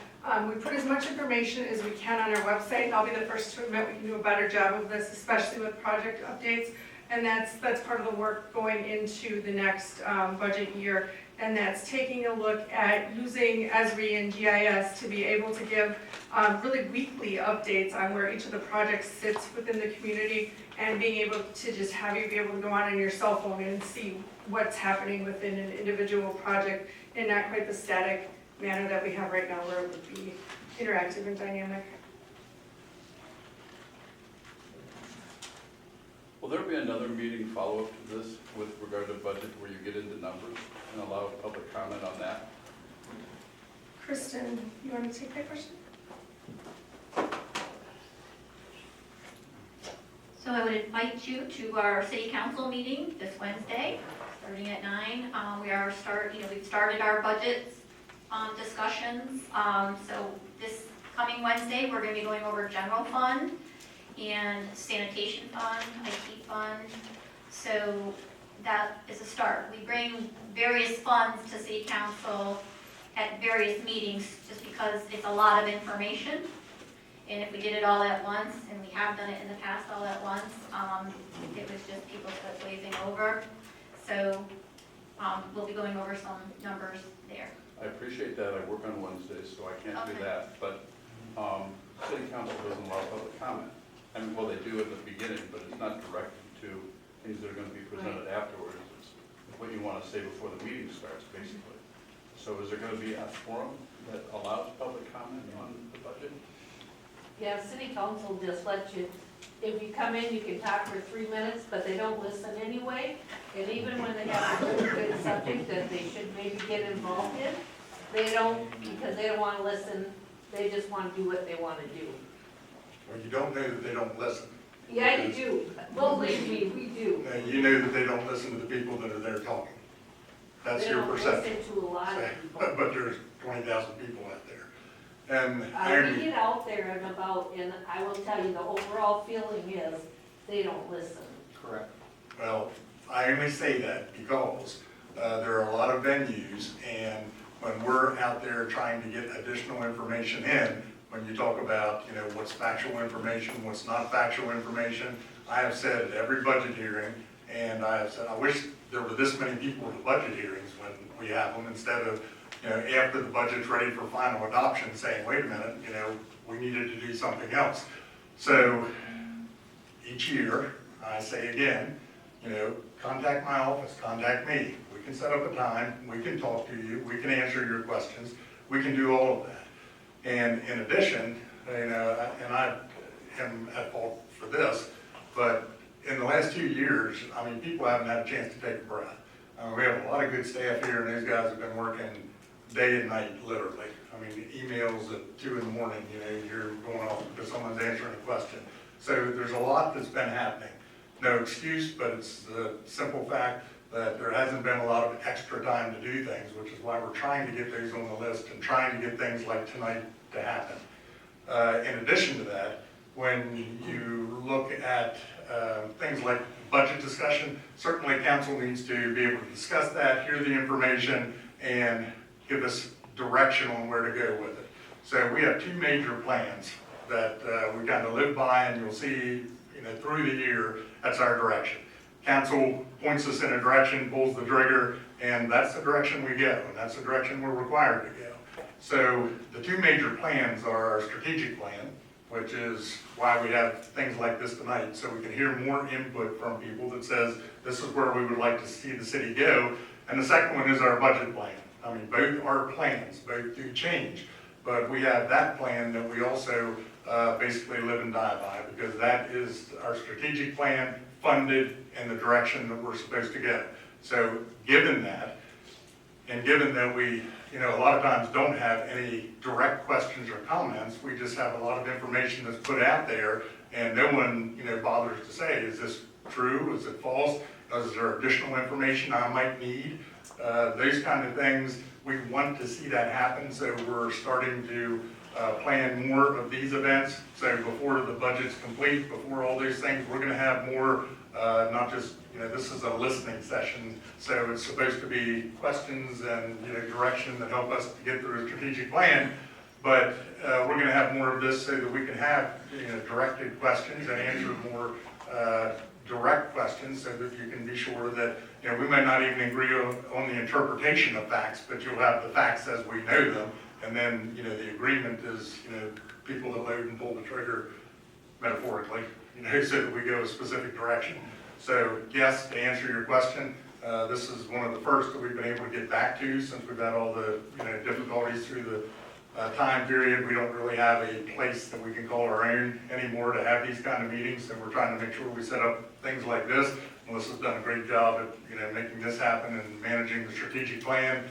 We put as much information as we can on our website, and I'll be the first to admit we can do a better job of this, especially with project updates. And that's part of the work going into the next budget year. And that's taking a look at using Esri and GIS to be able to give really weekly updates on where each of the projects sits within the community, and being able to just have you be able to go on your cell phone and see what's happening within an individual project in not quite the static manner that we have right now, where it would be interactive and dynamic. Will there be another meeting follow-up to this with regard to budget where you get into numbers and allow public comment on that? Kristen, you want to take that question? So I would invite you to our city council meeting this Wednesday, starting at 9. We've started our budgets discussions. So this coming Wednesday, we're going to be going over general fund and sanitation fund, IT fund. So that is a start. We bring various funds to city council at various meetings just because it's a lot of information. And if we did it all at once, and we have done it in the past all at once, it was just people glazing over. So we'll be going over some numbers there. I appreciate that. I work on Wednesdays, so I can't do that. But city council doesn't allow public comment. I mean, well, they do at the beginning, but it's not directed to things that are going to be presented afterwards. It's what you want to say before the meeting starts, basically. So is there going to be a forum that allows public comment on the budget? Yeah, city council just lets you, if you come in, you can talk for 3 minutes, but they don't listen anyway. And even when they have a really good subject that they should maybe get involved in, they don't, because they don't want to listen, they just want to do what they want to do. Well, you don't know that they don't listen. Yeah, you do. Believe me, we do. Now, you know that they don't listen to the people that are there talking. That's your perception. They don't listen to a lot of people. But there's 20,000 people out there. And We get out there and about, and I will tell you, the overall feeling is they don't listen. Correct. Well, I only say that because there are a lot of venues, and when we're out there trying to get additional information in, when you talk about, what's factual information, what's not factual information, I have said at every budget hearing, and I have said, I wish there were this many people at the budget hearings when we have them, instead of, after the budget's ready for final adoption, saying, wait a minute, we needed to do something else. So each year, I say again, contact my office, contact me. We can set up a time, we can talk to you, we can answer your questions, we can do all of that. And in addition, and I am at fault for this, but in the last 2 years, people haven't had a chance to take a breath. We have a lot of good staff here, and these guys have been working day and night, literally. Emails at 2 in the morning, you're going off because someone's answering a question. So there's a lot that's been happening. No excuse, but it's the simple fact that there hasn't been a lot of extra time to do things, which is why we're trying to get those on the list and trying to get things like tonight to happen. In addition to that, when you look at things like budget discussion, certainly council needs to be able to discuss that, hear the information, and give us direction on where to go with it. So we have 2 major plans that we kind of live by, and you'll see, through the year, that's our direction. Council points us in a direction, pulls the trigger, and that's the direction we go, and that's the direction we're required to go. So the 2 major plans are our strategic plan, which is why we have things like this tonight, so we can hear more input from people that says, this is where we would like to see the city go. And the second one is our budget plan, I mean, both are plans, both do change, but we have that plan that we also basically live and die by, because that is our strategic plan, funded in the direction that we're supposed to go. So given that, and given that we, a lot of times don't have any direct questions or comments, we just have a lot of information that's put out there, and no one, bothers to say, is this true, is it false, is there additional information I might need? Those kind of things, we want to see that happen, so we're starting to plan more of these events. So before the budget's complete, before all those things, we're gonna have more, not just, this is a listening session, so it's supposed to be questions and, direction that help us to get through a strategic plan. But we're gonna have more of this so that we can have, directed questions and answer more direct questions, so that you can be sure that, we might not even agree on the interpretation of facts, but you'll have the facts as we know them. And then, the agreement is, people that load and pull the trigger metaphorically, so that we go a specific direction. So yes, to answer your question, this is one of the first that we've been able to get back to since we've had all the, difficulties through the time period. We don't really have a place that we can call our own anymore to have these kind of meetings, so we're trying to make sure we set up things like this. Melissa's done a great job at, making this happen and managing the strategic plan.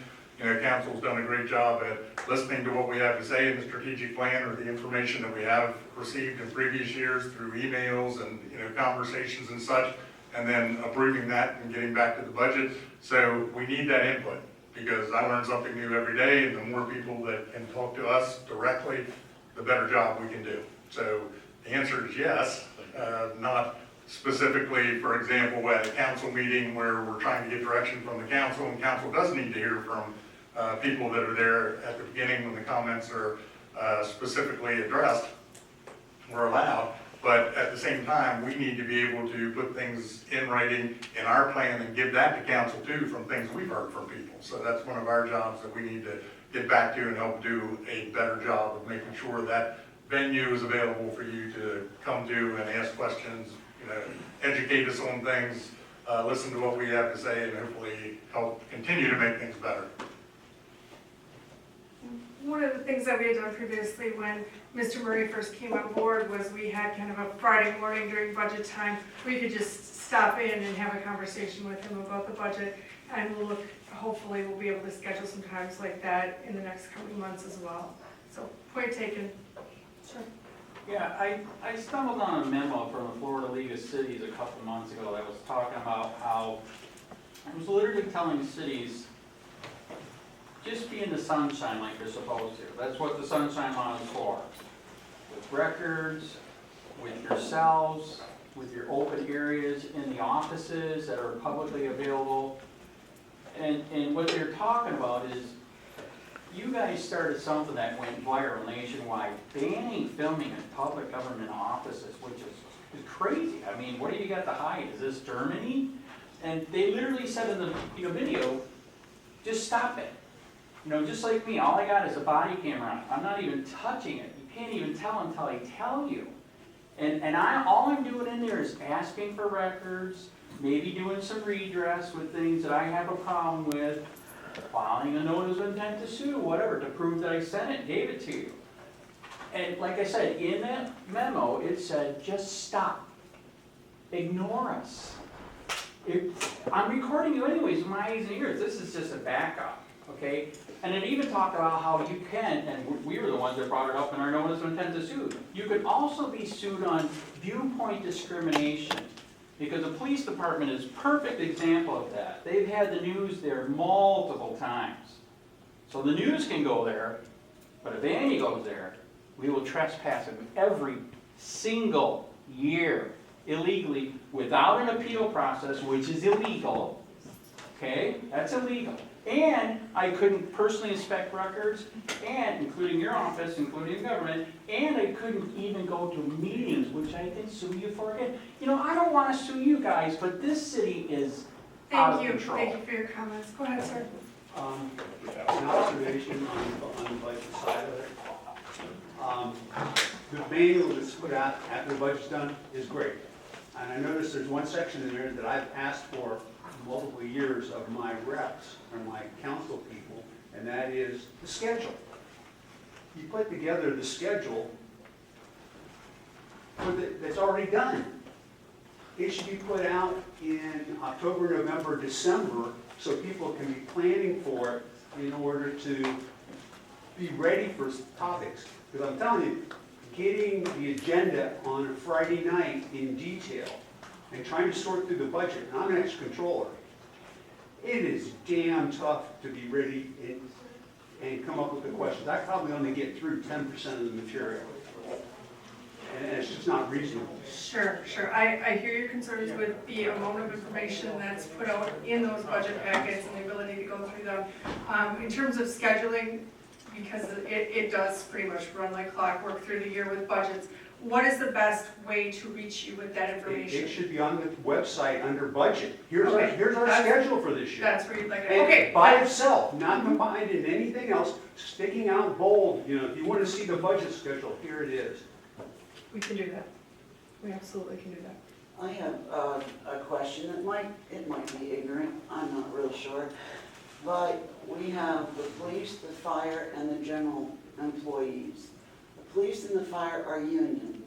Council's done a great job at listening to what we have to say in the strategic plan, or the information that we have received in previous years through emails and, conversations and such, and then approving that and getting back to the budget. So we need that input, because I learn something new every day, and the more people that can talk to us directly, the better job we can do. So the answer is yes, not specifically, for example, at a council meeting where we're trying to get direction from the council, and council does need to hear from people that are there at the beginning when the comments are specifically addressed, we're allowed. But at the same time, we need to be able to put things in writing in our plan and give that to council too, from things we've heard from people. So that's one of our jobs that we need to get back to and help do a better job of making sure that venue is available for you to come to and ask questions, educate us on things, listen to what we have to say, and hopefully help continue to make things better. One of the things that we had done previously when Mr. Murray first came on board was we had kind of a Friday morning during budget time. We could just stop in and have a conversation with him about the budget, and hopefully we'll be able to schedule some times like that in the next coming months as well. So, point taken. Sure. Yeah, I stumbled on a memo from the Florida League of Cities a couple months ago that was talking about how, I was literally telling cities, just be in the sunshine like you're supposed to. That's what the sunshine law is for. With records, with yourselves, with your open areas in the offices that are publicly available. And what they're talking about is, you guys started something that went viral nationwide, banning filming in public government offices, which is crazy. I mean, what do you got to hide? Is this Germany? And they literally said in the video, just stop it. Just like me, all I got is a body camera on it. I'm not even touching it. You can't even tell until I tell you. And all I'm doing in there is asking for records, maybe doing some redress with things that I have a problem with, filing a notice of intent to sue, whatever, to prove that I sent it, gave it to you. And like I said, in that memo, it said, just stop. Ignore us. I'm recording you anyways with my eyes and ears. This is just a backup, okay? And it even talked about how you can, and we were the ones that brought it up in our notice of intent to sue. You could also be sued on viewpoint discrimination, because the police department is a perfect example of that. They've had the news there multiple times. So the news can go there, but if Annie goes there, we will trespass him every single year illegally without an appeal process, which is illegal. Okay, that's illegal. And I couldn't personally inspect records, and including your office, including government, and I couldn't even go to meetings, which I can sue you for again. I don't want to sue you guys, but this city is out of control. Thank you for your comments. Go ahead, sir. An observation on the budget side of it. The manual that's put out after the budget's done is great. And I noticed there's one section in there that I've asked for multiple years of my reps or my council people and that is the schedule. You put together the schedule that's already done. It should be put out in October, November, December, so people can be planning for it in order to be ready for topics. Because I'm telling you, getting the agenda on a Friday night in detail and trying to sort through the budget, and I'm an ex-controller, it is damn tough to be ready and come up with the questions. I probably only get through 10% of the material. And it's just not reasonable. Sure. I hear your concerns with the amount of information that's put out in those budget packets and the ability to go through them. In terms of scheduling, because it does pretty much run like clockwork through the year with budgets, what is the best way to reach you with that information? It should be on the website under budget. Here's Okay, our schedule for this year. That's where you'd like it. And Okay. by itself, not combined in anything else, sticking out bold. You know, if you want to see the budget schedule, here it is. We can do that. We absolutely can do that. I have a question. It might be ignorant, I'm not real sure. But we have the police, the fire, and the general employees. The police and the fire are union.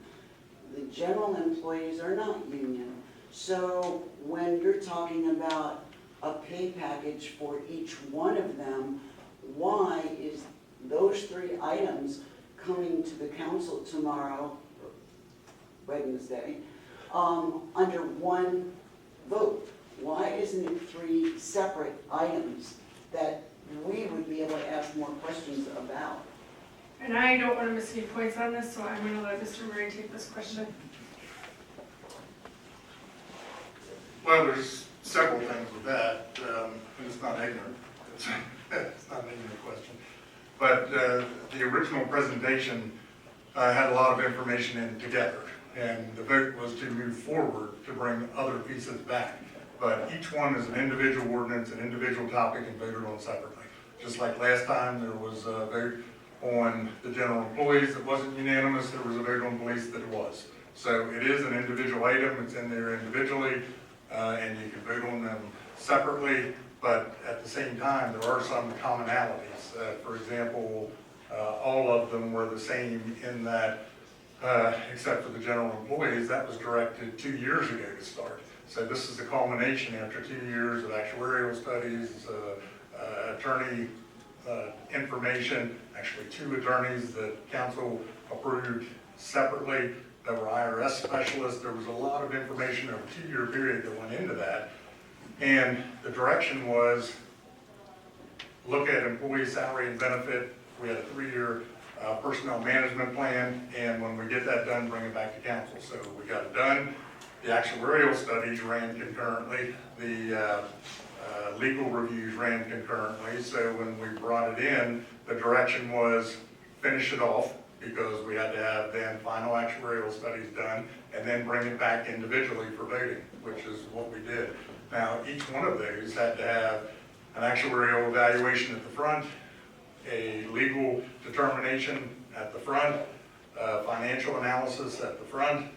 The general employees are not union. So when you're talking about a pay package for each one of them, why is those 3 items coming to the council tomorrow, Wednesday, under one vote? Why isn't it 3 separate items that we would be able to ask more questions about? And I don't want to miss any points on this, so I'm going to let Mr. Murray take this question. Well, there's several things with that, and it's not ignorant. It's not an ignorant question. But the original presentation had a lot of information in it together, and the vote was to move forward to bring other pieces back. But each one is an individual ordinance, an individual topic, and voted on separately. Just like last time, there was a vote on the general employees that wasn't unanimous, there was a vote on police that was. So it is an individual item, it's in there individually, and you can vote on them separately, but at the same time, there are some commonalities. For example, all of them were the same in that, except for the general employees, that was directed 2 years ago to start. So this is the culmination after 2 years of actuarial studies, attorney information, actually 2 attorneys that council approved separately that were IRS specialists. There was a lot of information over a 2-year period that went into that. And the direction was look at employee salary and benefit. We had a 3-year personnel management plan, and when we get that done, bring it back to council. So we got it done. The actuarial studies ran concurrently. The legal reviews ran concurrently. So when we brought it in, the direction was finish it off, because we had to have then final actuarial studies done, and then bring it back individually for voting, which is what we did. Now, each one of those had to have an actuarial evaluation at the front, a legal determination at the front, financial analysis at the front,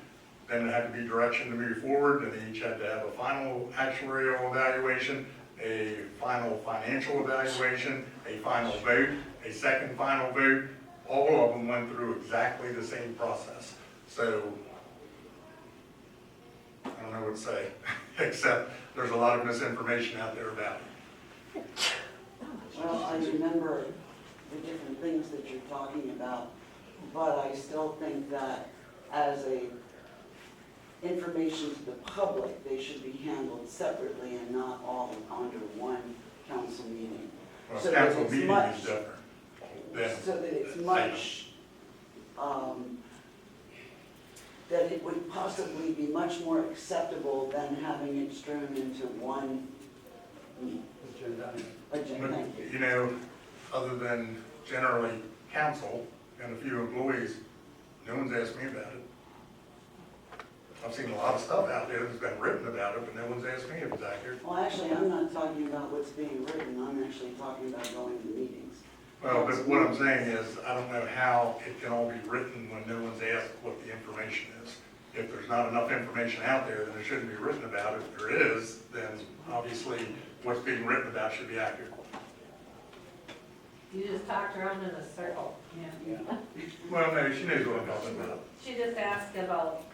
then it had to be direction to move forward, and they each had to have a final actuarial evaluation, a final financial evaluation, a final vote, a second final vote. All of them went through exactly the same process. So, I don't know what to say, except there's a lot of misinformation out there about it. Well, I remember the different things that you're talking about, but I still think that as a information to the public, they should be handled separately and not all under one council meeting. Well, So council that it's meeting much- is different. than So that it's much, that it would possibly be much more acceptable than having it strewn into one Agenda. agenda. You know, other than generally council and a few employees, no one's asked me about it. I've seen a lot of stuff out there that's been written about it, but no one's asked me if it's accurate. Well, actually, I'm not talking about what's being written, I'm actually talking about going to meetings. Well, but what I'm saying is, I don't know how it can all be written when no one's asked what the information is. If there's not enough information out there, then it shouldn't be written about. If there is, then obviously what's being written about should be accurate. You just talked around in a circle. Yeah. Well, no, she knows what I'm talking about. She just asked about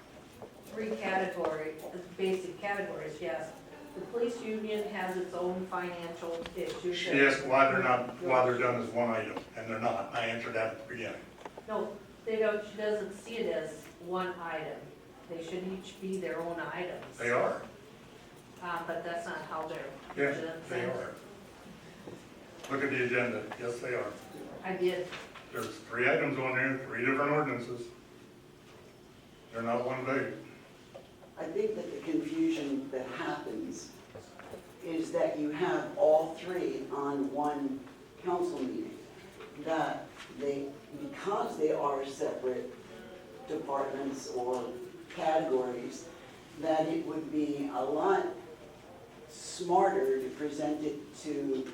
three categories, basic categories, yes. The police union has its own financial issues. She asked why they're done as one item, and they're not. I answered that at the beginning. No, they don't, she doesn't see it as one item. They should each be their own items. They are. But that's not how they're. Yeah, they are. Look at the agenda. Yes, they are. I did. There's 3 items on there, 3 different ordinances. They're not one vote. I think that the confusion that happens is that you have all 3 on one council meeting. That because they are separate departments or categories, that it would be a lot smarter to present it to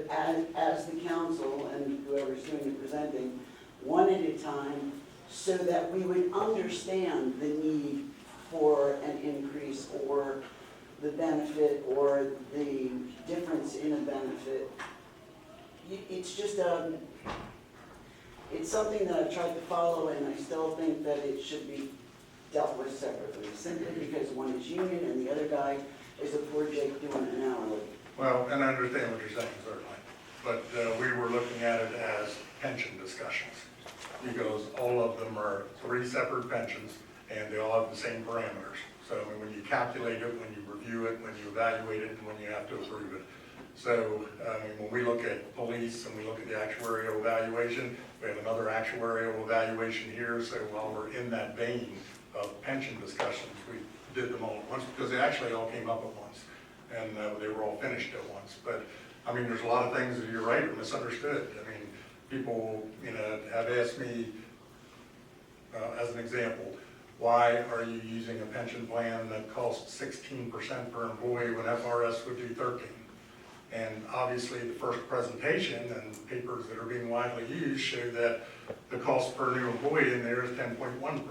as the council and whoever's doing the presenting, one at a time, so that we would understand the need for an increase or the benefit or the difference in a benefit. It's just it's something that I've tried to follow, and I still think that it should be dealt with separately, simply because one is union and the other guy is a poor Jake doing an hourly. Well, and I understand what you're saying, certainly. But we were looking at it as pension discussions, because all of them are 3 separate pensions, and they all have the same parameters. So I mean, when you calculate it, when you review it, when you evaluate it, and when you have to approve it. So I mean, when we look at police and we look at the actuarial evaluation, we have another actuarial evaluation here. So while we're in that vein of pension discussions, we did them all at once, because they actually all came up at once, and they were all finished at once. But I mean, there's a lot of things that you're right, are misunderstood. I mean, people, have asked me, as an example, why are you using a pension plan that costs 16% per employee when FRS would do 13? And obviously, the first presentation and papers that are being widely used show that the cost per new employee in there is 10.1%.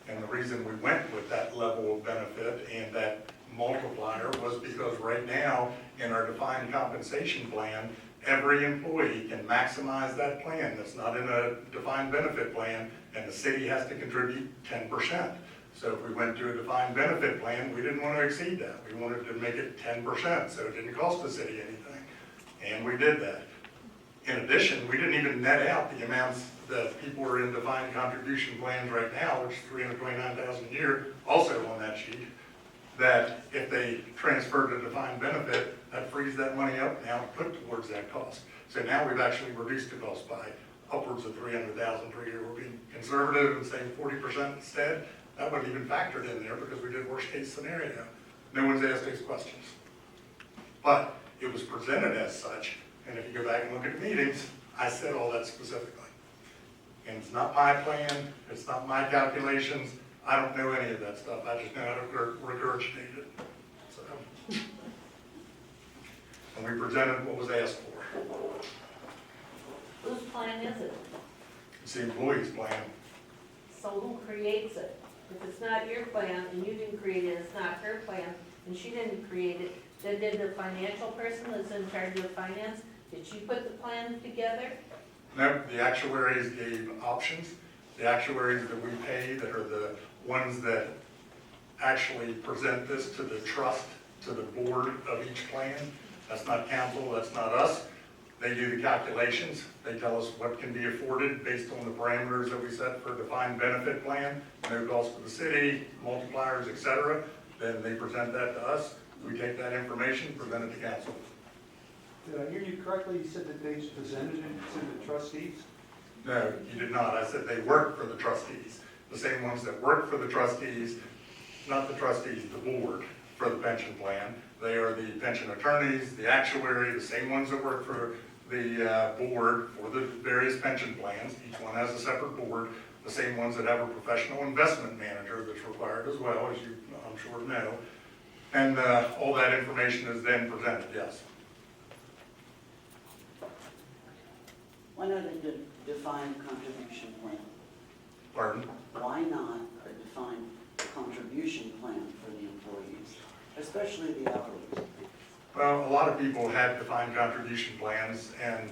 And the reason we went with that level of benefit and that multiplier was because right now, in our defined compensation plan, every employee can maximize that plan that's not in a defined benefit plan, and the city has to contribute 10%. So if we went to a defined benefit plan, we didn't want to exceed that. We wanted to make it 10%, so it didn't cost the city anything. And we did that. In addition, we didn't even net out the amounts that people are in defined contribution plans right now, which is $329,000 a year, also on that sheet, that if they transfer to defined benefit, that frees that money up now to put towards that cost. So now we've actually reduced the cost by upwards of $300,000 per year. We're being conservative and saying 40% instead. That wasn't even factored in there because we did worst case scenario. No one's asked these questions. But it was presented as such, and if you go back and look at the meetings, I said all that specifically. And it's not my plan, it's not my calculations, I don't know any of that stuff, I just know how to regurgitate it. So, and we presented what was asked for. Whose plan is it? It's the employee's plan. So who creates it? If it's not your plan and you didn't create it, it's not her plan, and she didn't create it, then did the financial person that's in charge of finance, did she put the plan together? No, the actuaries gave options. The actuaries that we pay, that are the ones that actually present this to the trust, to the board of each plan. That's not council, that's not us. They do the calculations. They tell us what can be afforded based on the parameters that we set for a defined benefit plan, no cost to the city, multipliers, et cetera. Then they present that to us. We take that information, present it to council. Did I hear you correctly? You said that they presented it to the trustees? No, you did not. I said they work for the trustees. The same ones that work for the trustees, not the trustees, the board for the pension plan. They are the pension attorneys, the actuary, the same ones that work for the board for the various pension plans. Each one has a separate board. The same ones that have a professional investment manager that's required as well, as you, I'm sure, know. And all that information is then presented, yes. Why not a defined contribution plan? Pardon? Why not a defined contribution plan for the employees, especially the hourly? Well, a lot of people had defined contribution plans, and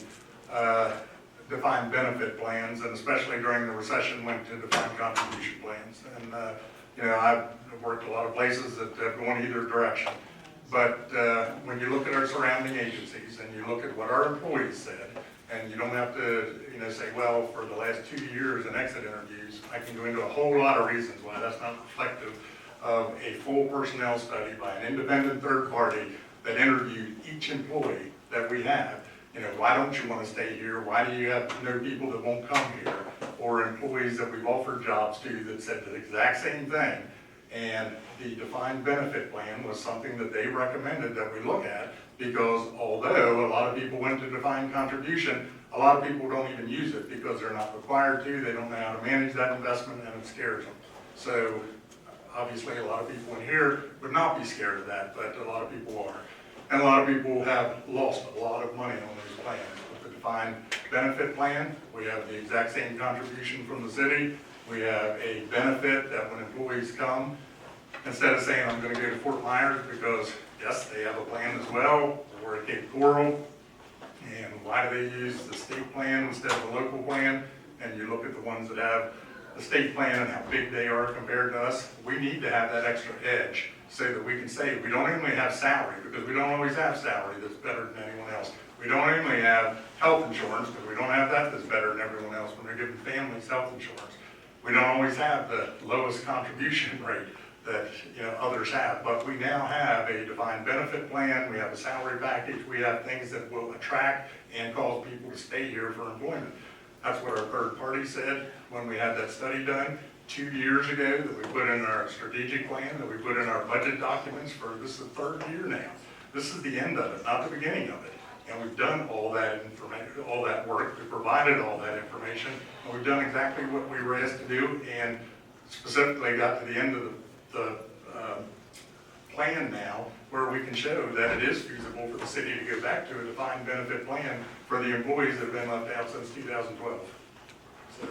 defined benefit plans, and especially during the recession, went to defined contribution plans. And, you know, I've worked a lot of places that have gone either direction. But when you look at our surrounding agencies and you look at what our employees said, and you don't have to, you know, say, well, for the last 2 years in exit interviews, I can go into a whole lot of reasons why that's not reflective of a full personnel study by an independent third party that interviewed each employee that we have. You know, why don't you want to stay here? Why do you have no people that won't come here? Or employees that we've offered jobs to that said the exact same thing. And the defined benefit plan was something that they recommended that we look at, because although a lot of people went to defined contribution, a lot of people don't even use it because they're not required to, they don't know how to manage that investment, and it scares them. So obviously a lot of people in here would not be scared of that, but a lot of people are. And a lot of people have lost a lot of money on those plans. With the defined benefit plan, we have the exact same contribution from the city. We have a benefit that when employees come, instead of saying, I'm gonna go to Fort Myers because, yes, they have a plan as well, or at Cape Coral, and why do they use the state plan instead of the local plan? And you look at the ones that have the state plan and how big they are compared to us, we need to have that extra edge so that we can say, we don't only have salary, because we don't always have salary that's better than anyone else. We don't only have health insurance, because we don't have that that's better than everyone else when they're giving families health insurance. We don't always have the lowest contribution rate that, you know, others have, but we now have a defined benefit plan, we have a salary package, we have things that will attract and cause people to stay here for employment. That's what our third party said when we had that study done 2 years ago, that we put in our strategic plan, that we put in our budget documents for, this is the third year now. This is the end of it, not the beginning of it. And we've done all that information, all that work, we provided all that information, and we've done exactly what we were asked to do, and specifically got to the end of the plan now, where we can show that it is feasible for the city to go back to a defined benefit plan for the employees that have been left out since 2012. So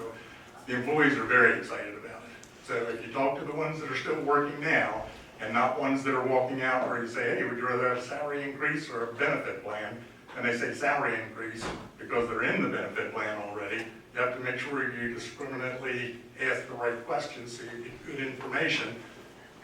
the employees are very excited about it. So if you talk to the ones that are still working now, and not ones that are walking out where you say, hey, would you rather have a salary increase or a benefit plan? And they say salary increase because they're in the benefit plan already, you have to make sure you discriminately ask the right questions so you get good information.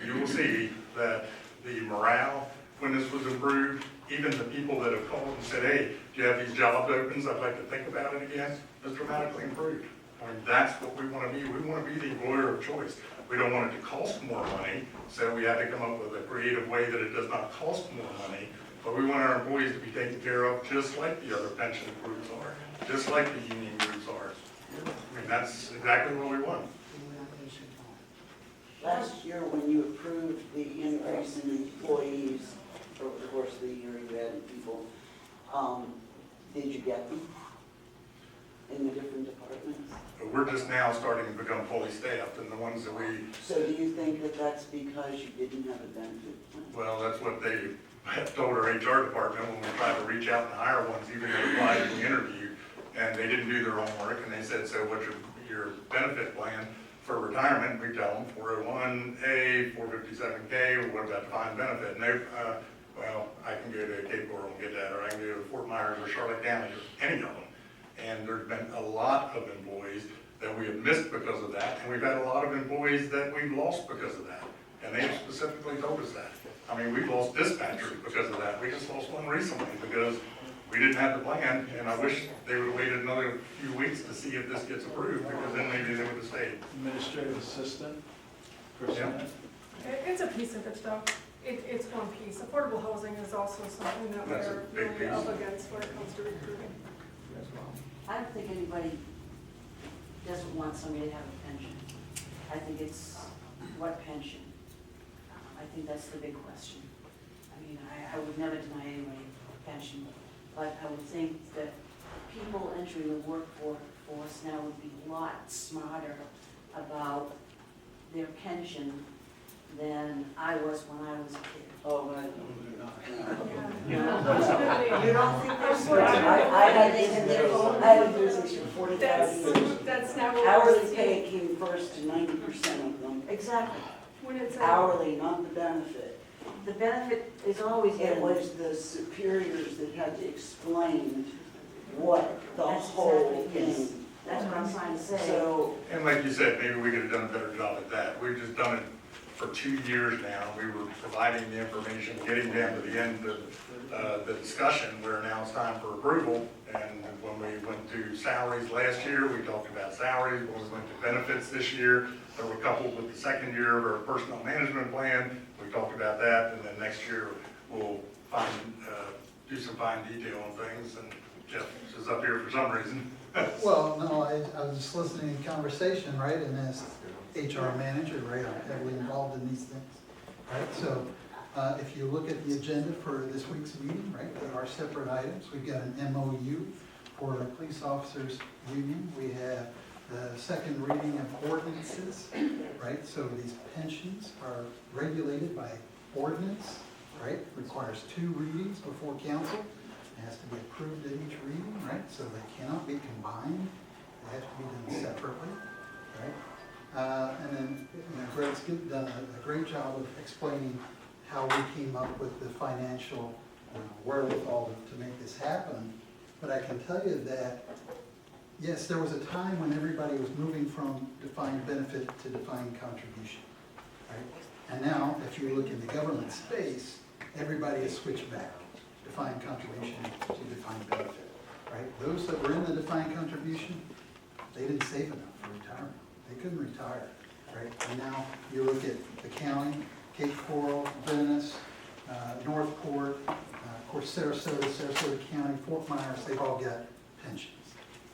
You will see that the morale, when this was improved, even the people that have called and said, hey, do you have these jobs opens, I'd like to think about it again, has dramatically improved. I mean, that's what we want to be. We want to be the employer of choice. We don't want it to cost more money, so we had to come up with a creative way that it does not cost more money, but we want our employees to be taken care of just like the other pension groups are, just like the union groups are. I mean, that's exactly what we want. Last year, when you approved the increase in employees over the course of the year, you added people, did you get them in the different departments? But we're just now starting to become fully staffed, and the ones that we... So do you think that that's because you didn't have a benefit plan? Well, that's what they told our HR department when we tried to reach out and hire ones, even though they applied in the interview, and they didn't do their homework, and they said, so what's your benefit plan for retirement? We tell them 401A, 457K, or what about defined benefit? And they, well, I can go to Cape Coral and get that, or I can go to Fort Myers or Charlotte County, or any of them. And there's been a lot of employees that we have missed because of that, and we've had a lot of employees that we've lost because of that. And they have specifically told us that. I mean, we've lost dispatchers because of that. We just lost one recently because we didn't have the plan, and I wish they would have waited another few weeks to see if this gets approved, because then maybe they would have stayed. Administrative assistant, personnel. It's a piece of it though. It's one piece. Affordable housing is also something that That's a we're big really up piece. against when it comes to recruiting as well. I don't think anybody doesn't want somebody to have a pension. I think it's what pension? I think that's the big question. I mean, I would never deny anybody a pension, but I would think that people entering the workforce now would be a lot smarter about their pension than I was when I was a kid. Oh, right. Yeah. You don't think they're smart? I had a business for 45 years. That's not what Hourly we're pay came first to 90% of them. Exactly. When it's Hourly, not the benefit. The benefit is always It been. was the superiors that had to explain what the say. So, And like you said, maybe we could have done a better job at that. We've just done it for 2 years now. We were providing the information, getting down to the end of the discussion where now it's time for approval. And when we went to salaries last year, we talked about salaries. When we went to benefits this year, they were coupled with the second year of our personnel management plan. We talked about that. And then next year, we'll do some fine detail on things. And Jeff is up here for some reason. Well, no, I was just listening to conversation, right, and as HR manager, right, I'm heavily involved in these things, right? So if you look at the agenda for this week's meeting, right, there are separate items. We've got an MOU for the police officers union. We have the second reading of ordinances, right? So these pensions are regulated by ordinance, right? Requires 2 readings before council. It has to be approved at each reading, right? So they cannot be combined. They have to be done separately, right? And then, Greg's done a great job of explaining how we came up with the financial wherewithal to make this happen. But I can tell you that, yes, there was a time when everybody was moving from defined benefit to defined contribution, right? And now, if you look in the government space, everybody has switched back. Defined contribution to defined benefit, right? Those that were in the defined contribution, they didn't save enough for retirement. They couldn't retire, right? And now you look at the county, Cape Coral, Venice, Northport, of course Sarasota County, Fort Myers, they've all got pensions.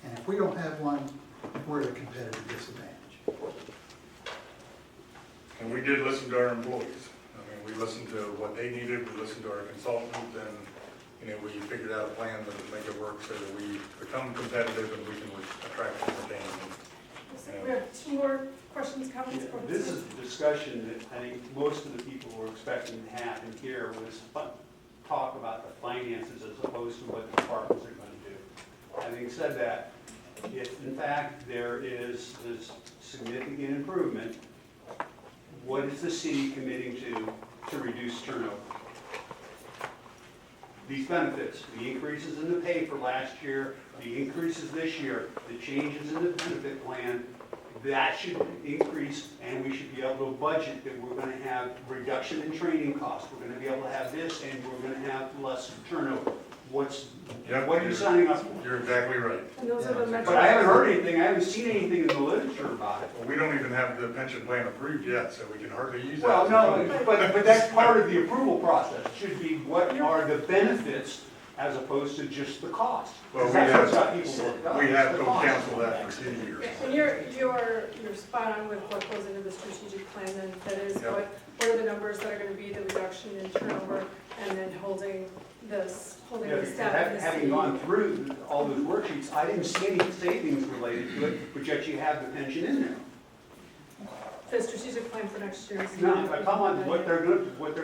And if we don't have one, we're at a competitive disadvantage. And we did listen to our employees. I mean, we listened to what they needed, we listened to our consultant, and we figured out a plan to make it work so that we become competitive and we can attract and retain them. We have 2 more questions, comments? This is the discussion that I think most of the people were expecting to happen here was talk about the finances as opposed to what the departments are going to do. Having said that, if in fact there is this significant improvement, what is the city committing to reduce turnover? These benefits, the increases in the pay for last year, the increases this year, the changes in the benefit plan, that should increase, and we should be able to budget that we're going to have reduction in training costs. We're going to be able to have this, and we're going to have less turnover. What are you signing up for? You're exactly right. And those are the metrics. But I haven't heard anything, I haven't seen anything in the literature about it. Well, we don't even have the pension plan approved yet, so we can hardly use that. Well, no, but that's part of the approval process. It should be what are the benefits as opposed to just the cost. Well, we That's what's got have, people worked up, we is have the told cost. council that for 2 years. And you're spot on with what goes into the strategic plan, and that is Yep. what are the numbers that are gonna be the reduction in turnover, and then holding the staff in the city. Having gone through all those worksheets, I didn't see any savings related to it, but yet you have the pension in there. The strategic plan for next year is. Now, if I come on what they're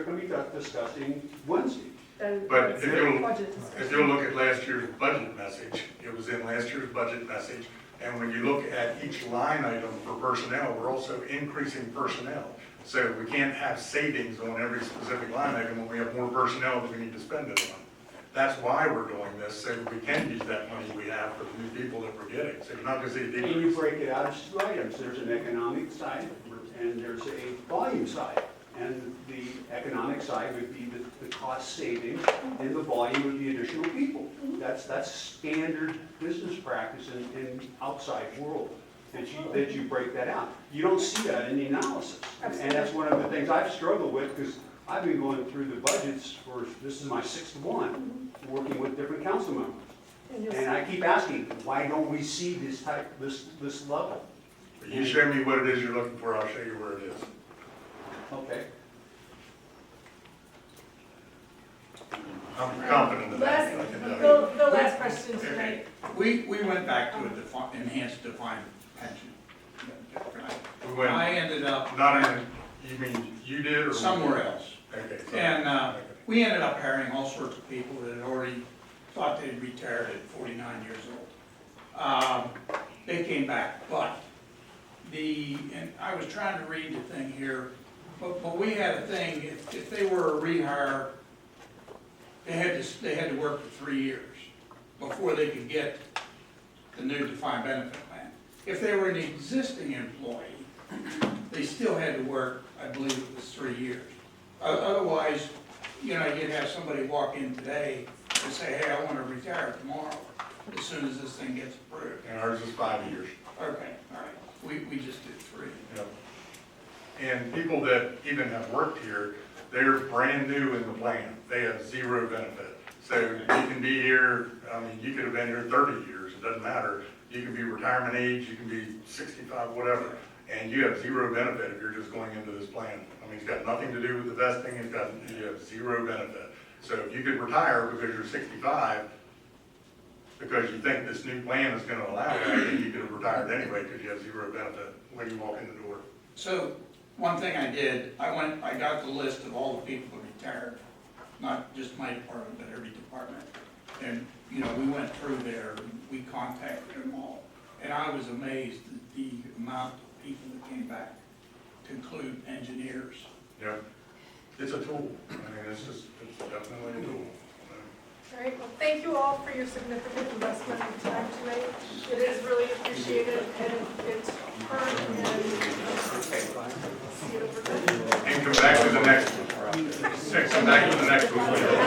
gonna be discussing Wednesday. But That's if the you'll, budget discussion. if you'll look at last year's budget message, it was in last year's budget message. And when you look at each line item for personnel, we're also increasing personnel. So we can't have savings on every specific line item when we have more personnel that we need to spend it on. That's why we're doing this, so we can use that money we have for the new people that we're getting. So you're not gonna see a And you decrease. break it out as 2 items. There's an economic side and there's a volume side. And the economic side would be the cost savings, and the volume would be additional people. That's standard business practice in outside world, that you break that out. You don't see that in the analysis. And that's one of the things I've struggled with, because I've been going through the budgets for, this is my 6th one, working with different council members. And I keep asking, why don't we see this level? You show me what it is you're looking for, I'll show you where it is. Okay. I'm confident in that. I can tell you. The last question tonight. We went back to a enhanced defined pension. We went- I ended up Not in, you mean you did or? we somewhere did? else. Okay. so- And we ended up hiring all sorts of people that had already thought they'd retired at 49 years old. They came back, but and I was trying to read the thing here, but we had a thing, if they were a rehire, they had to work for 3 years before they could get the new defined benefit plan. if they were an existing employee, they still had to work, I believe it was 3 years. Otherwise, you know, you'd have somebody walk in today and say, hey, I want to retire tomorrow, as soon as this thing gets approved. And ours is 5 years. Okay, all right, we just did 3. Yep. And people that even have worked here, they're brand new in the plan. They have 0 benefit. So you can be here, I mean, you could have been here 30 years, it doesn't matter. You can be retirement age, you can be 65, whatever, and you have 0 benefit if you're just going into this plan. I mean, it's got nothing to do with the vesting, you have 0 benefit. So if you could retire because you're 65, because you think this new plan is gonna allow that, then you could have retired anyway because you have 0 benefit when you walk in the door. So, one thing I did, I got the list of all the people who retired, not just my department, but every department. And, you know, we went through there, and we contacted them all. And I was amazed at the amount of people that came back, to include engineers. Yep. It's a tool. I mean, it's definitely a tool. All right, well, thank you all for your significant investment and time tonight. It is really appreciated, and it's earned, and see it over. And come back to the next one. Come back to the next one.